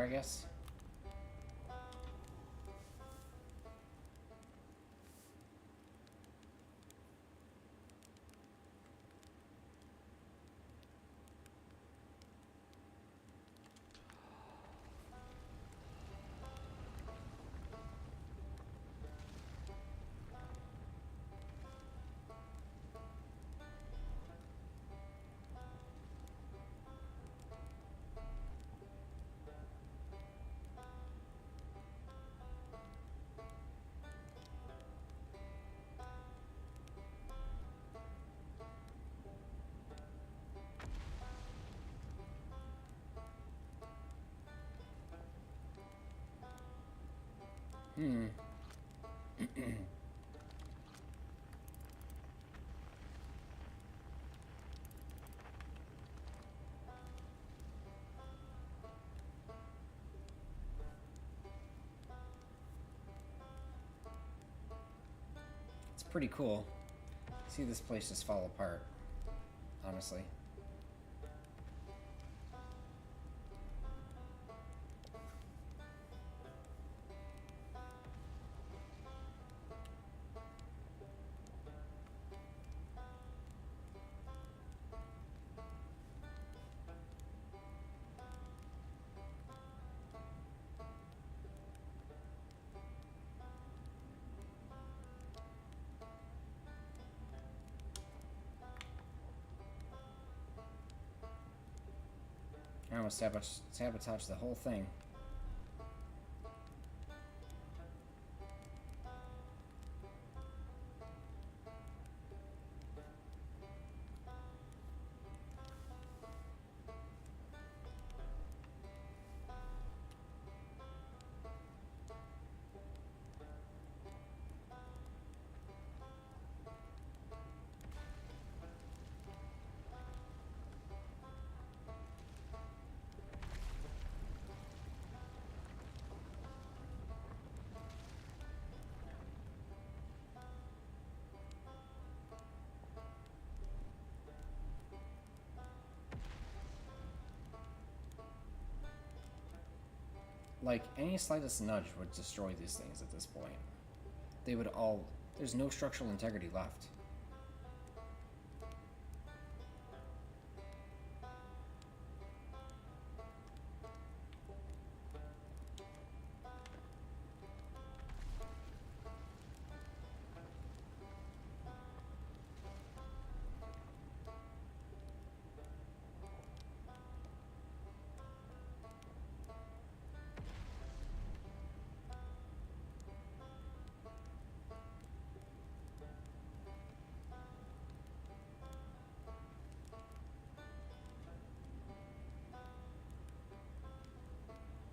[SPEAKER 1] I guess. It's pretty cool. See this place just fall apart, honestly. I almost sabotaged the whole thing. Like, any slightest nudge would destroy these things at this point. They would all... There's no structural integrity left.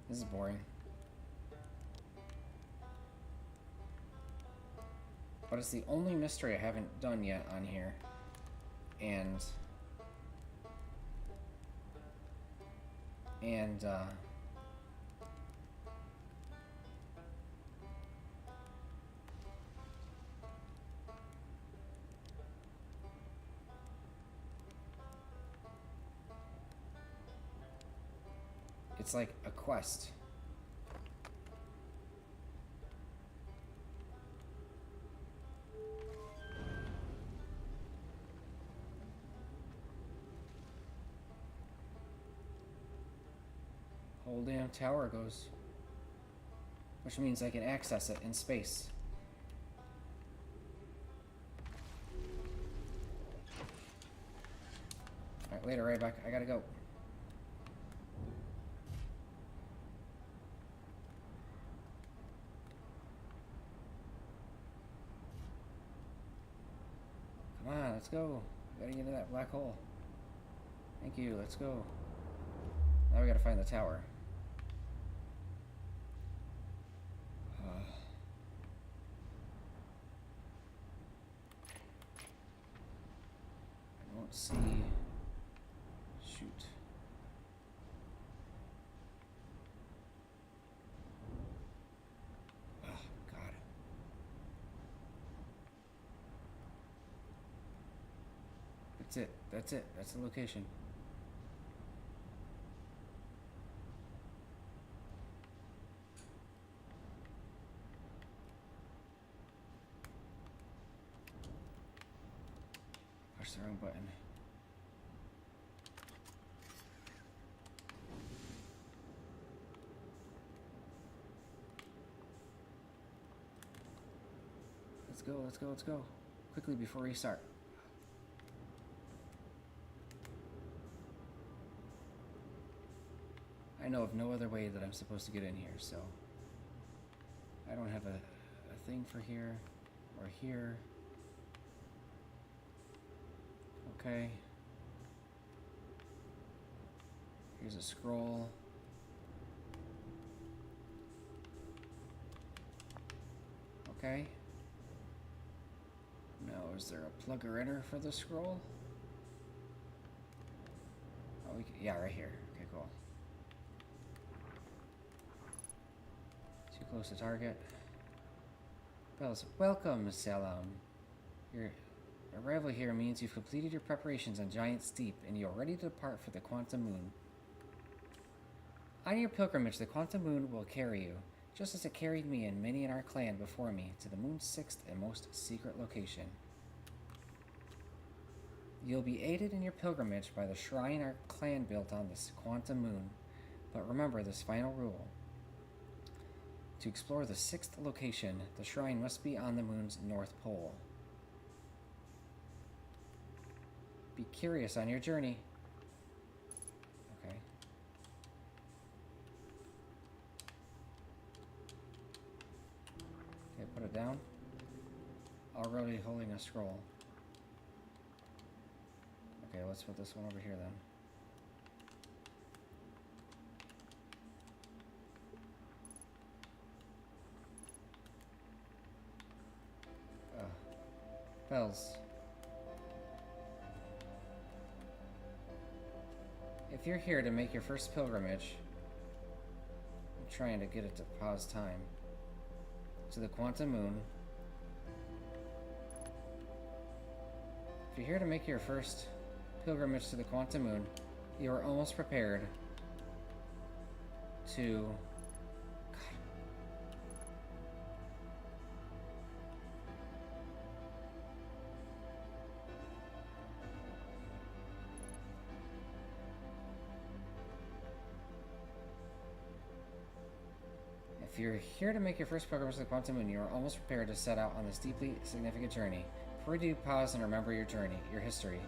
[SPEAKER 1] This is boring. But it's the only mystery I haven't done yet on here. And it's like a quest. Whole damn tower goes. Which means I can access it in space. Alright, later, right back. I gotta go. Come on, let's go. We gotta get into that black hole. Thank you, let's go. Now we gotta find the tower. I don't see... Shoot. Oh, God. That's it. That's it. That's the location. Push the wrong button. Let's go, let's go, let's go. Quickly before we start. I know of no other way that I'm supposed to get in here, so I don't have a thing for here or here. Okay. Here's a scroll. Okay. Now, is there a plug or enter for the scroll? Oh, yeah, right here. Okay, cool. Too close to target. Bells, welcome, Salam. Your arrival here means you've completed your preparations on Giant Steep, and you're ready to depart for the Quantum Moon. On your pilgrimage, the Quantum Moon will carry you, just as it carried me and many in our clan before me, to the moon's sixth and most secret location. You'll be aided in your pilgrimage by the shrine our clan built on this Quantum Moon, but remember this final rule. To explore the sixth location, the shrine must be on the moon's north pole. Be curious on your journey. Okay. Okay, put it down. Already holding a scroll. Okay, let's put this one over here then. Bells. If you're here to make your first pilgrimage, I'm trying to get it to pause time, to the Quantum Moon. If you're here to make your first pilgrimage to the Quantum Moon, you are almost prepared to... If you're here to make your first pilgrimage to the Quantum Moon, you are almost prepared to set out on this deeply significant journey. Before we do, pause and remember your journey, your history.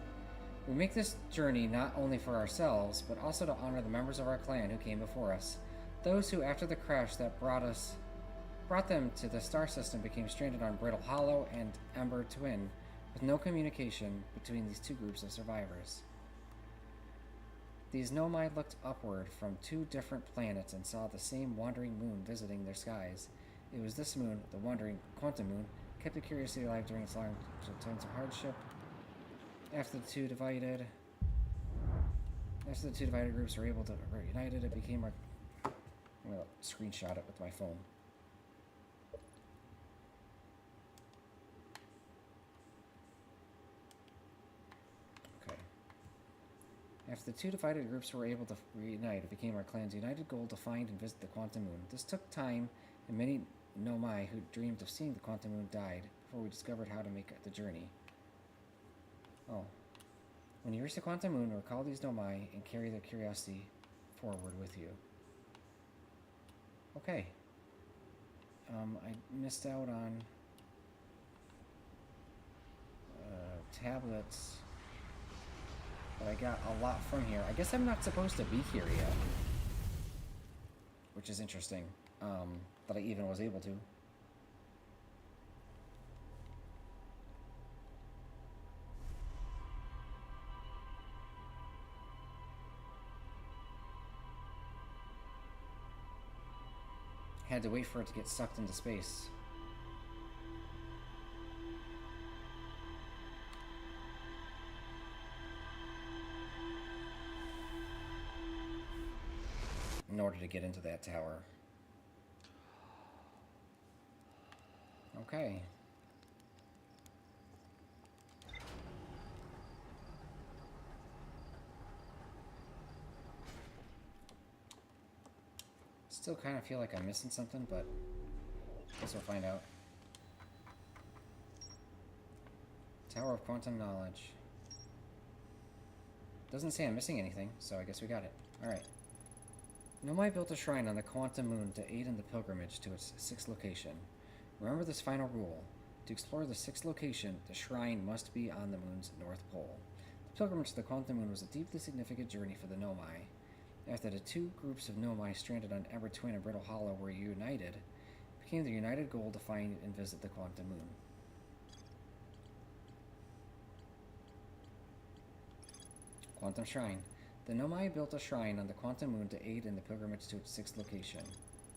[SPEAKER 1] We make this journey not only for ourselves, but also to honor the members of our clan who came before us. Those who, after the crash that brought them to the star system, became stranded on Brittle Hollow and Ember Twin, with no communication between these two groups of survivors. These Nomai looked upward from two different planets and saw the same wandering moon visiting their skies. It was this moon, the wandering Quantum Moon, kept the curiosity alive during its long times of hardship. After the two divided groups were able to reunite, it became a... I'm going to screenshot it with my phone. After the two divided groups were able to reunite, it became our clan's united goal to find and visit the Quantum Moon. This took time, and many Nomai who dreamed of seeing the Quantum Moon died before we discovered how to make the journey. Oh. When you reach the Quantum Moon, recall these Nomai and carry their curiosity forward with you. Okay. I missed out on tablets. But I got a lot from here. I guess I'm not supposed to be here yet. Which is interesting. That I even was able to. Had to wait for it to get sucked into space. In order to get into that tower. Okay. Still kind of feel like I'm missing something, but guess we'll find out. Tower of Quantum Knowledge. Doesn't say I'm missing anything, so I guess we got it. Alright. Nomai built a shrine on the Quantum Moon to aid in the pilgrimage to its 6th location. Remember this final rule. To explore the 6th location, the shrine must be on the moon's north pole. The pilgrimage to the Quantum Moon was a deeply significant journey for the Nomai. After the two groups of Nomai stranded on Ember Twin and Brittle Hollow were united, it became their united goal to find and visit the Quantum Moon. Quantum Shrine. The Nomai built a shrine on the Quantum Moon to aid in the pilgrimage to its 6th location.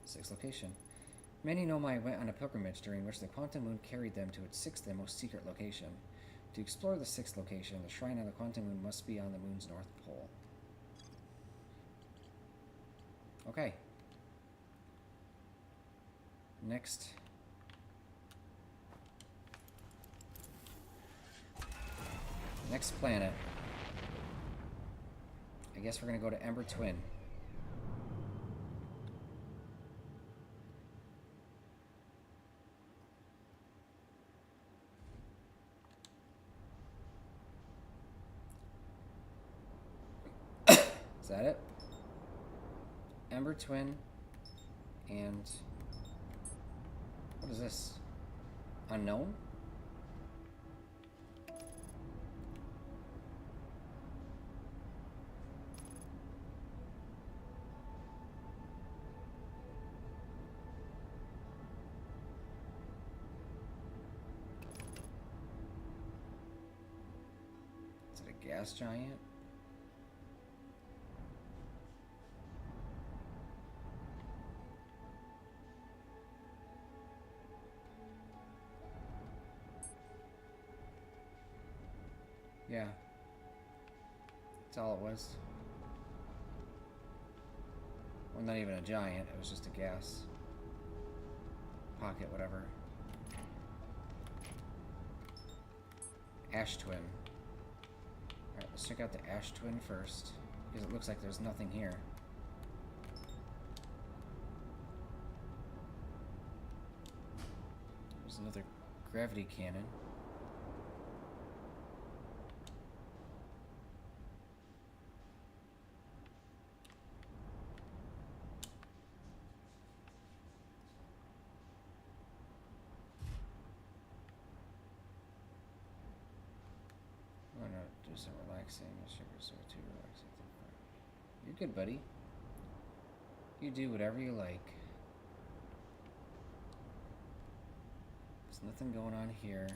[SPEAKER 1] 6th location. Many Nomai went on a pilgrimage during which the Quantum Moon carried them to its 6th and most secret location. To explore the 6th location, the shrine on the Quantum Moon must be on the moon's north pole. Okay. Next. Next planet. I guess we're gonna go to Ember Twin. Is that it? Ember Twin and what is this? Unknown? Is it a gas giant? Yeah. That's all it was. Well, not even a giant, it was just a gas pocket, whatever. Ash Twin. Alright, let's check out the Ash Twin first, because it looks like there's nothing here. There's another gravity cannon. Do some relaxing. So too relaxing. You're good, buddy. You do whatever you like. There's nothing going on here.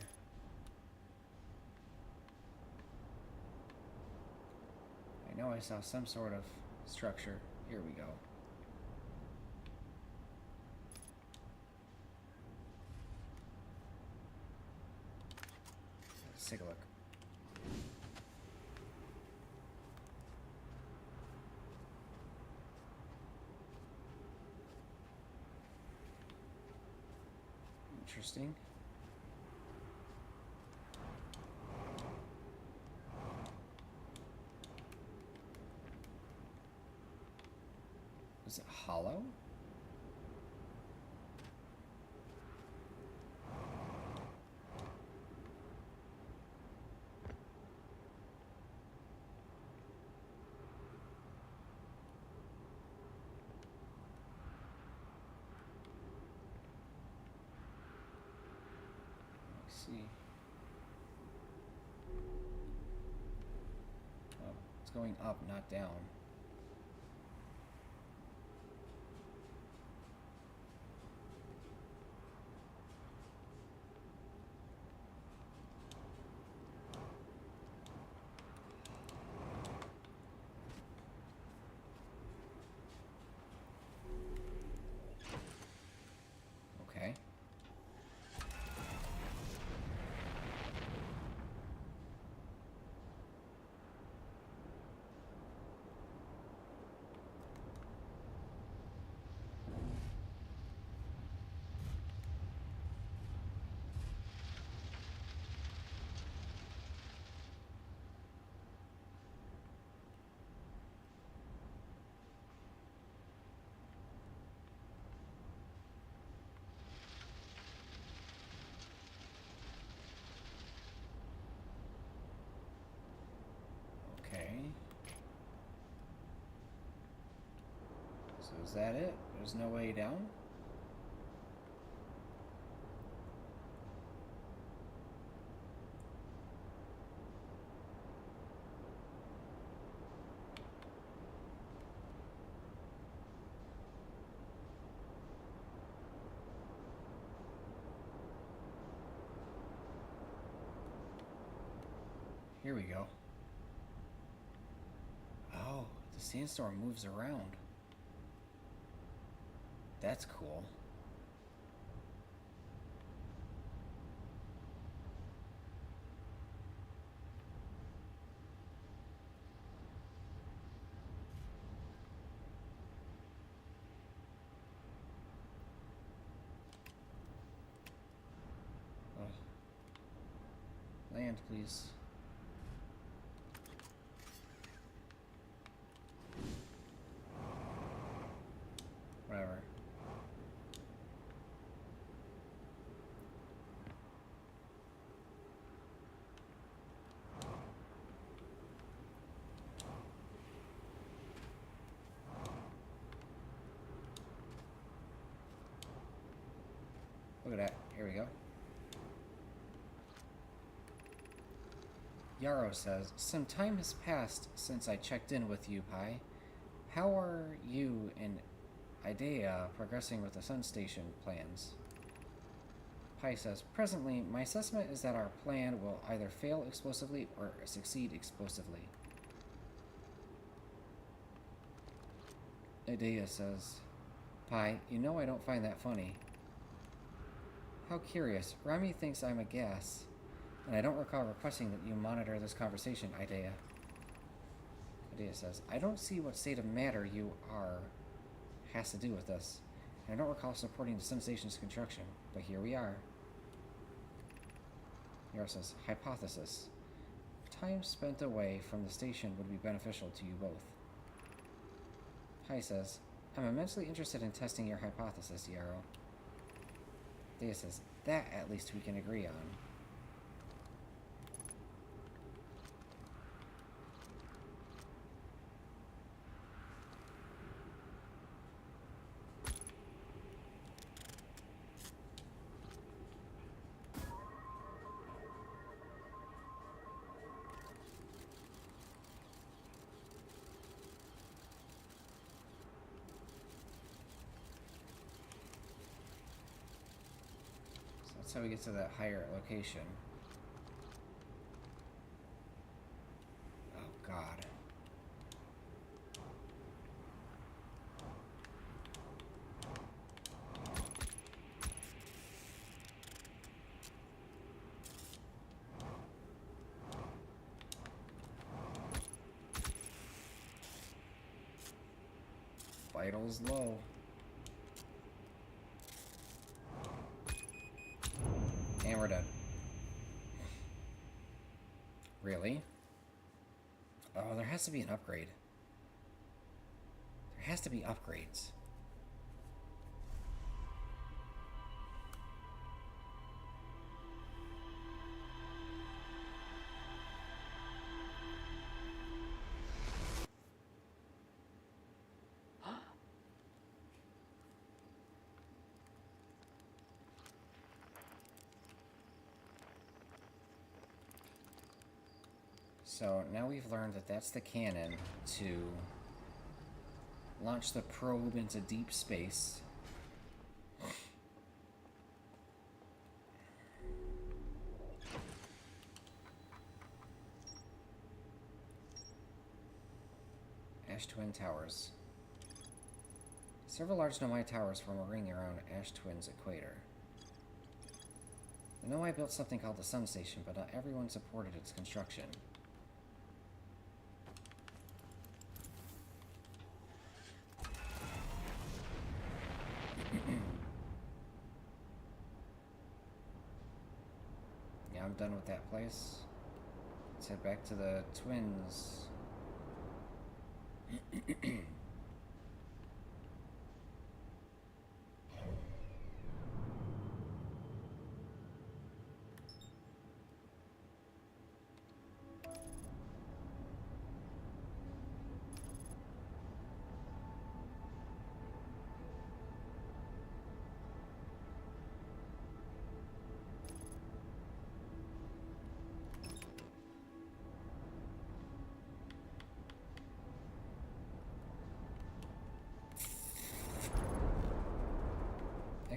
[SPEAKER 1] I know I saw some sort of structure. Here we go. Let's take a look. Interesting. Is it hollow? See. Oh, it's going up, not down. Okay. is that it? There's no way down? Here we go. Oh, the sandstorm moves around. That's cool. Ugh. Land, please. Whatever. Look at that. Here we go. Yarrow says, some time has passed since I checked in with you, Pi. How are you and Idea progressing with the Sun Station plans? Pi says, presently, my assessment is that our plan will either fail explosively or succeed explosively. Idea says, Pi, you know I don't find that funny. How curious. Rami thinks I'm a gas, and I don't recall requesting that you monitor this conversation, Idea. Idea says, I don't see what state of matter you are has to do with this, and I don't recall supporting the Sun Station's construction, but here we are. Yarrow says, hypothesis. Time spent away from the station would be beneficial to you both. Pi says, I'm immensely interested in testing your hypothesis, Yarrow. Data says, that at least we can agree on. That's how we get to that higher location. Oh, God. Vitals low. And we're done. Really? Oh, there has to be an upgrade. There has to be upgrades. So now we've learned that that's the cannon to launch the probe into deep space. Ash Twin Towers. Several large Nomai towers form a ring around Ash Twin's equator. The Nomai built something called the Sun Station, but not everyone supported its construction. Yeah, I'm done with that place. Let's head back to the Twins.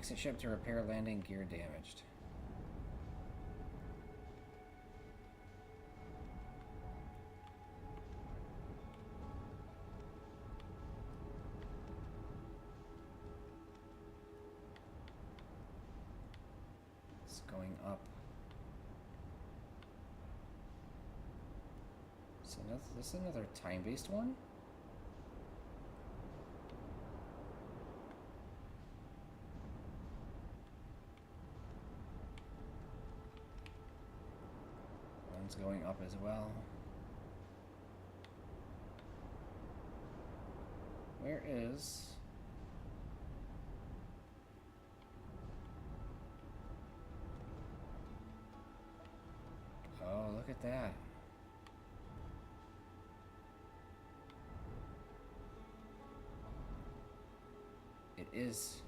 [SPEAKER 1] Exit ship to repair landing gear damaged. It's going up. So this is another time-based one? One's going up as well. Where is... Oh, look at that. It is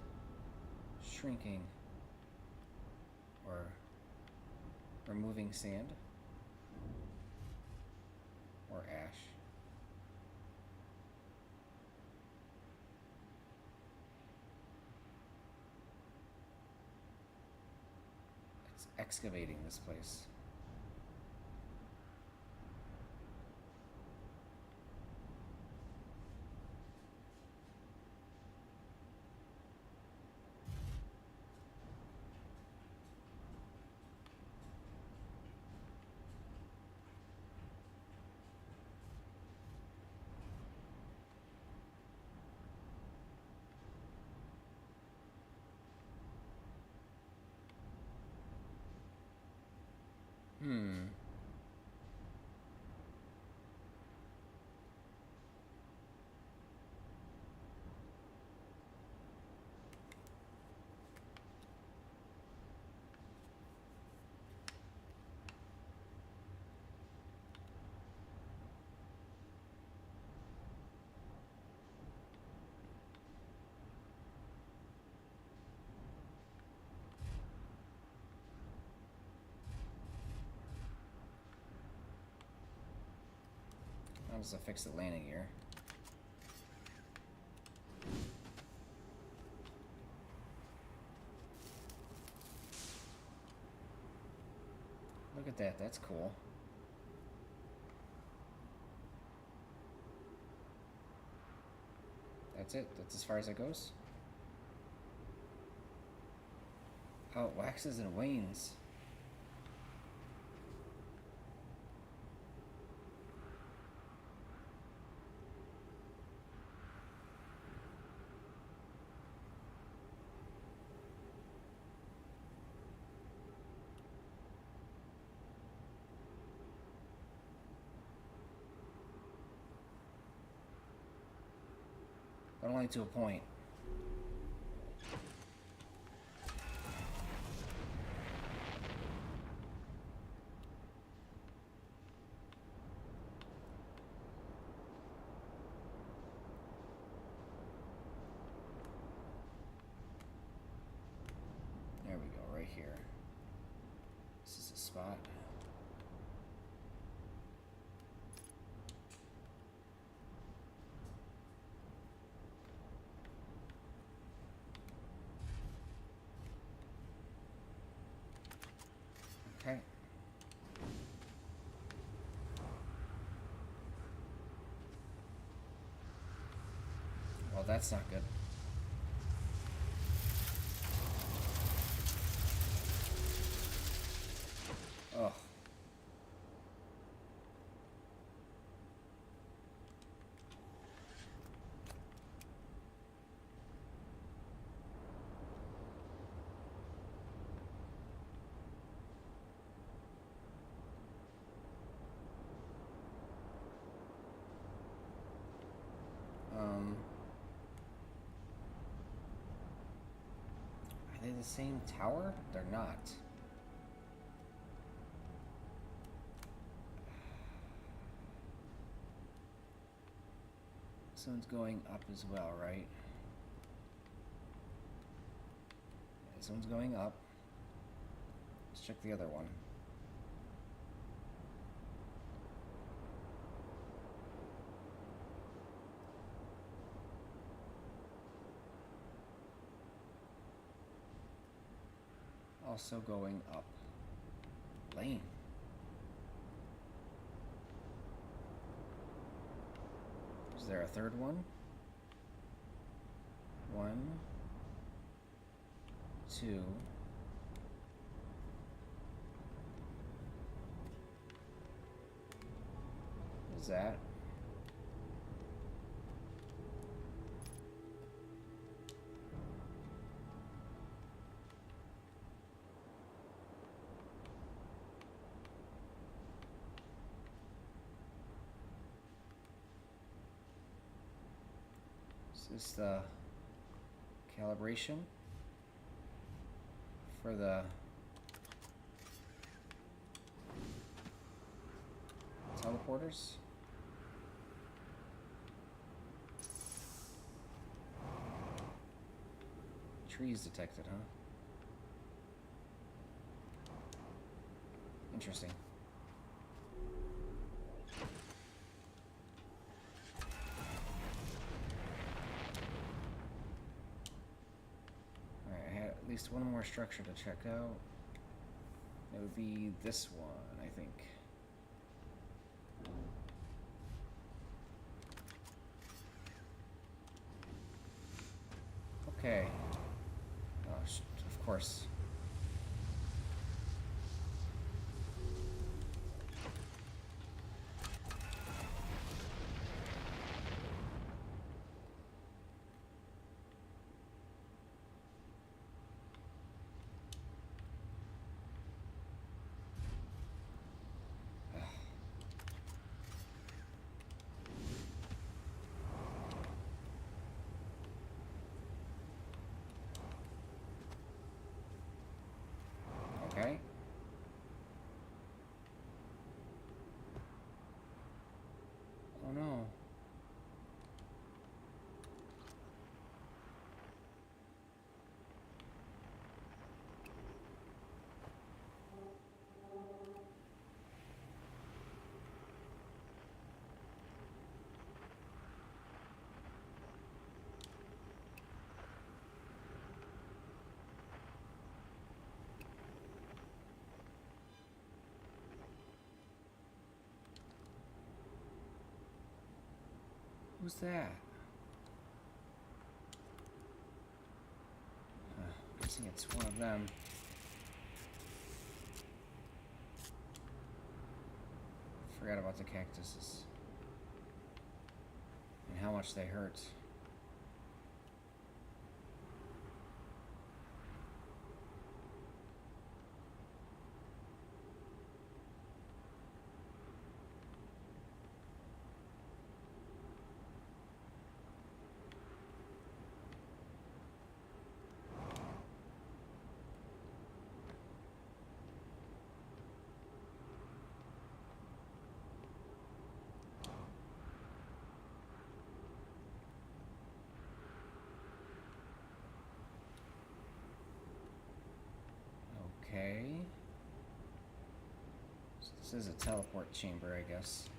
[SPEAKER 1] shrinking or removing sand or ash. It's excavating this place. How does it fix the landing gear? Look at that, that's cool. That's it, that's as far as it goes. Oh, it waxes and wanes. But only to a point. There we go, right here. This is a spot. Okay. Well, that's not good. Oh. Are they the same tower? They're not. This one's going up as well, right? This one's going up. Let's check the other one. also going up. Lame. Is there a third one? 1, 2. What is that? Is this the calibration for the teleporters? Trees detected, huh? Interesting. Alright, I had at least one more structure to check out. It would be this one, I think. Okay. Oh, of course. Okay. Oh no. Who's that? Guessing it's one of them. Forgot about the cactuses. And how much they hurt. Okay. So this is a teleport chamber, I guess.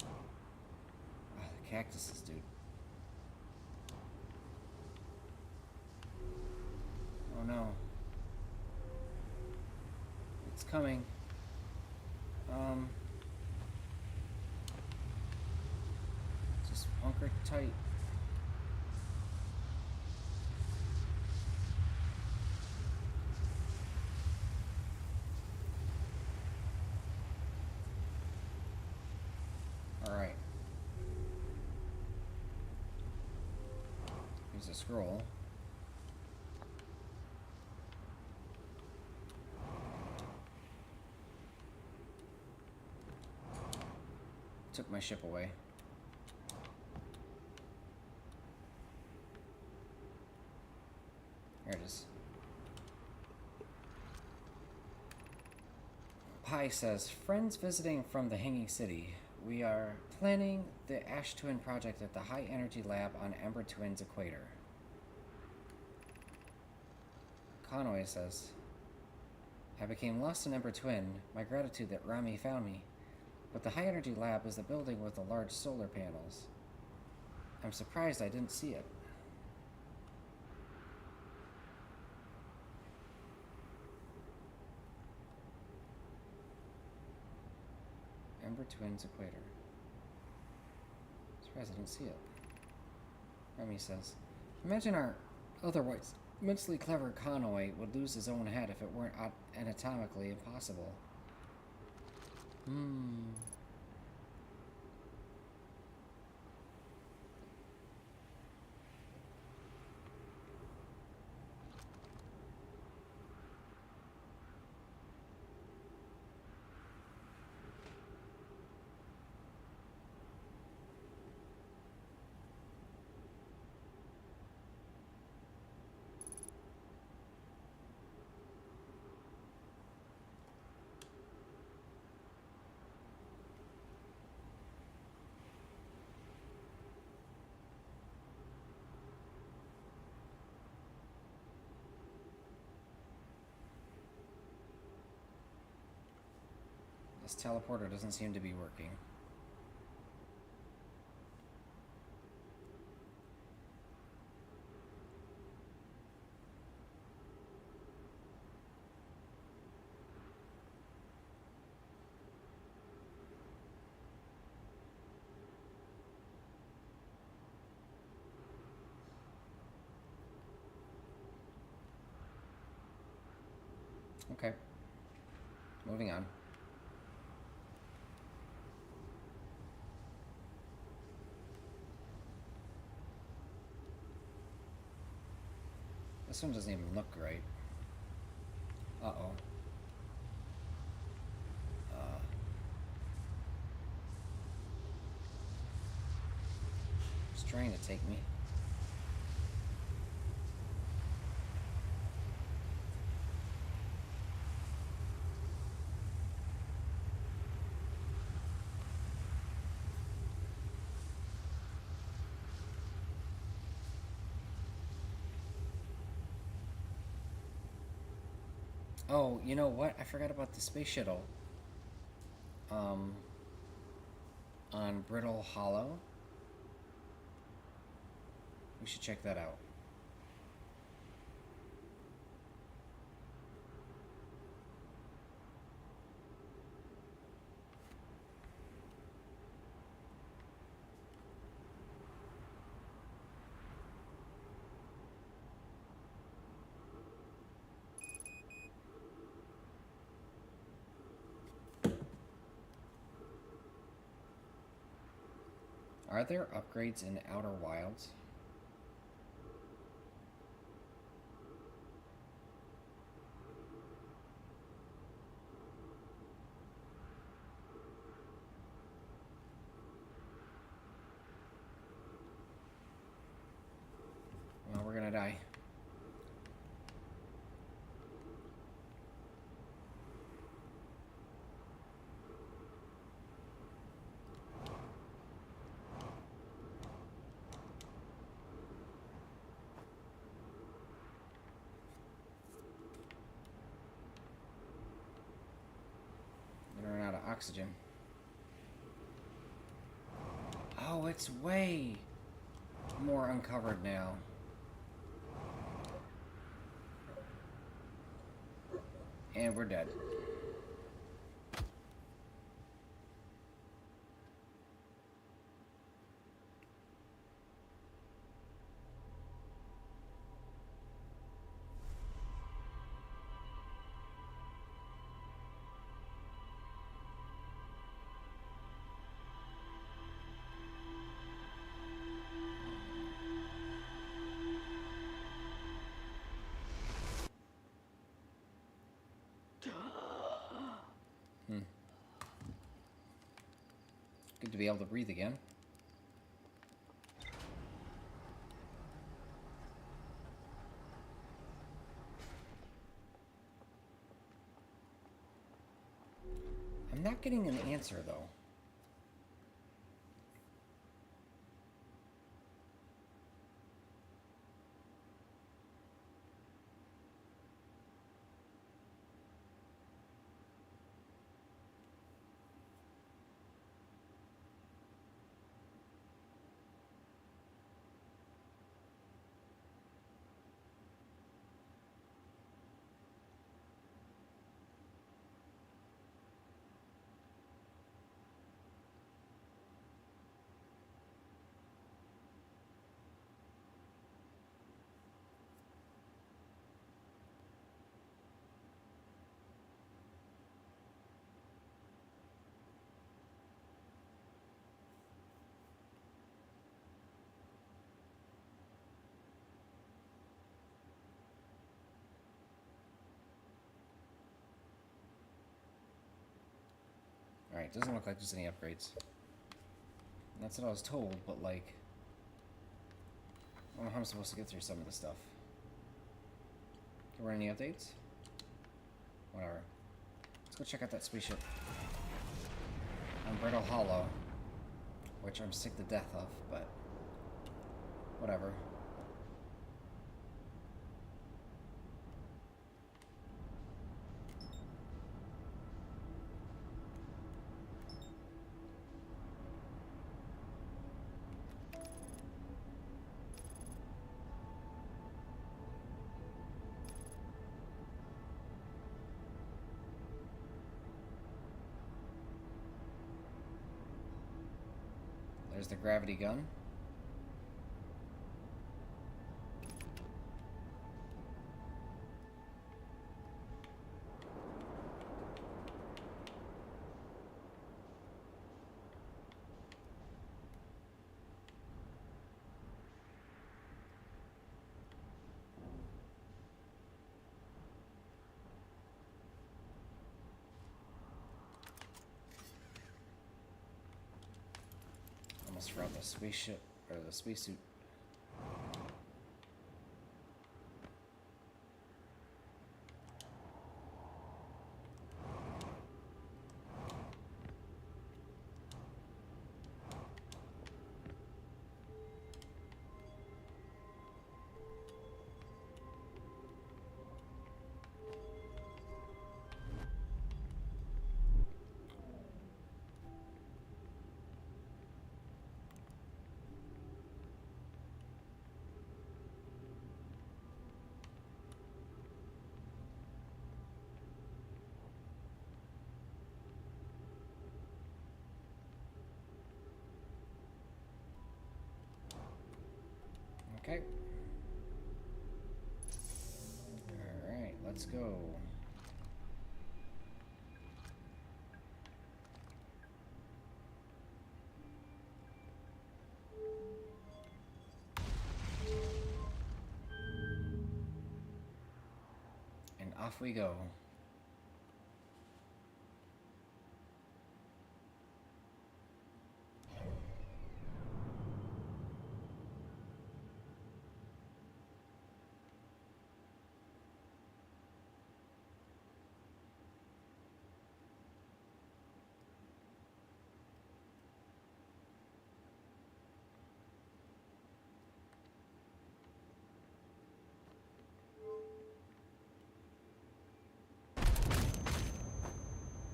[SPEAKER 1] Oh, the cactuses, dude. Oh no. It's coming. Just hunker tight. Alright. Here's a scroll. Took my ship away. There it is. Pi says, friends visiting from the Hanging City. We are planning the Ash Twin project at the High Energy Lab on Ember Twin's equator. Conway says, I became lost in Ember Twin. My gratitude that Rami found me. But the High Energy Lab is the building with the large solar panels. I'm surprised I didn't see it. Ember Twins Equator. Surprised I didn't see it. Remy says, imagine our otherwise immensely clever Conway would lose his own head if it weren't anatomically impossible. This teleporter doesn't seem to be working. Okay. Moving on. This one doesn't even look right. Uh-oh. It's trying to take me. Oh, you know what? I forgot about the space shuttle. On Brittle Hollow. We should check that out. Are there upgrades in Outer Wilds? Well, we're gonna die. Run out of oxygen. Oh, it's way more uncovered now. And we're dead. Good to be able to breathe again. I'm not getting an answer, though. Alright, doesn't look like there's any upgrades. That's what I was told, but like... I don't know how I'm supposed to get through some of this stuff. There were any updates? Whatever. Let's go check out that spaceship. On Brittle Hollow. Which I'm sick to death of, but... whatever. There's the gravity gun. Almost forgot the spaceship, or the spacesuit. Okay. Alright, let's go. And off we go.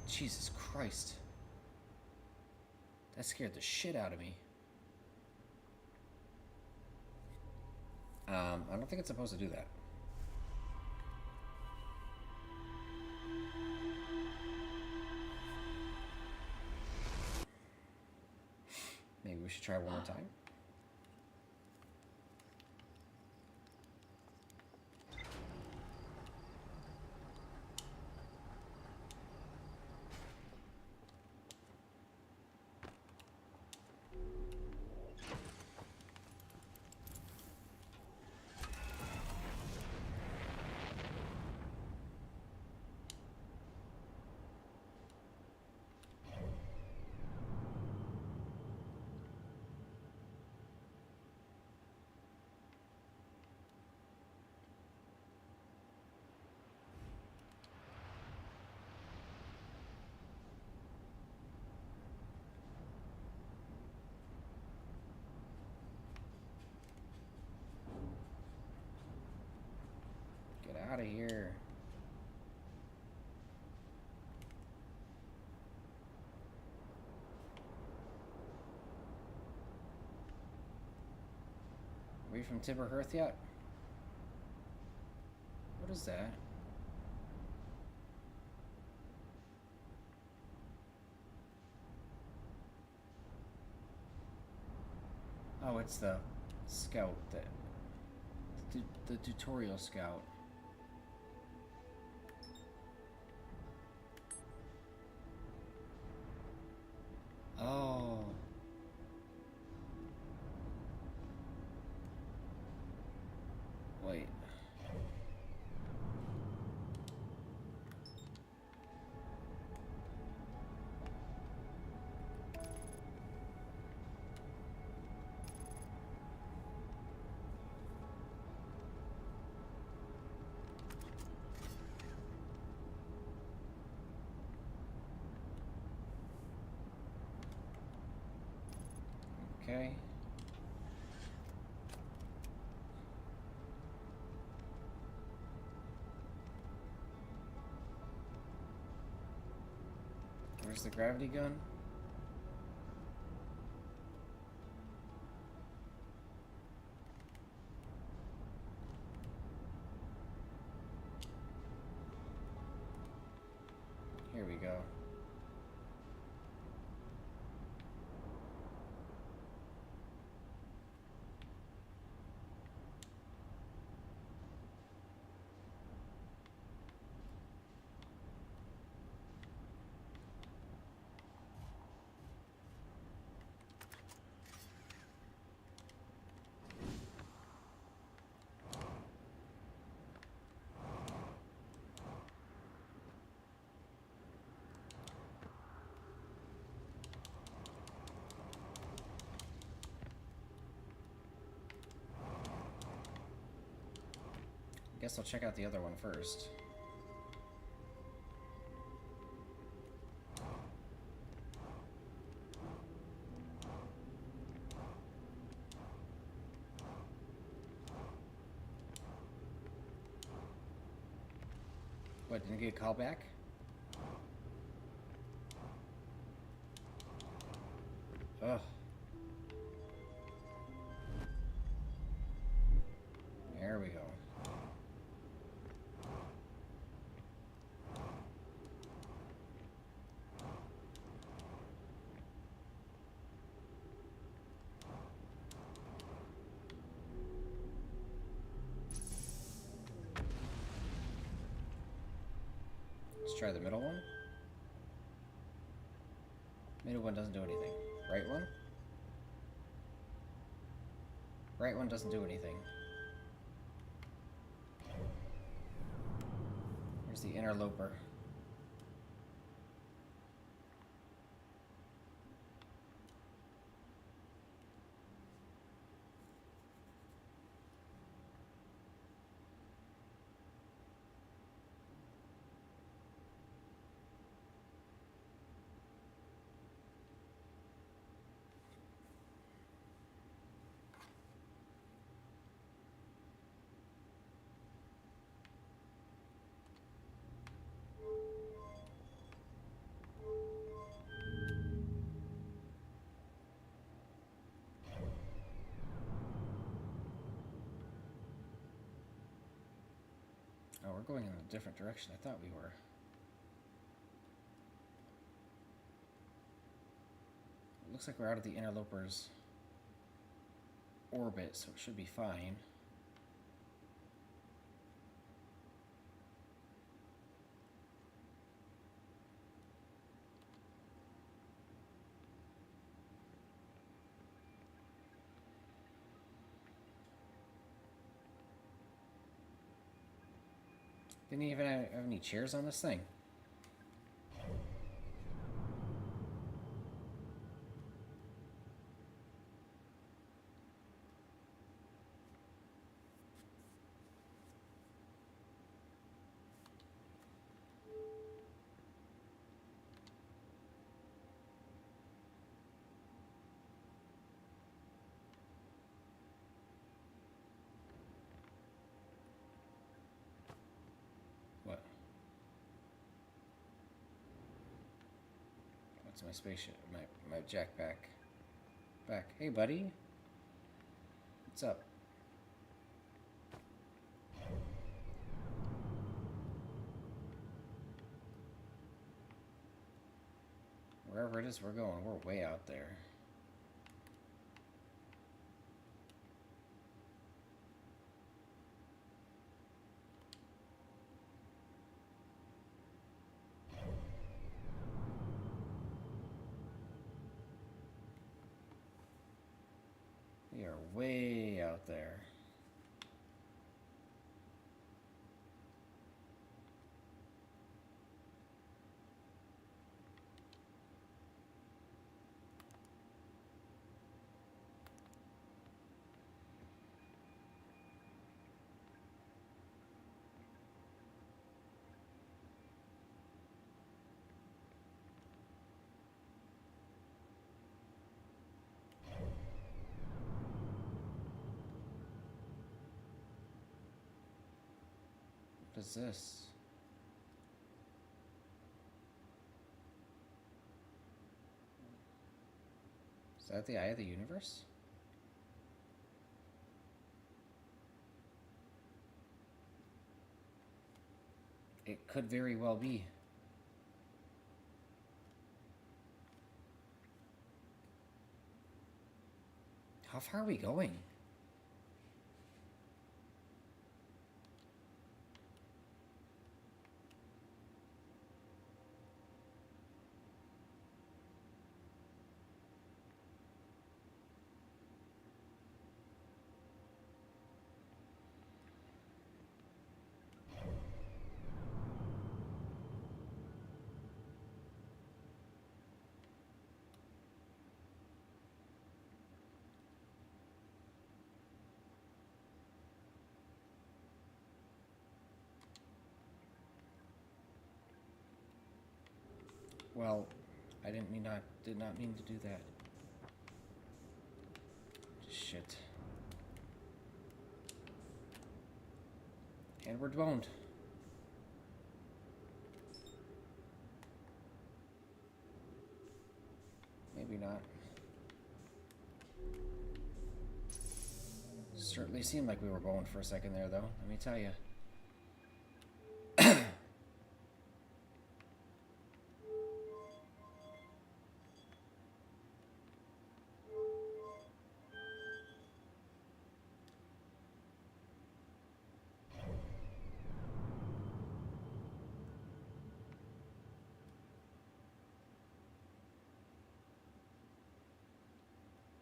[SPEAKER 1] Jesus Christ. That scared the shit out of me. I don't think it's supposed to do that. Maybe we should try one more time. Get out of here. Are we from Timber Hearth yet? What is that? Oh, it's the scout, the tutorial scout. Oh. Wait. Okay. Where's the gravity gun? Here we go. Guess I'll check out the other one first. What, didn't get a call back? Ugh. There we go. Let's try the middle one. Middle one doesn't do anything. Right one? Right one doesn't do anything. Here's the interloper. Oh, we're going in a different direction. I thought we were. It looks like we're out of the interloper's orbit, so it should be fine. Didn't even have any chairs on this thing. What? What's my spaceship? My jackpack. Back. Hey, buddy. What's up? Wherever it is we're going, we're way out there. We are way out there. is this? Is that the eye of the universe? It could very well be. How far are we going? Well, I did not mean to do that. Shit. And we're boned. Maybe not. Certainly seemed like we were boned for a second there, though. Let me tell you.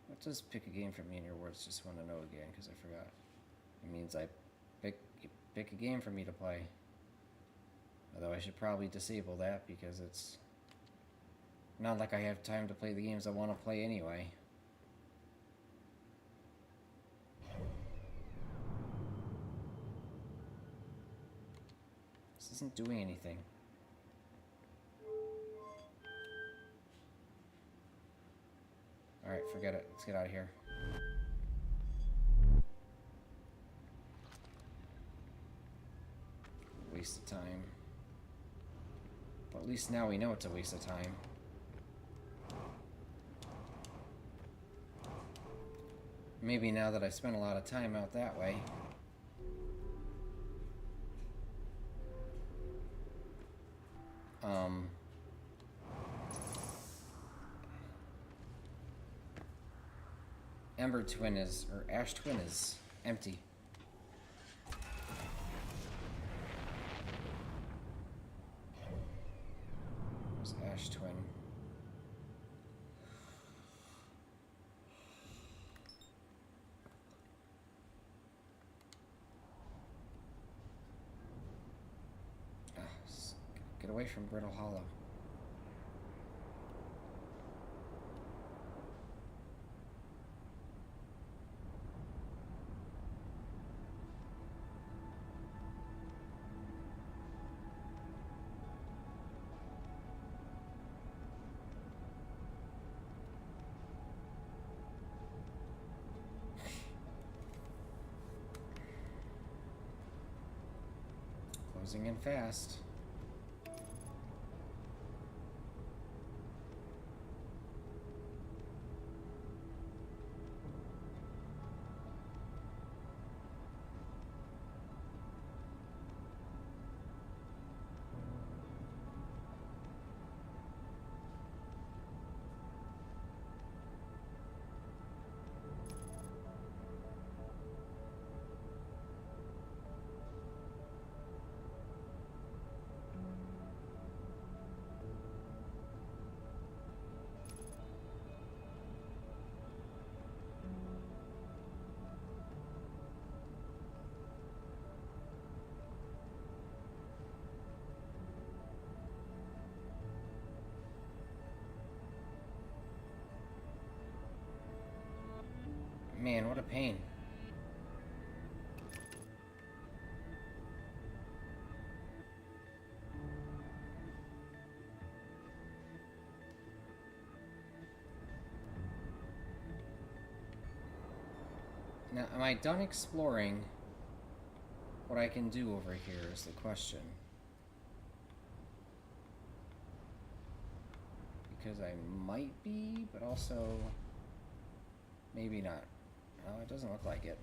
[SPEAKER 1] What does pick a game for me in your words? Just want to know again, because I forgot. It means you pick a game for me to play. Although I should probably disable that because it's not like I have time to play the games I want to play anyway. This isn't doing anything. Alright, forget it. Let's get out of here. Waste of time. But at least now we know it's a waste of time. Maybe now that I spent a lot of time out that way. Ember Twin is, or Ash Twin is empty. Where's Ash Twin? Get away from Brittle Hollow. Closing in fast. Man, what a pain. Now, am I done exploring? what I can do over here is the question. Because I might be, but also maybe not. No, it doesn't look like it.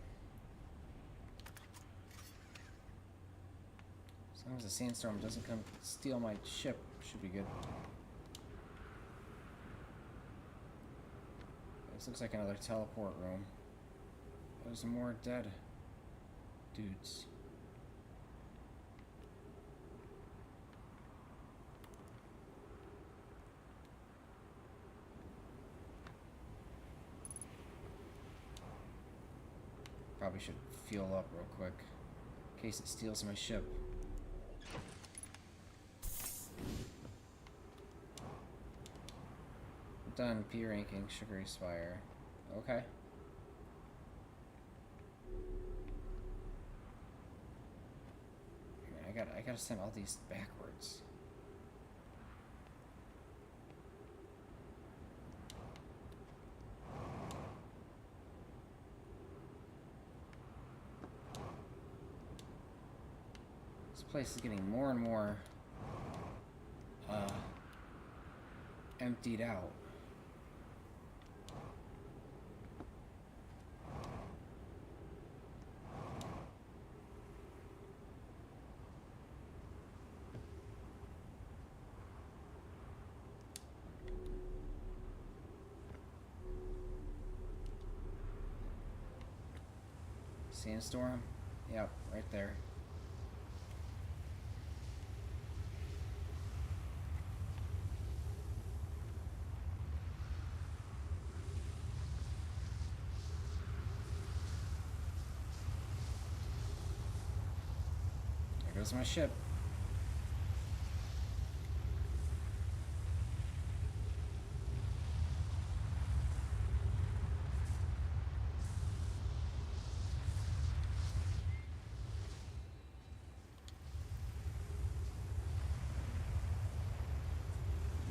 [SPEAKER 1] As long as the sandstorm doesn't come steal my ship, should be good. This looks like another teleport room. There's more dead dudes. Probably should fuel up real quick in case it steals my ship. Done. P ranking, Sugary Spire. Okay. I gotta send all these backwards. This place is getting more and more emptied out. Sandstorm? Yep, right there. There goes my ship.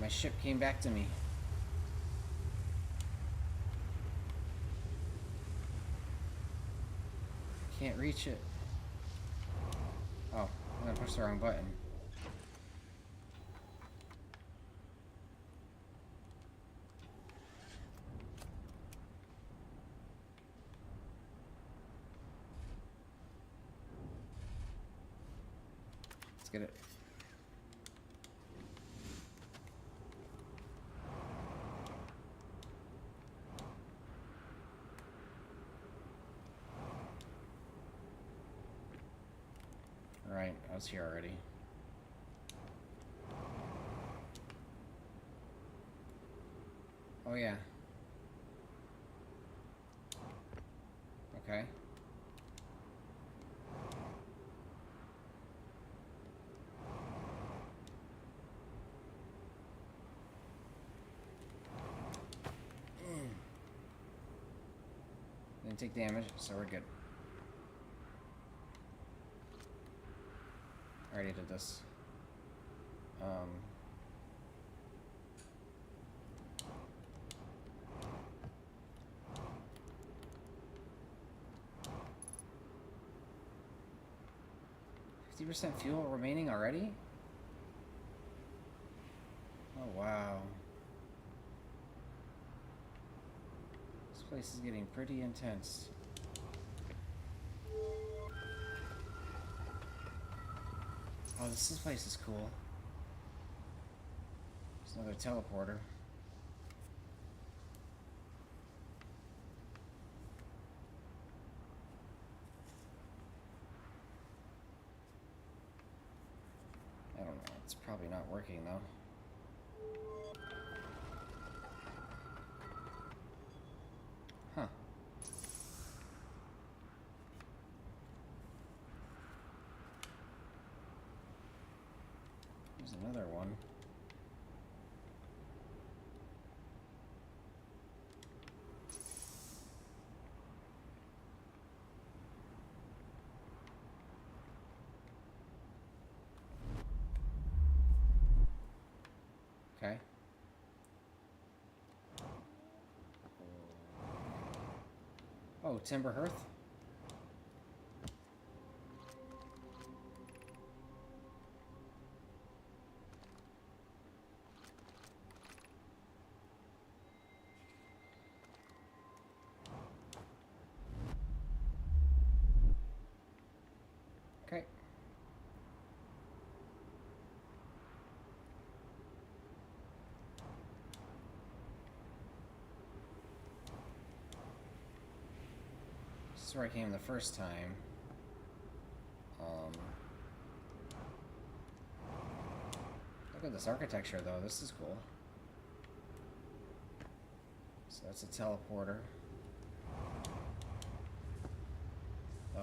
[SPEAKER 1] My ship came back to me. Can't reach it. Oh, I'm gonna push the wrong button. Let's get it. Right, I was here already. Oh yeah. Okay. Didn't take damage, so we're good. I already did this. 50% fuel remaining already? Oh wow. This place is getting pretty intense. Oh, this place is cool. There's another teleporter. I don't know, it's probably not working though. Huh. There's another one. Okay. Oh, Timber Hearth? This is where I came the first time. Look at this architecture, though. This is cool. So that's a teleporter. Oh.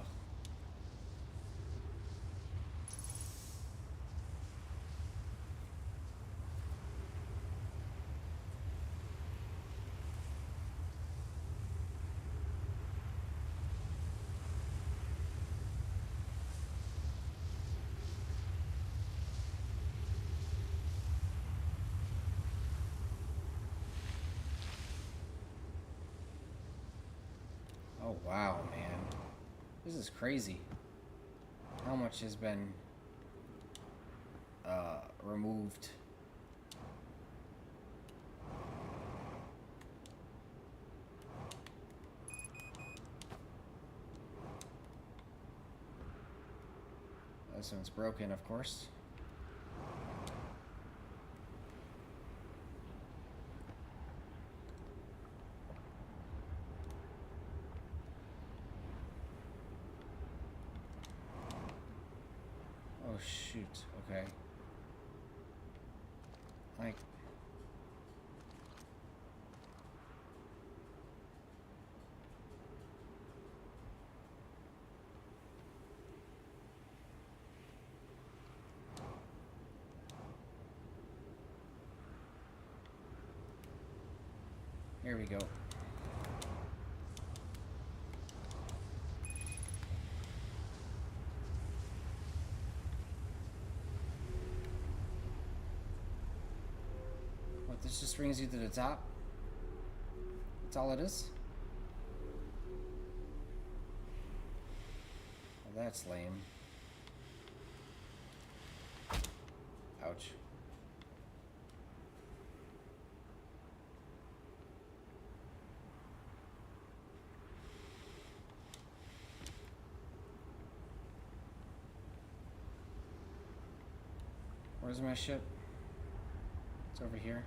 [SPEAKER 1] Oh, wow, man. This is crazy. How much has been removed? This one's broken, of course. Oh, shoot. Okay. Like... Here we go. What, this just brings you to the top? That's all it is? Well, that's lame. Ouch. Where's my ship? It's over here.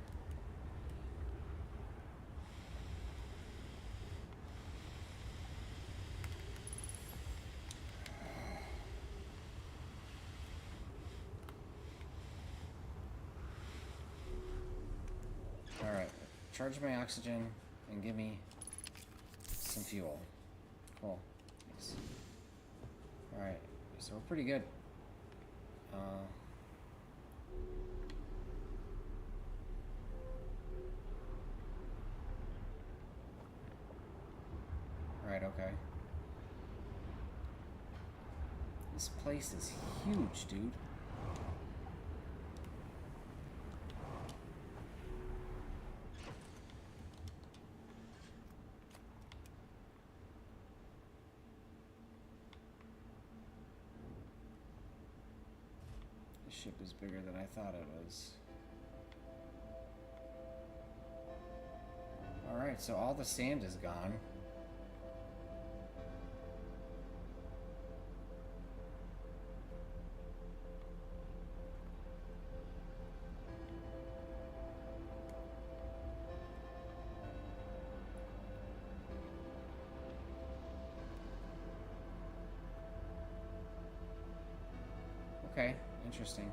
[SPEAKER 1] Alright, charge my oxygen and give me some fuel. Cool. Nice. Alright, so we're pretty good. Right, okay. This place is huge, dude. This ship is bigger than I thought it was. Alright, so all the sand is gone. Okay, interesting.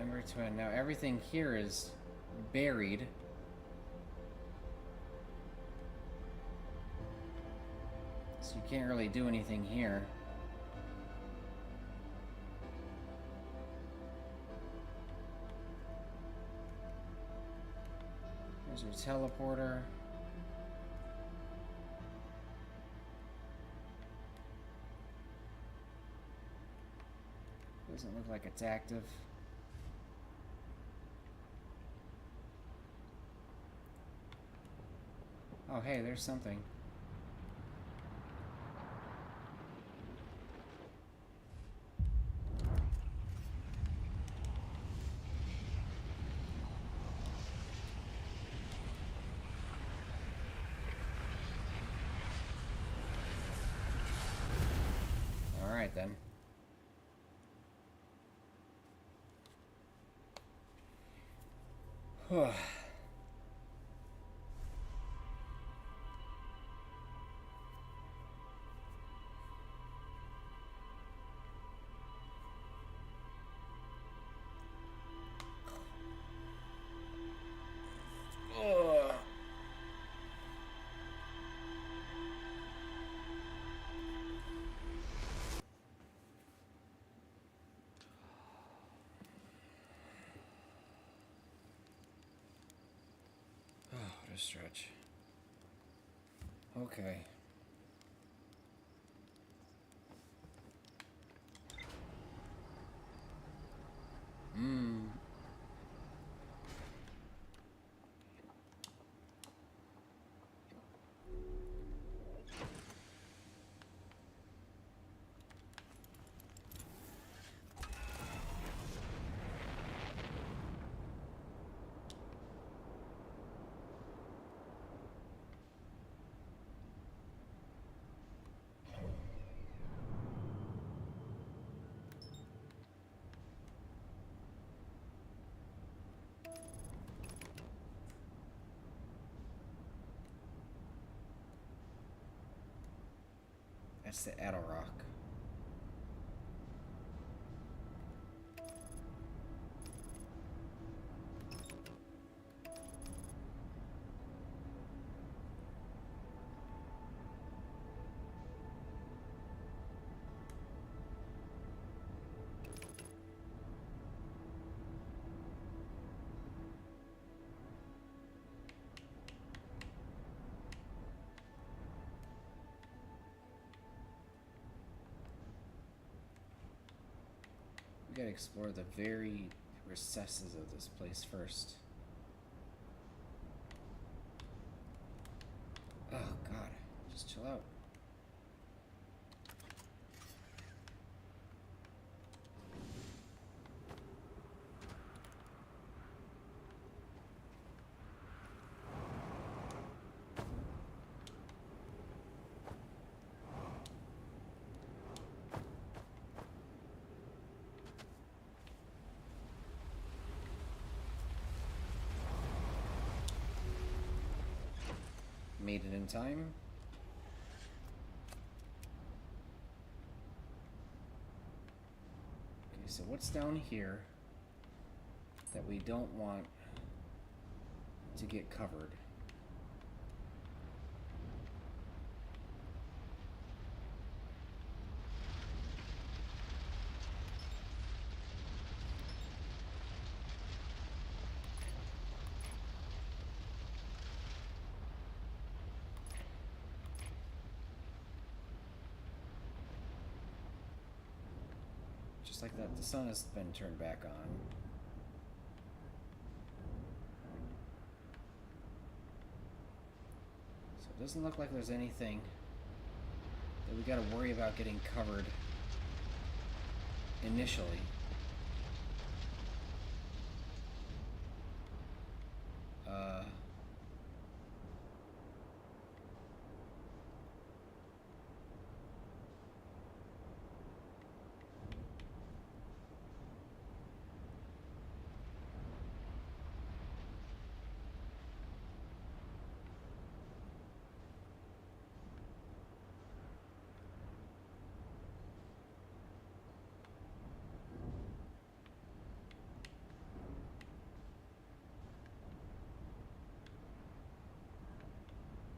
[SPEAKER 1] Ember twin. Now everything here is buried. So you can't really do anything here. There's your teleporter. Doesn't look like it's active. Oh, hey, there's something. All right, then. What a stretch. Okay. That's the Adderall Rock. We gotta explore the very recesses of this place first. Oh god, just chill out. Made it in time. Okay, so what's down here that we don't want to get covered? Just like that, the sun has been turned back on. So it doesn't look like there's anything that we gotta worry about getting covered initially.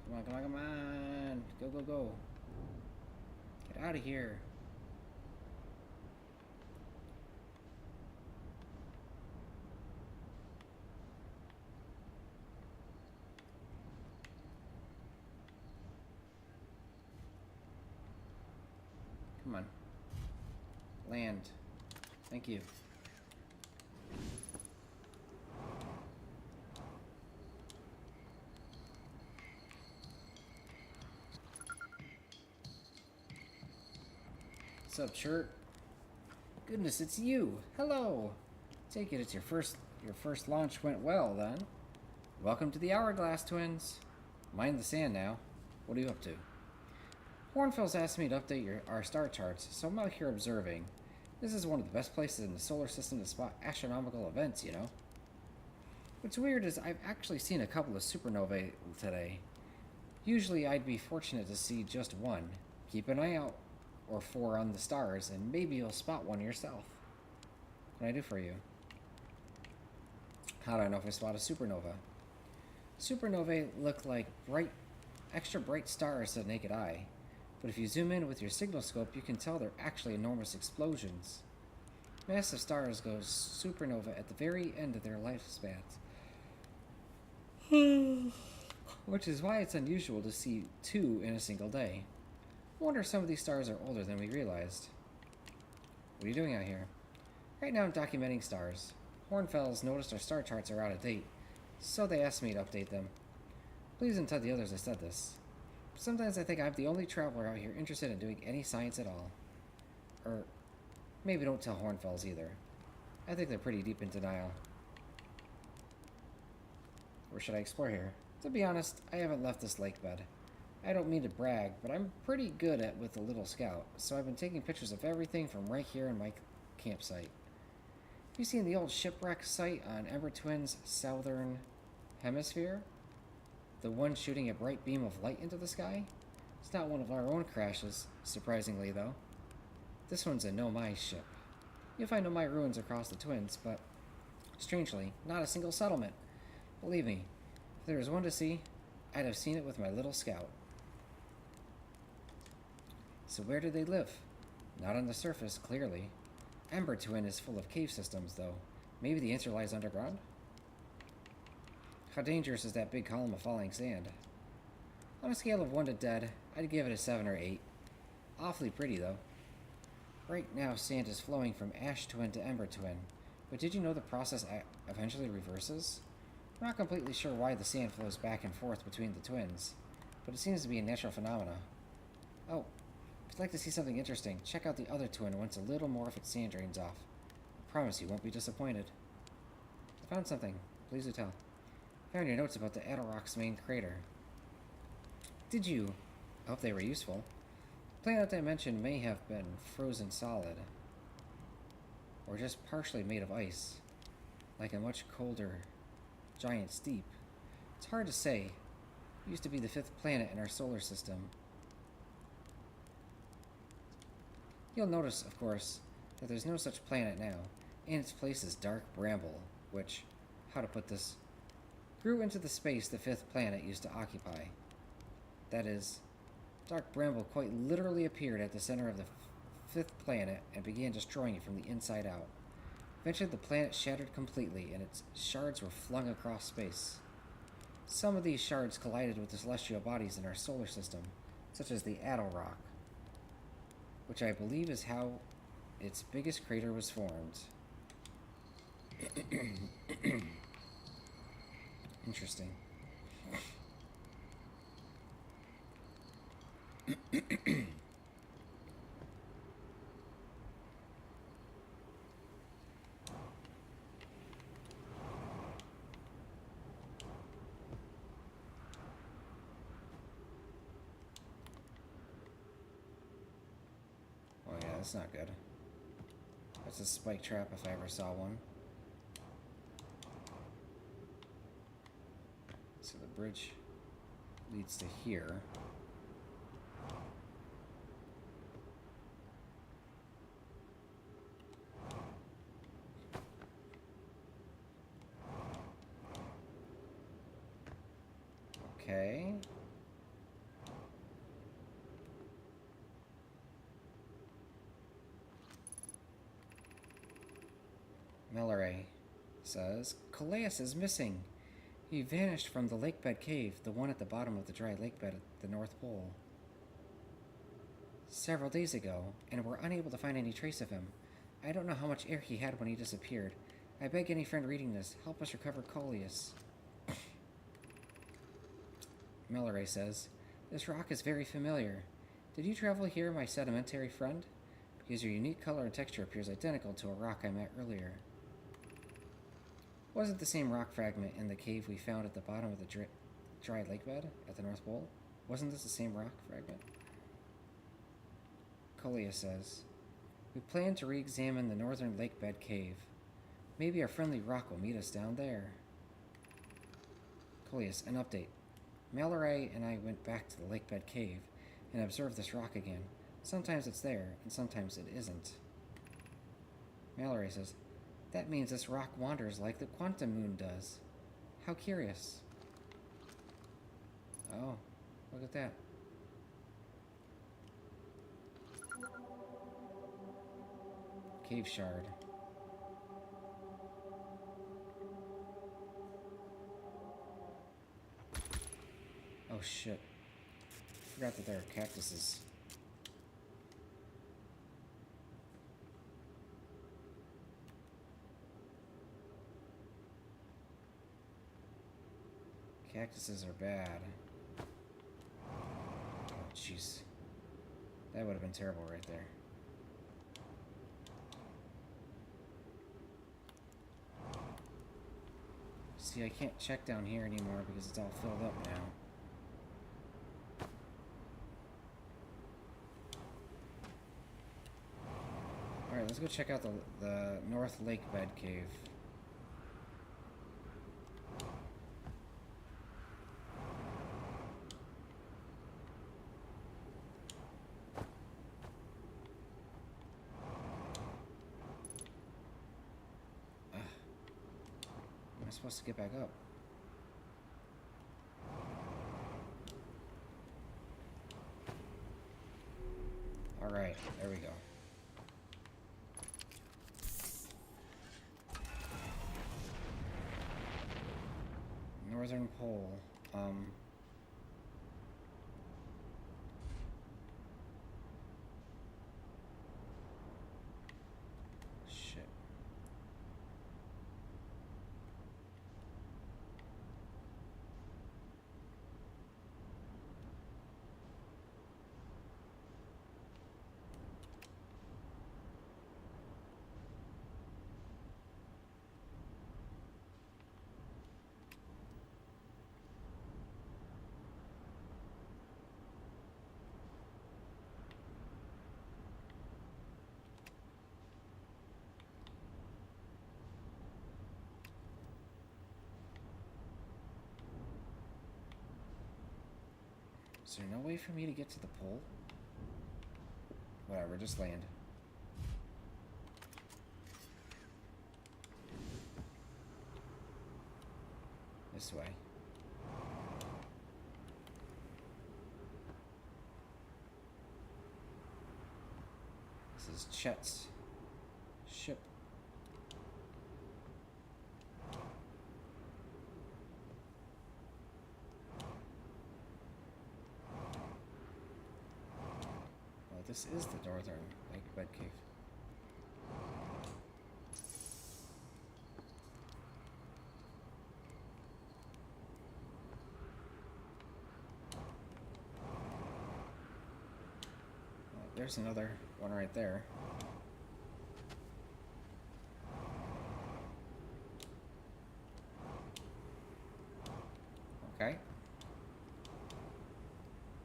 [SPEAKER 1] Come on, come on, come on. Go, go, go. Get out of here. Come on. Land. Thank you. What's up, shirt? Goodness, it's you. Hello. Take it it's your first launch went well then. Welcome to the Hourglass Twins. Mind the sand now. What are you up to? Hornfell's asked me to update our star charts, so I'm out here observing. This is one of the best places in the solar system to spot astronomical events, you know. What's weird is I've actually seen a couple of supernovae today. Usually I'd be fortunate to see just one. Keep an eye out or four on the stars, and maybe you'll spot one yourself. What can I do for you? How do I know if I spot a supernova? Supernovae look like extra bright stars to the naked eye. But if you zoom in with your signal scope, you can tell they're actually enormous explosions. Massive stars go supernova at the very end of their lifespans. Which is why it's unusual to see two in a single day. I wonder if some of these stars are older than we realized. What are you doing out here? Right now I'm documenting stars. Hornfells noticed our star charts are out of date, so they asked me to update them. Please don't tell the others I said this. Sometimes I think I'm the only traveler out here interested in doing any science at all. Or maybe don't tell Hornfells either. I think they're pretty deep in denial. Where should I explore here? To be honest, I haven't left this lake bed. I don't mean to brag, but I'm pretty good with a little scout, so I've been taking pictures of everything from right here in my campsite. Have you seen the old shipwreck site on Ember Twin's southern hemisphere? The one shooting a bright beam of light into the sky? It's not one of our own crashes, surprisingly though. This one's a Nomai ship. You'll find Nomai ruins across the Twins, but strangely, not a single settlement. Believe me, if there was one to see, I'd have seen it with my little scout. So where do they live? Not on the surface, clearly. Ember Twin is full of cave systems, though. Maybe the answer lies underground? How dangerous is that big column of falling sand? On a scale of 1 to dead, I'd give it a 7 or 8. Awfully pretty, though. Right now, sand is flowing from Ash Twin to Ember Twin, but did you know the process eventually reverses? I'm not completely sure why the sand flows back and forth between the twins, but it seems to be a natural phenomena. Oh, if you'd like to see something interesting, check out the other twin once a little more of its sand drains off. I promise you won't be disappointed. I found something. Please do tell. I found your notes about the Adelrock's main crater. Did you? I hope they were useful. The planet I mentioned may have been frozen solid, or just partially made of ice, like a much colder giant steep. It's hard to say. It used to be the 5th planet in our solar system. You'll notice, of course, that there's no such planet now. In its place is dark bramble, which, how to put this, grew into the space the 5th planet used to occupy. That is, dark bramble quite literally appeared at the center of the 5th planet and began destroying it from the inside out. Eventually the planet shattered completely and its shards were flung across space. Some of these shards collided with the celestial bodies in our solar system, such as the Adelrock, which I believe is how its biggest crater was formed. Interesting. Oh yeah, that's not good. That's a spike trap if I ever saw one. So the bridge leads to here. Okay. Melleray says, Calais is missing. He vanished from the lakebed cave, the one at the bottom of the dry lakebed at the North Pole, several days ago, and we're unable to find any trace of him. I don't know how much air he had when he disappeared. I beg any friend reading this, help us recover Coleus. Melleray says, this rock is very familiar. Did you travel here, my sedimentary friend? Because your unique color and texture appears identical to a rock I met earlier. Was it the same rock fragment in the cave we found at the bottom of the dry lakebed at the North Pole? Wasn't this the same rock fragment? Coleus says, we plan to re-examine the northern lakebed cave. Maybe our friendly rock will meet us down there. Coleus, an update. Mallory and I went back to the lakebed cave and observed this rock again. Sometimes it's there, and sometimes it isn't. Mallory says, that means this rock wanders like the quantum moon does. How curious. Oh, look at that. Cave shard. Oh shit. Forgot that there are cactuses. Cactuses are bad. Oh jeez. That would have been terrible right there. See, I can't check down here anymore because it's all filled up now. Alright, let's go check out the North Lake Bed Cave. Am I supposed to get back up? Alright, there we go. Northern Pole. Shit. Is there no way for me to get to the pole? Whatever, just land. This way. This is Chet's ship. This is the Northern Lake Bed Cave. There's another one right there. Okay.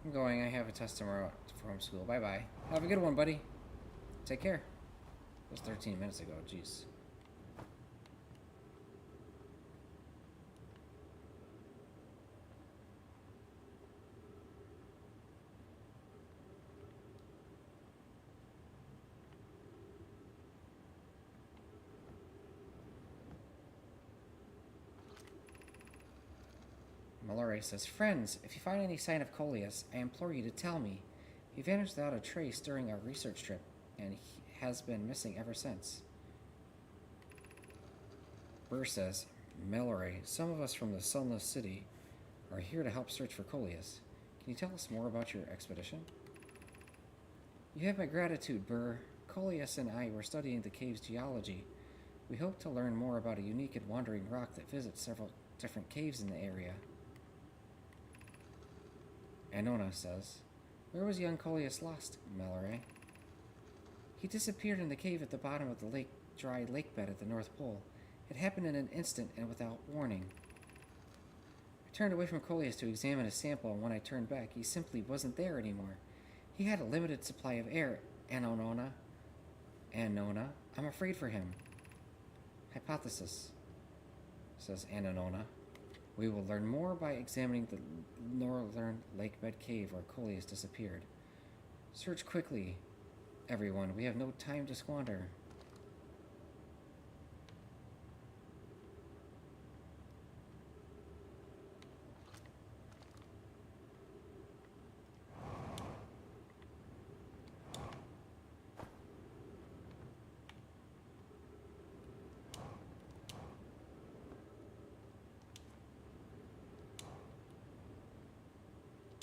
[SPEAKER 1] I'm going. I have a test tomorrow from school. Bye-bye. Have a good one, buddy. Take care. It was 13 minutes ago. Jeez. Mallory says, friends, if you find any sign of Coleus, I implore you to tell me. He vanished without a trace during our research trip, and he has been missing ever since. Burr says, Mallory, some of us from the Sunless City are here to help search for Coleus. Can you tell us more about your expedition? You have my gratitude, Burr. Coleus and I were studying the cave's geology. We hope to learn more about a unique and wandering rock that visits several different caves in the area. Anona says, where was young Coleus lost, Mallory? He disappeared in the cave at the bottom of the dry lake bed at the North Pole. It happened in an instant and without warning. I turned away from Coleus to examine his sample, and when I turned back, he simply wasn't there anymore. He had a limited supply of air, Anona. I'm afraid for him. Hypothesis, says Anona. We will learn more by examining the northern lakebed cave where Coley has disappeared. Search quickly, everyone. We have no time to squander.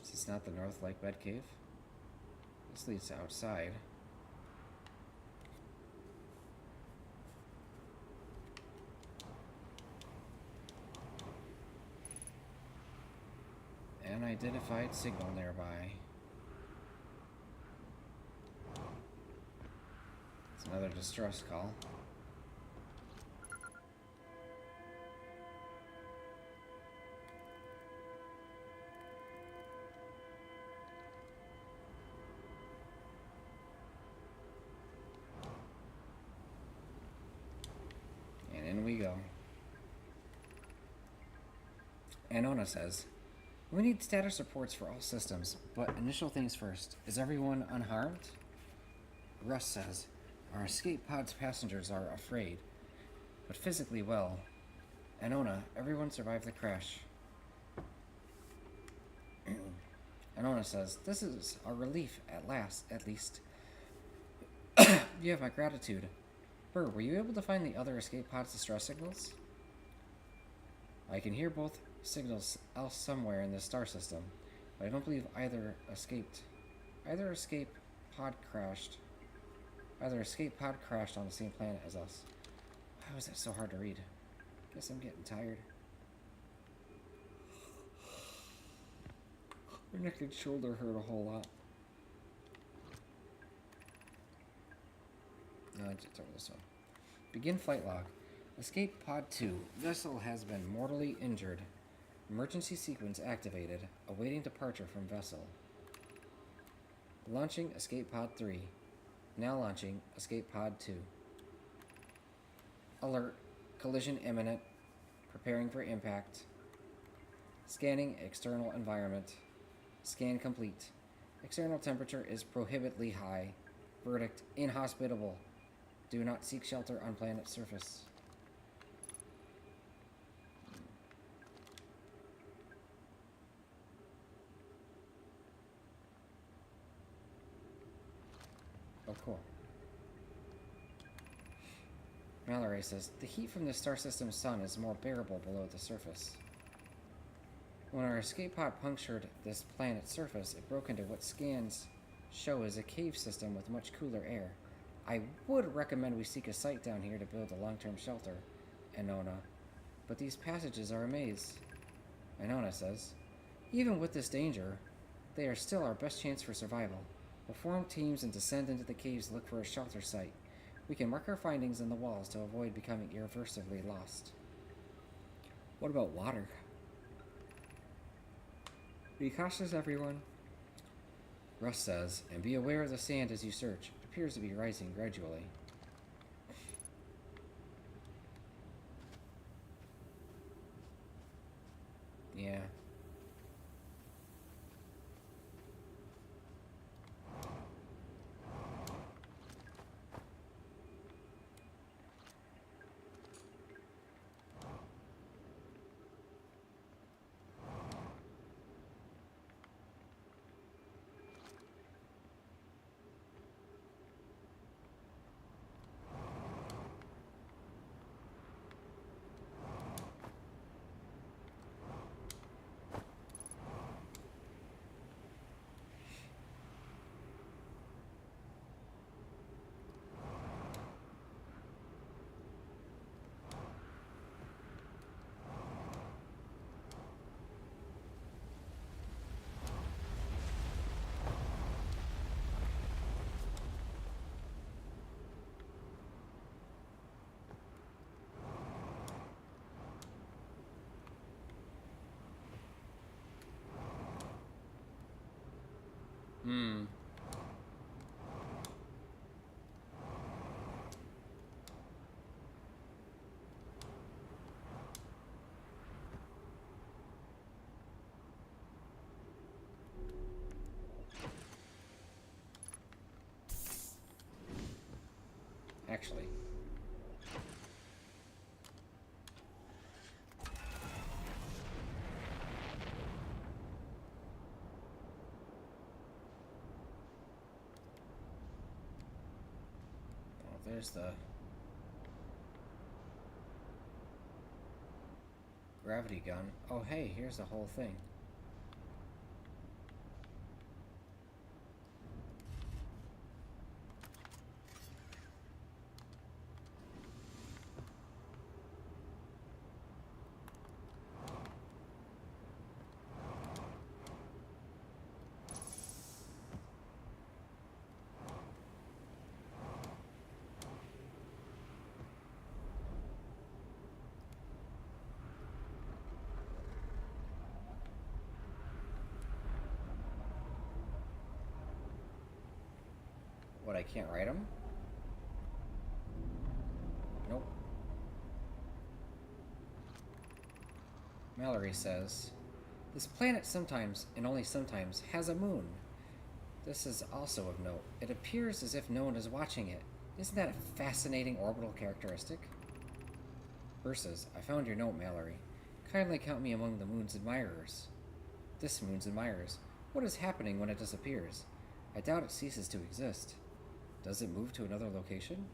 [SPEAKER 1] Is this not the North Lakebed Cave? This leads to outside. Unidentified signal nearby. It's another distress call. And in we go. Anona says, we need status reports for all systems, but initial things first. Is everyone unharmed? Russ says, our escape pod's passengers are afraid, but physically well. Anona, everyone survived the crash. Anona says, this is a relief at least. You have my gratitude. Burr, were you able to find the other escape pod's distress signals? I can hear both signals else somewhere in the star system, but I don't believe either escape pod crashed on the same planet as us. Why was that so hard to read? Guess I'm getting tired. My neck and shoulder hurt a whole lot. No, I just over this one. Begin flight log. Escape Pod 2. Vessel has been mortally injured. Emergency sequence activated. Awaiting departure from vessel. Launching Escape Pod 3. Now launching Escape Pod 2. Alert. Collision imminent. Preparing for impact. Scanning external environment. Scan complete. External temperature is prohibitively high. Verdict. Inhospitable. Do not seek shelter on planet surface. Oh, cool. Mallory says, the heat from the star system's sun is more bearable below the surface. When our escape pod punctured this planet's surface, it broke into what scans show as a cave system with much cooler air. I would recommend we seek a site down here to build a long-term shelter, Anona. But these passages are a maze. Anona says, even with this danger, they are still our best chance for survival. We'll form teams and descend into the caves to look for a shelter site. We can mark our findings on the walls to avoid becoming irreversibly lost. What about water? Be cautious, everyone. Russ says, and be aware of the sand as you search. It appears to be rising gradually. Yeah. actually. Oh, there's the gravity gun. Oh, hey, here's the whole thing. What, I can't write them? Nope. Mallory says, this planet sometimes, and only sometimes, has a moon. This is also of note. It appears as if no one is watching it. Isn't that a fascinating orbital characteristic? Versus, I found your note, Mallory. Kindly count me among the moon's admirers. This moon's admirers. What is happening when it disappears? I doubt it ceases to exist. Does it move to another location?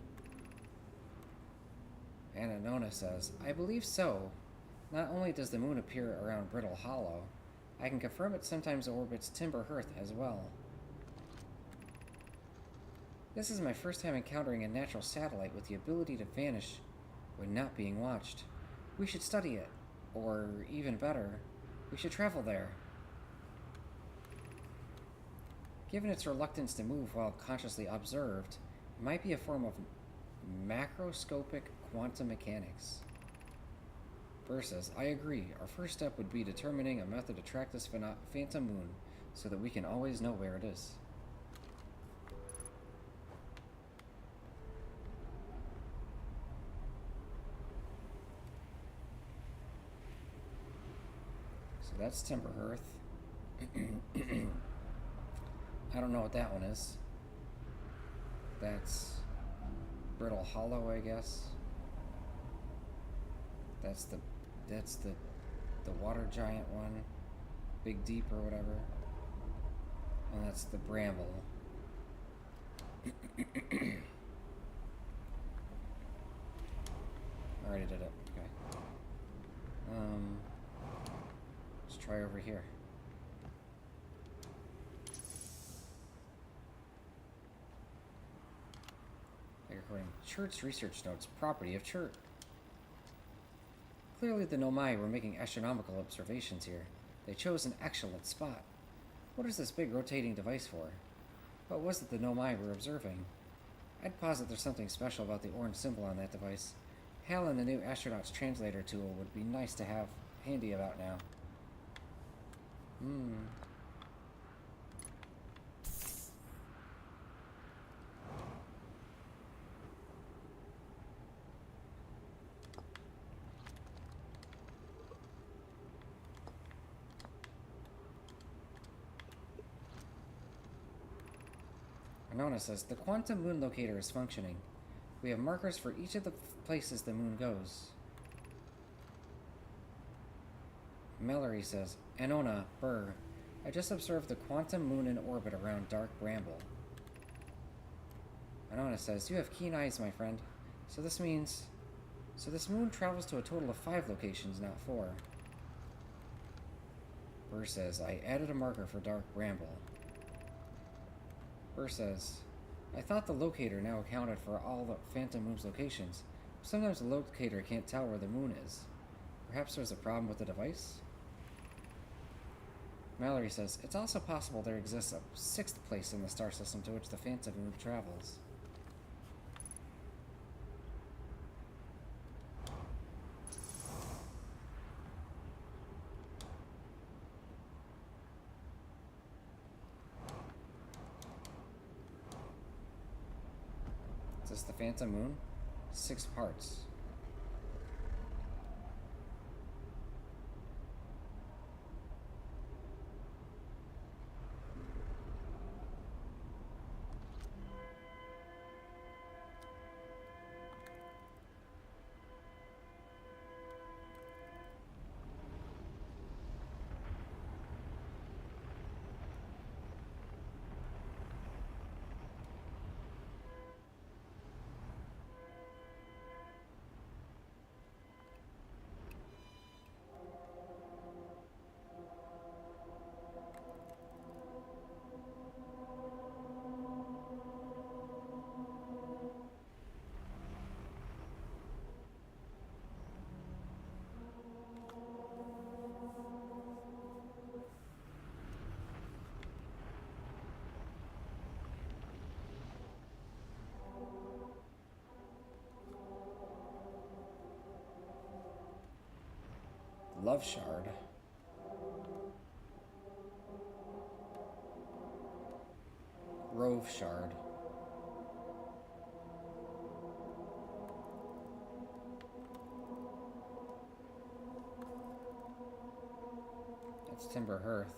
[SPEAKER 1] Ananona says, I believe so. Not only does the moon appear around Brittle Hollow, I can confirm it sometimes orbits Timber Hearth as well. This is my first time encountering a natural satellite with the ability to vanish when not being watched. We should study it. Or, even better, we should travel there. Given its reluctance to move while consciously observed, it might be a form of macroscopic quantum mechanics. Versus, I agree. Our first step would be determining a method to track this phantom moon so that we can always know where it is. So that's Timber Hearth. I don't know what that one is. That's Brittle Hollow, I guess. That's the water giant one. Big Deep or whatever. And that's the Bramble. Already did it. Okay. Let's try over here. According to Churt's research notes, property of Churt. Clearly the Nomai were making astronomical observations here. They chose an excellent spot. What is this big rotating device for? What was it the Nomai were observing? I'd posit there's something special about the orange symbol on that device. Hal and the new astronaut's translator tool would be nice to have handy about now. Anona says, the quantum moon locator is functioning. We have markers for each of the places the moon goes. Mallory says, Anona, Burr, I just observed the quantum moon in orbit around Dark Bramble. Anona says, you have keen eyes, my friend. So this moon travels to a total of 5 locations, not 4. Burr says, I added a marker for Dark Bramble. Burr says, I thought the locator now accounted for all the Phantom Moon's locations. Sometimes the locator can't tell where the moon is. Perhaps there's a problem with the device? Mallory says, it's also possible there exists a 6th place in the star system to which the Phantom Moon travels. Is this the Phantom Moon? 6 parts. Love Shard. Grove Shard. That's Timber Hearth.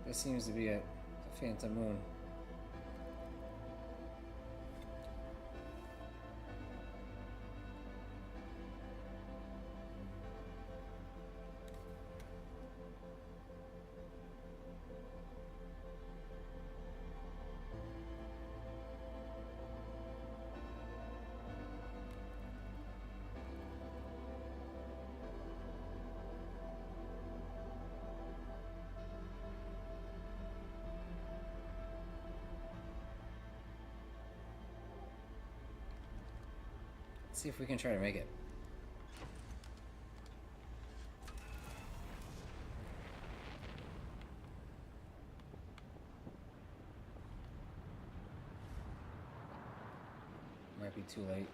[SPEAKER 1] This seems to be a Phantom Moon. Let's see if we can try to make it. Might be too late.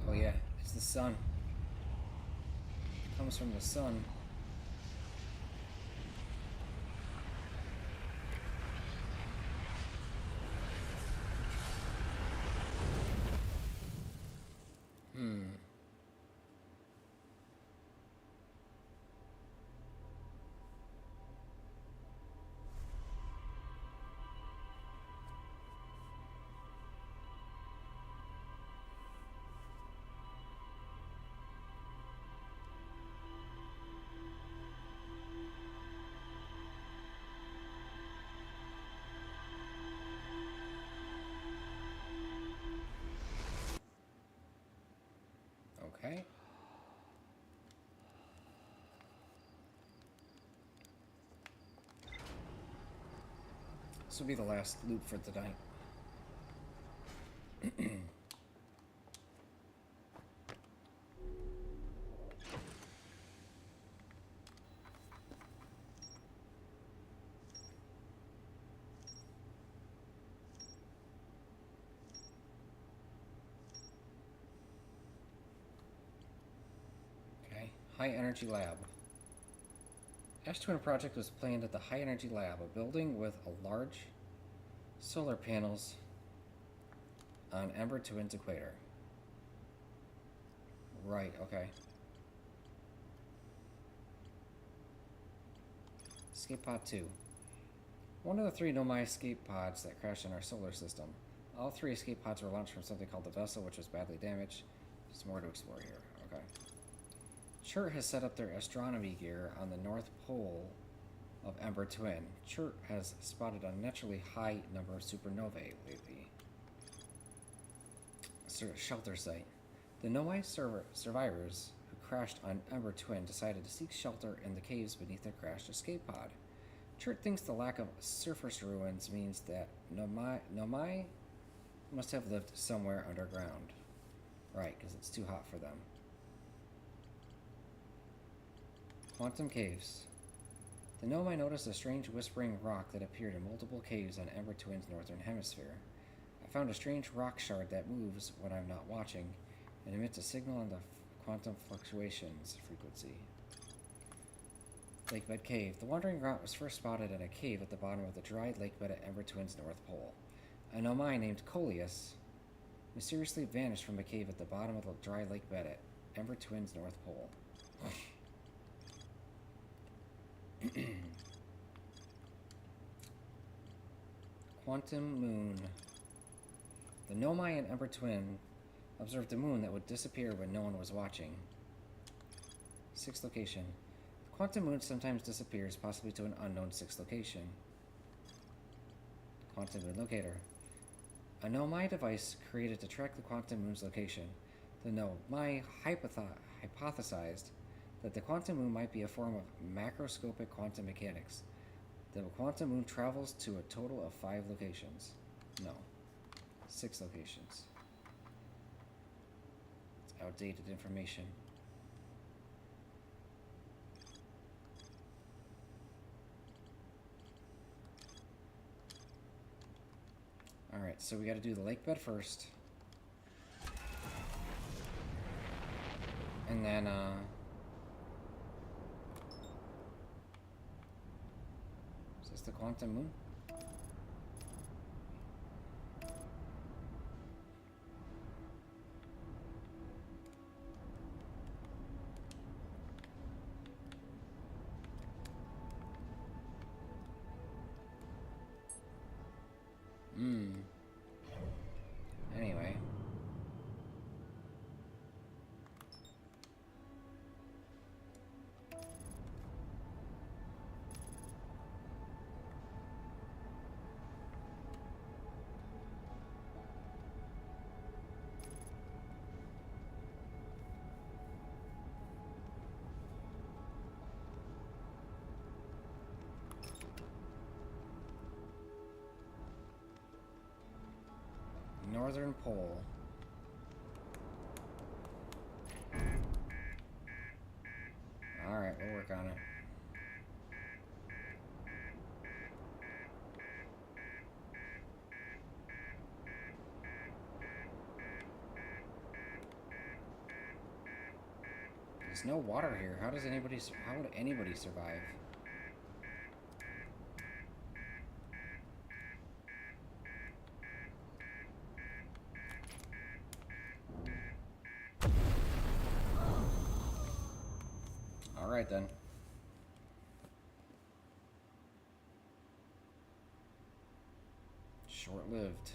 [SPEAKER 1] Oh yeah, it's the sun. It comes from the sun. Okay. This will be the last loop for tonight. High Energy Lab. Ash Twin project was planned at the High Energy Lab, a building with a large solar panels on Ember Twin's equator. Right, okay. Escape Pod 2. One of the 3 Nomai escape pods that crashed in our solar system. All 3 escape pods were launched from something called the vessel, which was badly damaged. There's more to explore here. Okay. Chert has set up their astronomy gear on the North Pole of Ember Twin. Chert has spotted a naturally high number of supernovae lately. Shelter site. The Nomai survivors who crashed on Ember Twin decided to seek shelter in the caves beneath their crashed escape pod. Chert thinks the lack of surface ruins means that Nomai must have lived somewhere underground. Right, because it's too hot for them. Quantum Caves. The Nomai noticed a strange whispering rock that appeared in multiple caves on Ember Twin's northern hemisphere. I found a strange rock shard that moves when I'm not watching and emits a signal on the quantum fluctuations frequency. Lakebed Cave. The wandering route was first spotted in a cave at the bottom of the dried lakebed at Ember Twin's North Pole. A Nomai named Coleus mysteriously vanished from a cave at the bottom of the dry lakebed at Ember Twin's North Pole. Quantum Moon. The Nomai and Ember Twin observed a moon that would disappear when no one was watching. 6th location. The Quantum Moon sometimes disappears, possibly to an unknown 6th location. Quantum Moon Locator. A Nomai device created to track the Quantum Moon's location. The Nomai hypothesized that the Quantum Moon might be a form of macroscopic quantum mechanics. The Quantum Moon travels to a total of 5 locations. No. 6 locations. It's outdated information. Alright, so we gotta do the lake bed first. And then, is this the Quantum Moon? Anyway. Northern Pole. Alright, we'll work on it. There's no water here. How would anybody survive? Alright then. Short-lived.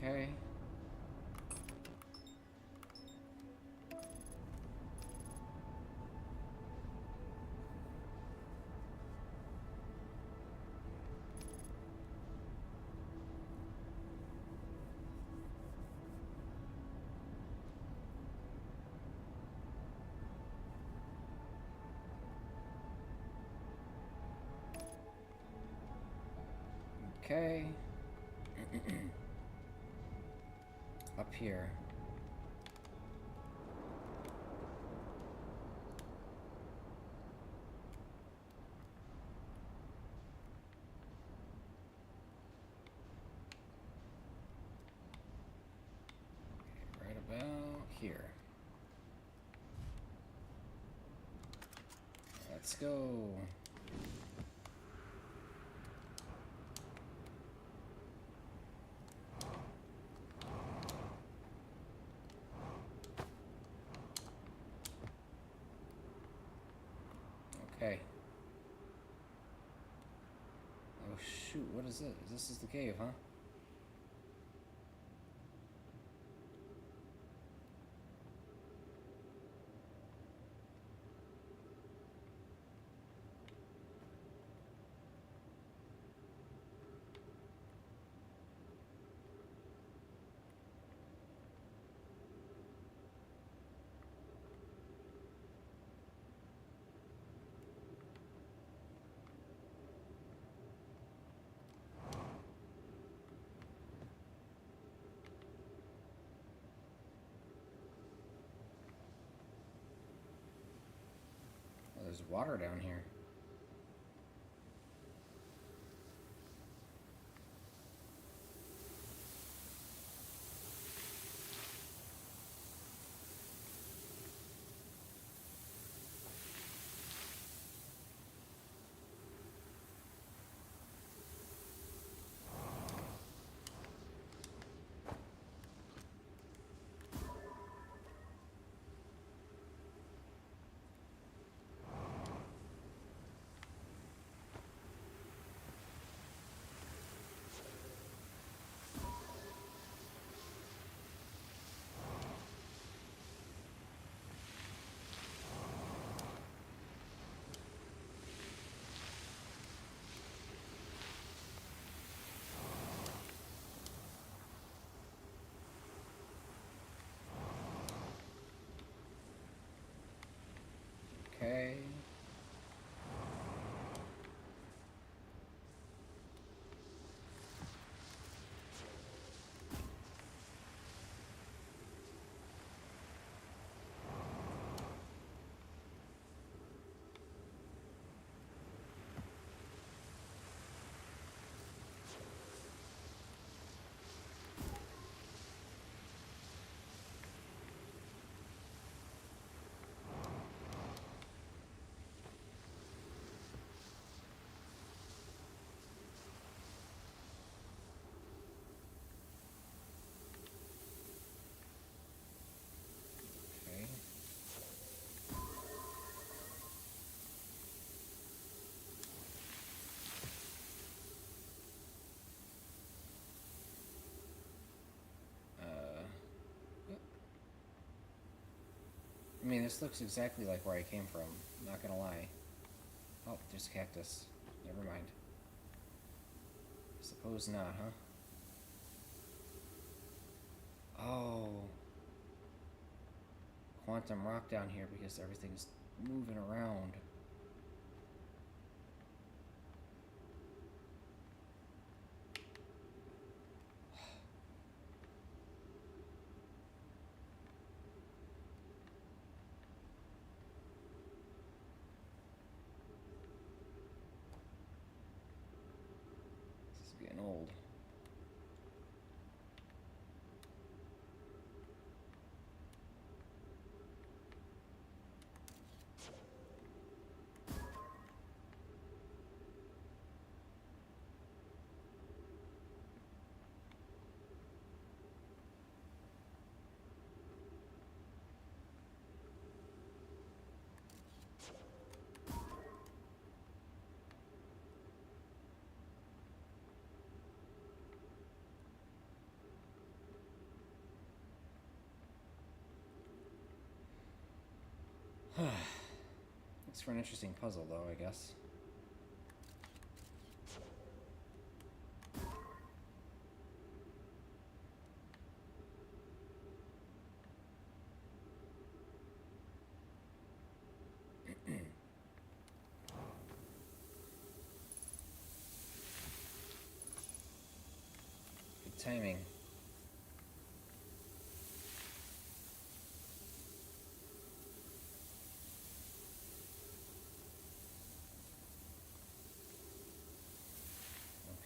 [SPEAKER 1] Okay. Okay. Up here. Right about here. Let's go. Okay. Oh shoot, what is it? This is the cave, huh? water down here. Okay. Okay. I mean, this looks exactly like where I came from. Not gonna lie. Oh, there's a cactus. Never mind. Suppose not, huh? Oh. Quantum rock down here because everything's moving around. This is getting old. Looks for an interesting puzzle, though, I guess. Good timing.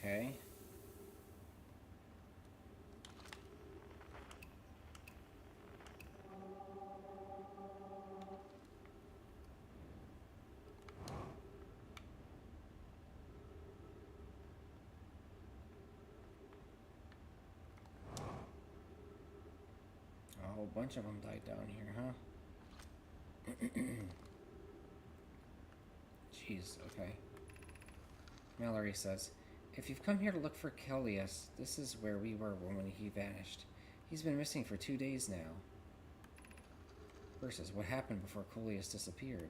[SPEAKER 1] Okay. A whole bunch of them died down here, huh? Jeez, okay. Mallory says, if you've come here to look for Coleus, this is where we were when he vanished. He's been missing for 2 days now. Versus what happened before Coleus disappeared.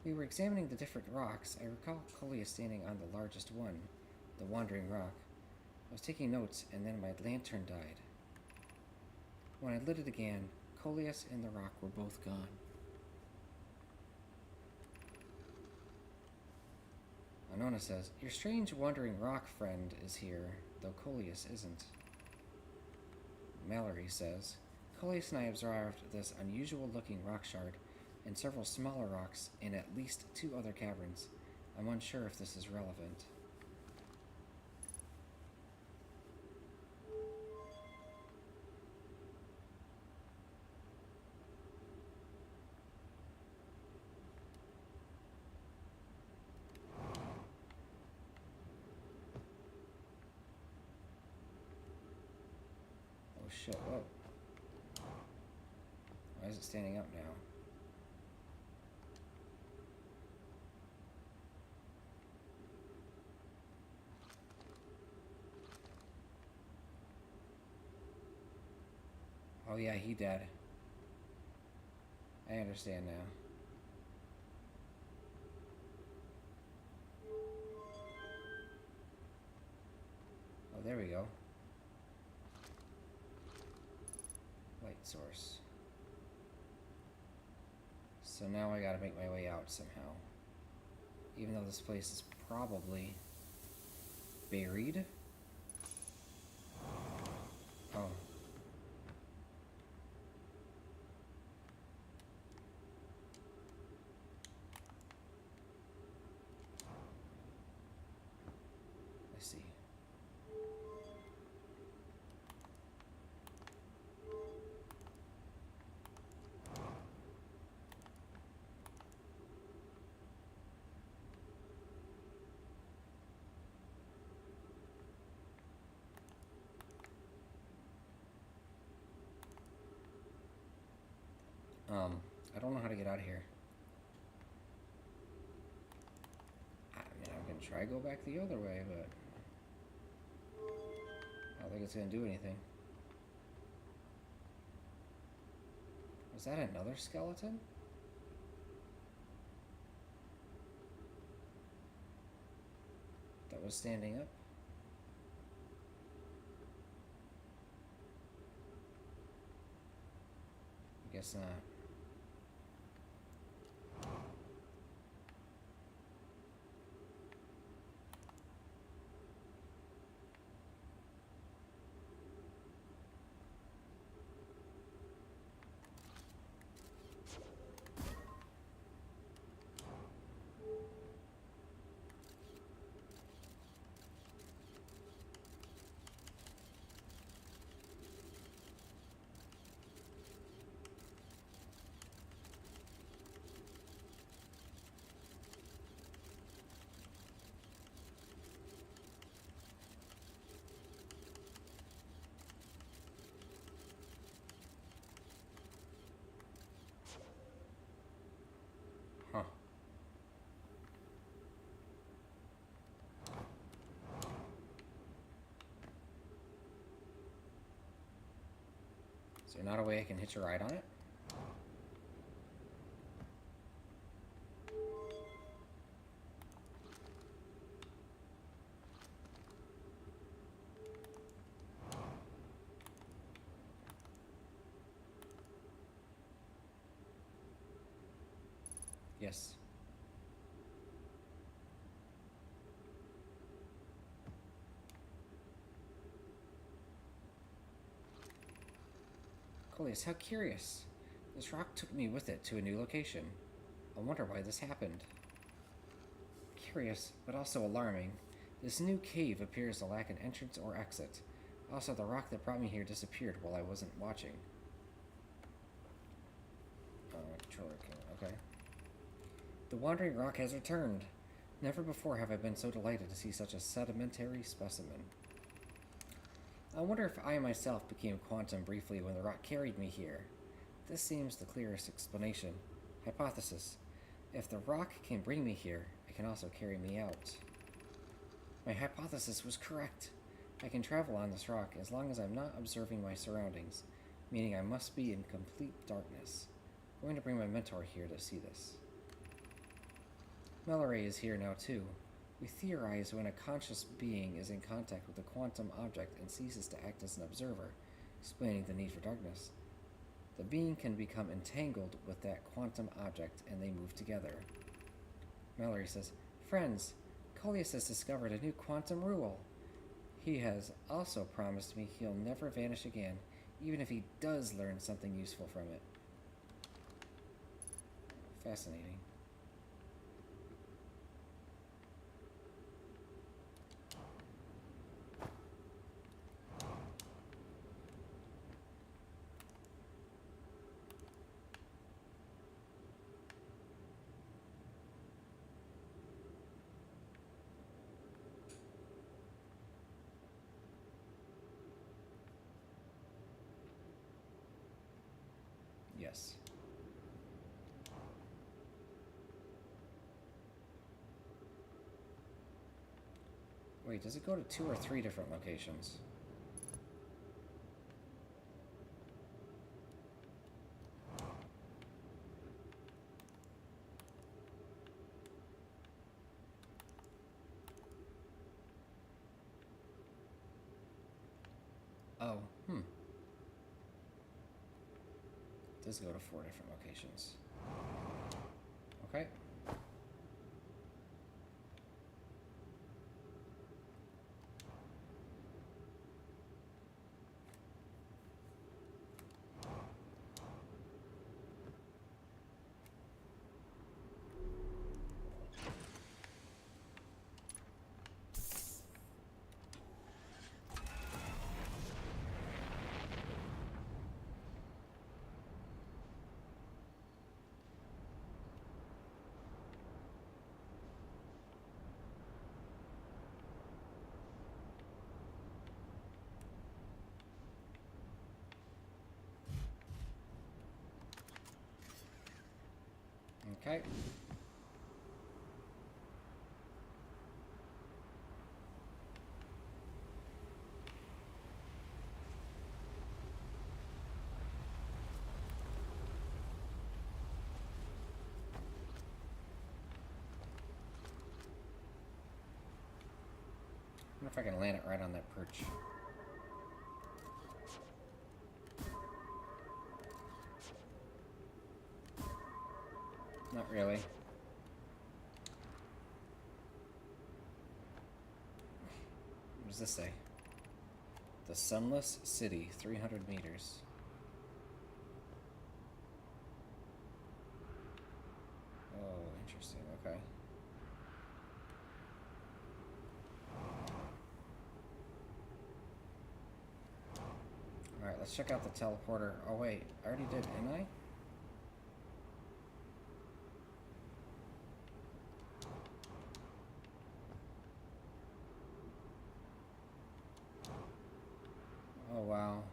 [SPEAKER 1] We were examining the different rocks. I recall Coleus standing on the largest one, the Wandering Rock. I was taking notes, and then my lantern died. When I lit it again, Coleus and the rock were both gone. Anona says, your strange wandering rock friend is here, though Coleus isn't. Mallory says, Coleus and I observed this unusual-looking rock shard and several smaller rocks in at least 2 other caverns. I'm unsure if this is relevant. Oh shit, whoa. Why is it standing up now? Oh yeah, he dead. I understand now. Oh, there we go. Light source. So now I gotta make my way out somehow. Even though this place is probably buried. Oh. I see. I don't know how to get out of here. I mean, I'm gonna try to go back the other way, but I don't think it's gonna do anything. Was that another skeleton? That was standing up? I guess not. Huh. Is there not a way I can hitch a ride on it? Yes. Coleus, how curious. This rock took me with it to a new location. I wonder why this happened. Curious, but also alarming. This new cave appears to lack an entrance or exit. Also, the rock that brought me here disappeared while I wasn't watching. Controller king, okay. The wandering rock has returned. Never before have I been so delighted to see such a sedimentary specimen. I wonder if I myself became quantum briefly when the rock carried me here. This seems the clearest explanation. Hypothesis. If the rock can bring me here, it can also carry me out. My hypothesis was correct. I can travel on this rock as long as I'm not observing my surroundings, meaning I must be in complete darkness. I'm going to bring my mentor here to see this. Mallory is here now too. We theorize when a conscious being is in contact with a quantum object and ceases to act as an observer, explaining the need for darkness. The being can become entangled with that quantum object and they move together. Mallory says, Friends, Coleus has discovered a new quantum rule. He has also promised me he'll never vanish again, even if he does learn something useful from it. Fascinating. Yes. Wait, does it go to 2 or 3 different locations? Oh, It does go to 4 different locations. Okay. Okay. I wonder if I can land it right on that perch. Not really. What does this say? The Sunless City, 300 meters. Oh, interesting. Okay. Alright, let's check out the teleporter. Oh, wait. I already did, didn't I? Oh, wow.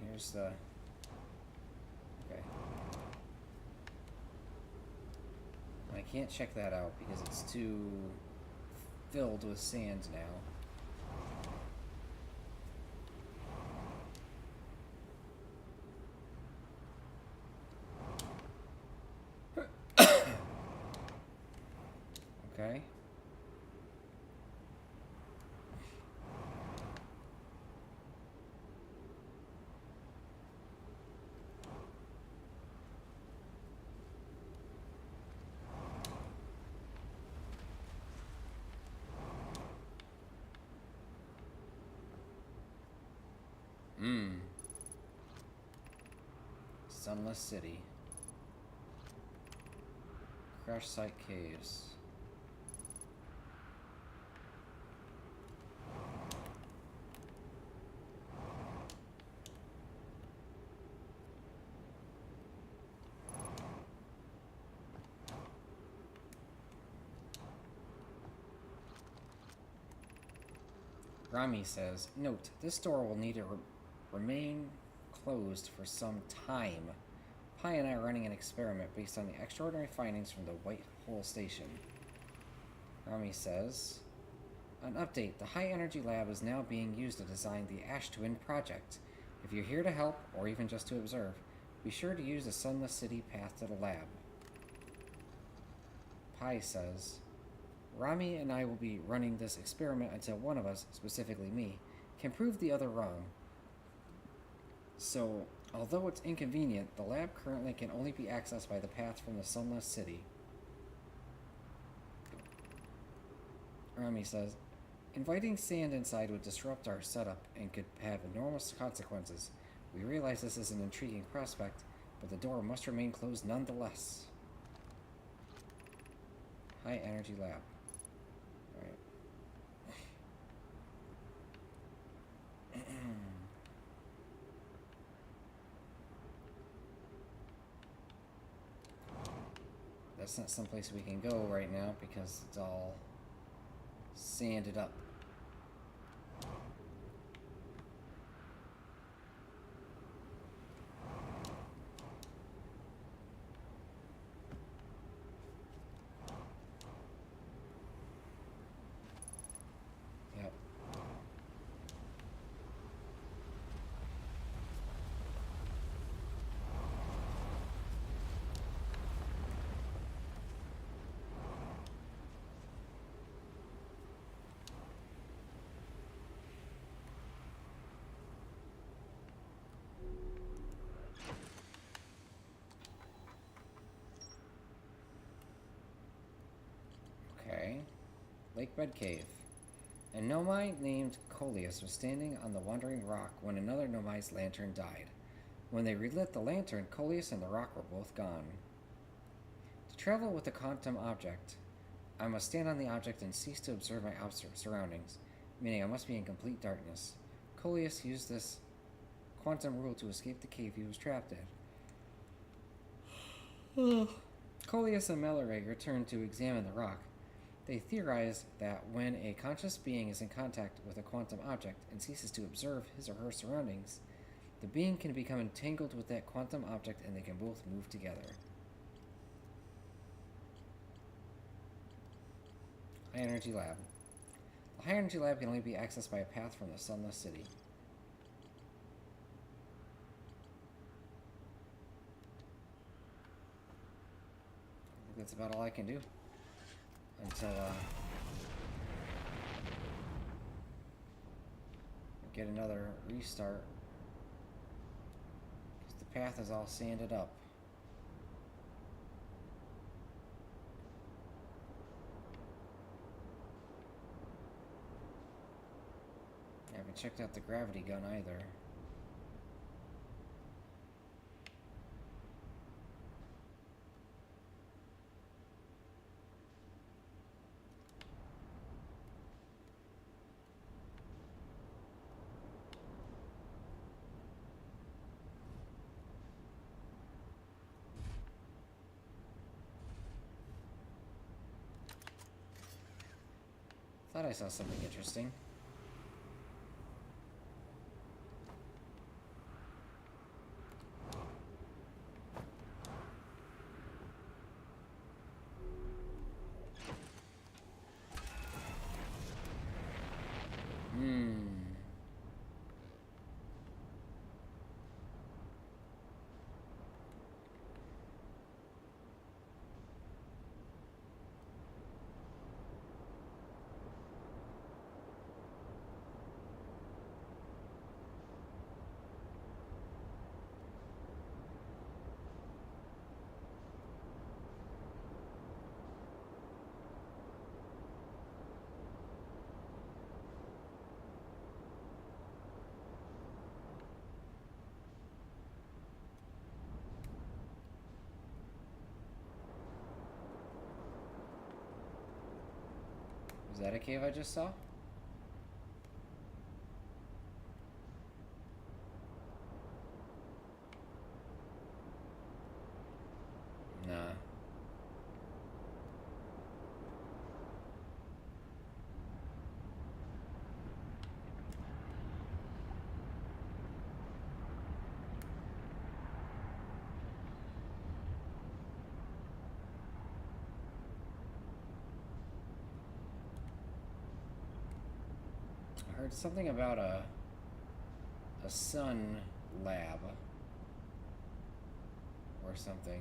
[SPEAKER 1] Here's the... Okay. I can't check that out because it's too filled with sand now. Okay. Sunless City. Crash Site Caves. Rami says, note, this door will need to remain closed for some time. Pi and I are running an experiment based on the extraordinary findings from the White Hole Station. Rami says, an update. The High Energy Lab is now being used to design the Ash Twin project. If you're here to help, or even just to observe, be sure to use the Sunless City path to the lab. Pi says, Rami and I will be running this experiment until one of us, specifically me, can prove the other wrong. So, Although it's inconvenient, the lab currently can only be accessed by the path from the Sunless City. Rami says, inviting sand inside would disrupt our setup and could have enormous consequences. We realize this is an intriguing prospect, but the door must remain closed nonetheless. High energy lab. Alright. That's not someplace we can go right now because it's all sanded up. Yep. Okay. Lakebed Cave. A nomai named Coleus was standing on the wandering rock when another nomai's lantern died. When they relit the lantern, Coleus and the rock were both gone. To travel with a quantum object, I must stand on the object and cease to observe my surroundings, meaning I must be in complete darkness. Coleus used this quantum rule to escape the cave he was trapped in. Coleus and Mallory returned to examine the rock. They theorized that when a conscious being is in contact with a quantum object and ceases to observe his or her surroundings, the being can become entangled with that quantum object and they can both move together. High Energy Lab. The High Energy Lab can only be accessed by a path from the Sunless City. I think that's about all I can do until we get another restart. Because the path is all sanded up. I haven't checked out the gravity gun either. Thought I saw something interesting. Is that a cave I just saw? Nah. I heard something about a sun lab or something.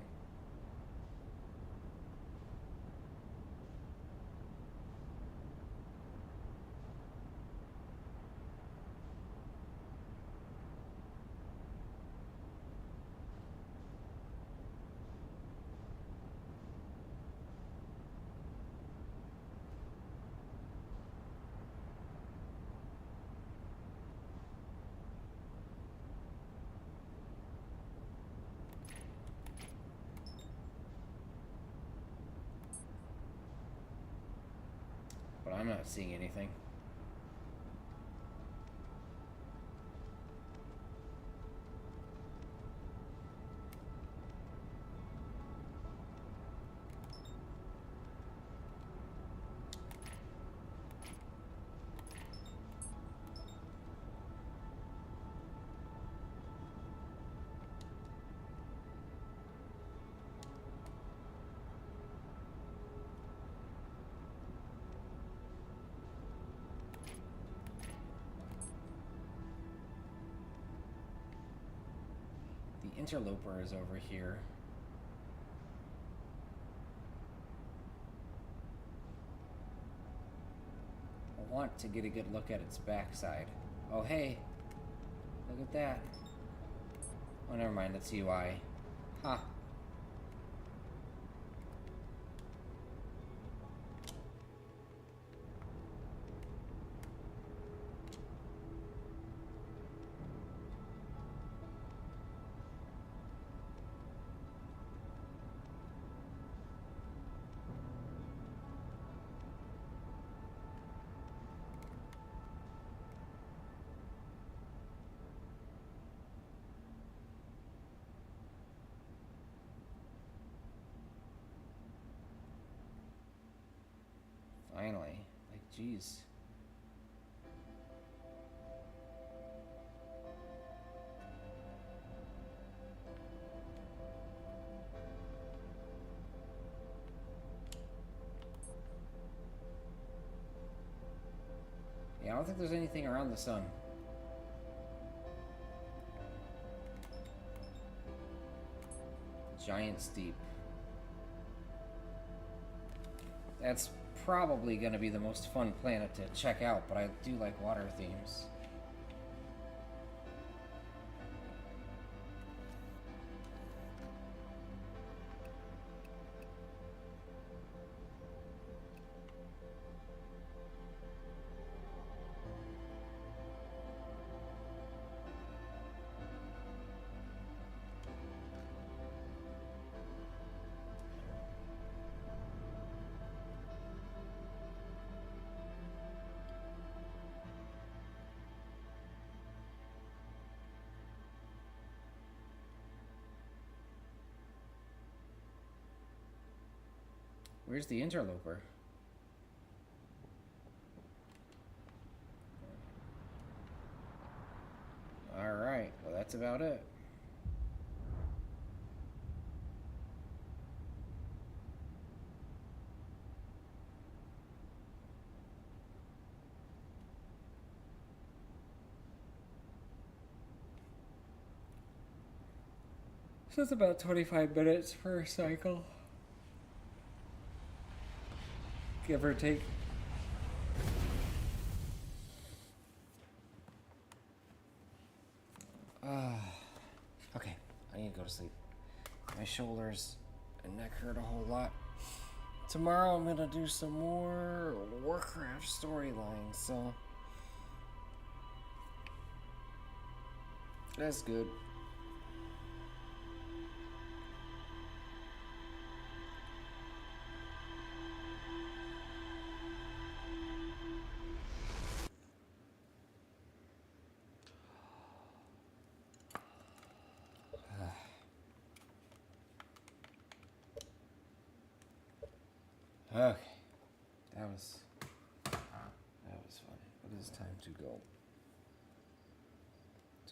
[SPEAKER 1] I'm not seeing anything. The interloper is over here. I want to get a good look at its backside. Oh, hey. Look at that. Oh, never mind. That's UI. Huh. Finally. Like, jeez. Yeah, I don't think there's anything around the sun. Giant Steep. That's probably going to be the most fun planet to check out, but I do like water themes. Where's the interloper? Alright, well that's about it. So it's about 25 minutes per cycle. Give or take. Okay, I need to go to sleep. My shoulders and neck hurt a whole lot. Tomorrow I'm gonna do some more Warcraft storylines, so that's good. Okay, that was fun. It is time to go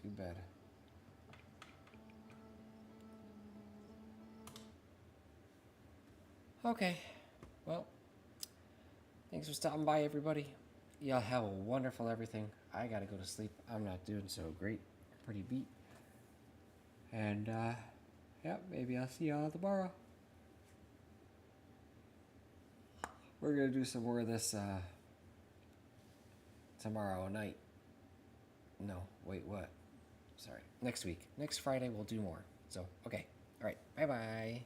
[SPEAKER 1] to bed. Okay, well, thanks for stopping by, everybody. Y'all have a wonderful everything. I gotta go to sleep. I'm not doing so great. Pretty beat. And, yeah, maybe I'll see y'all tomorrow. We're gonna do some more of this, tomorrow night. No, wait, what? Sorry. Next week. Next Friday, we'll do more. So, okay. All right. Bye-bye.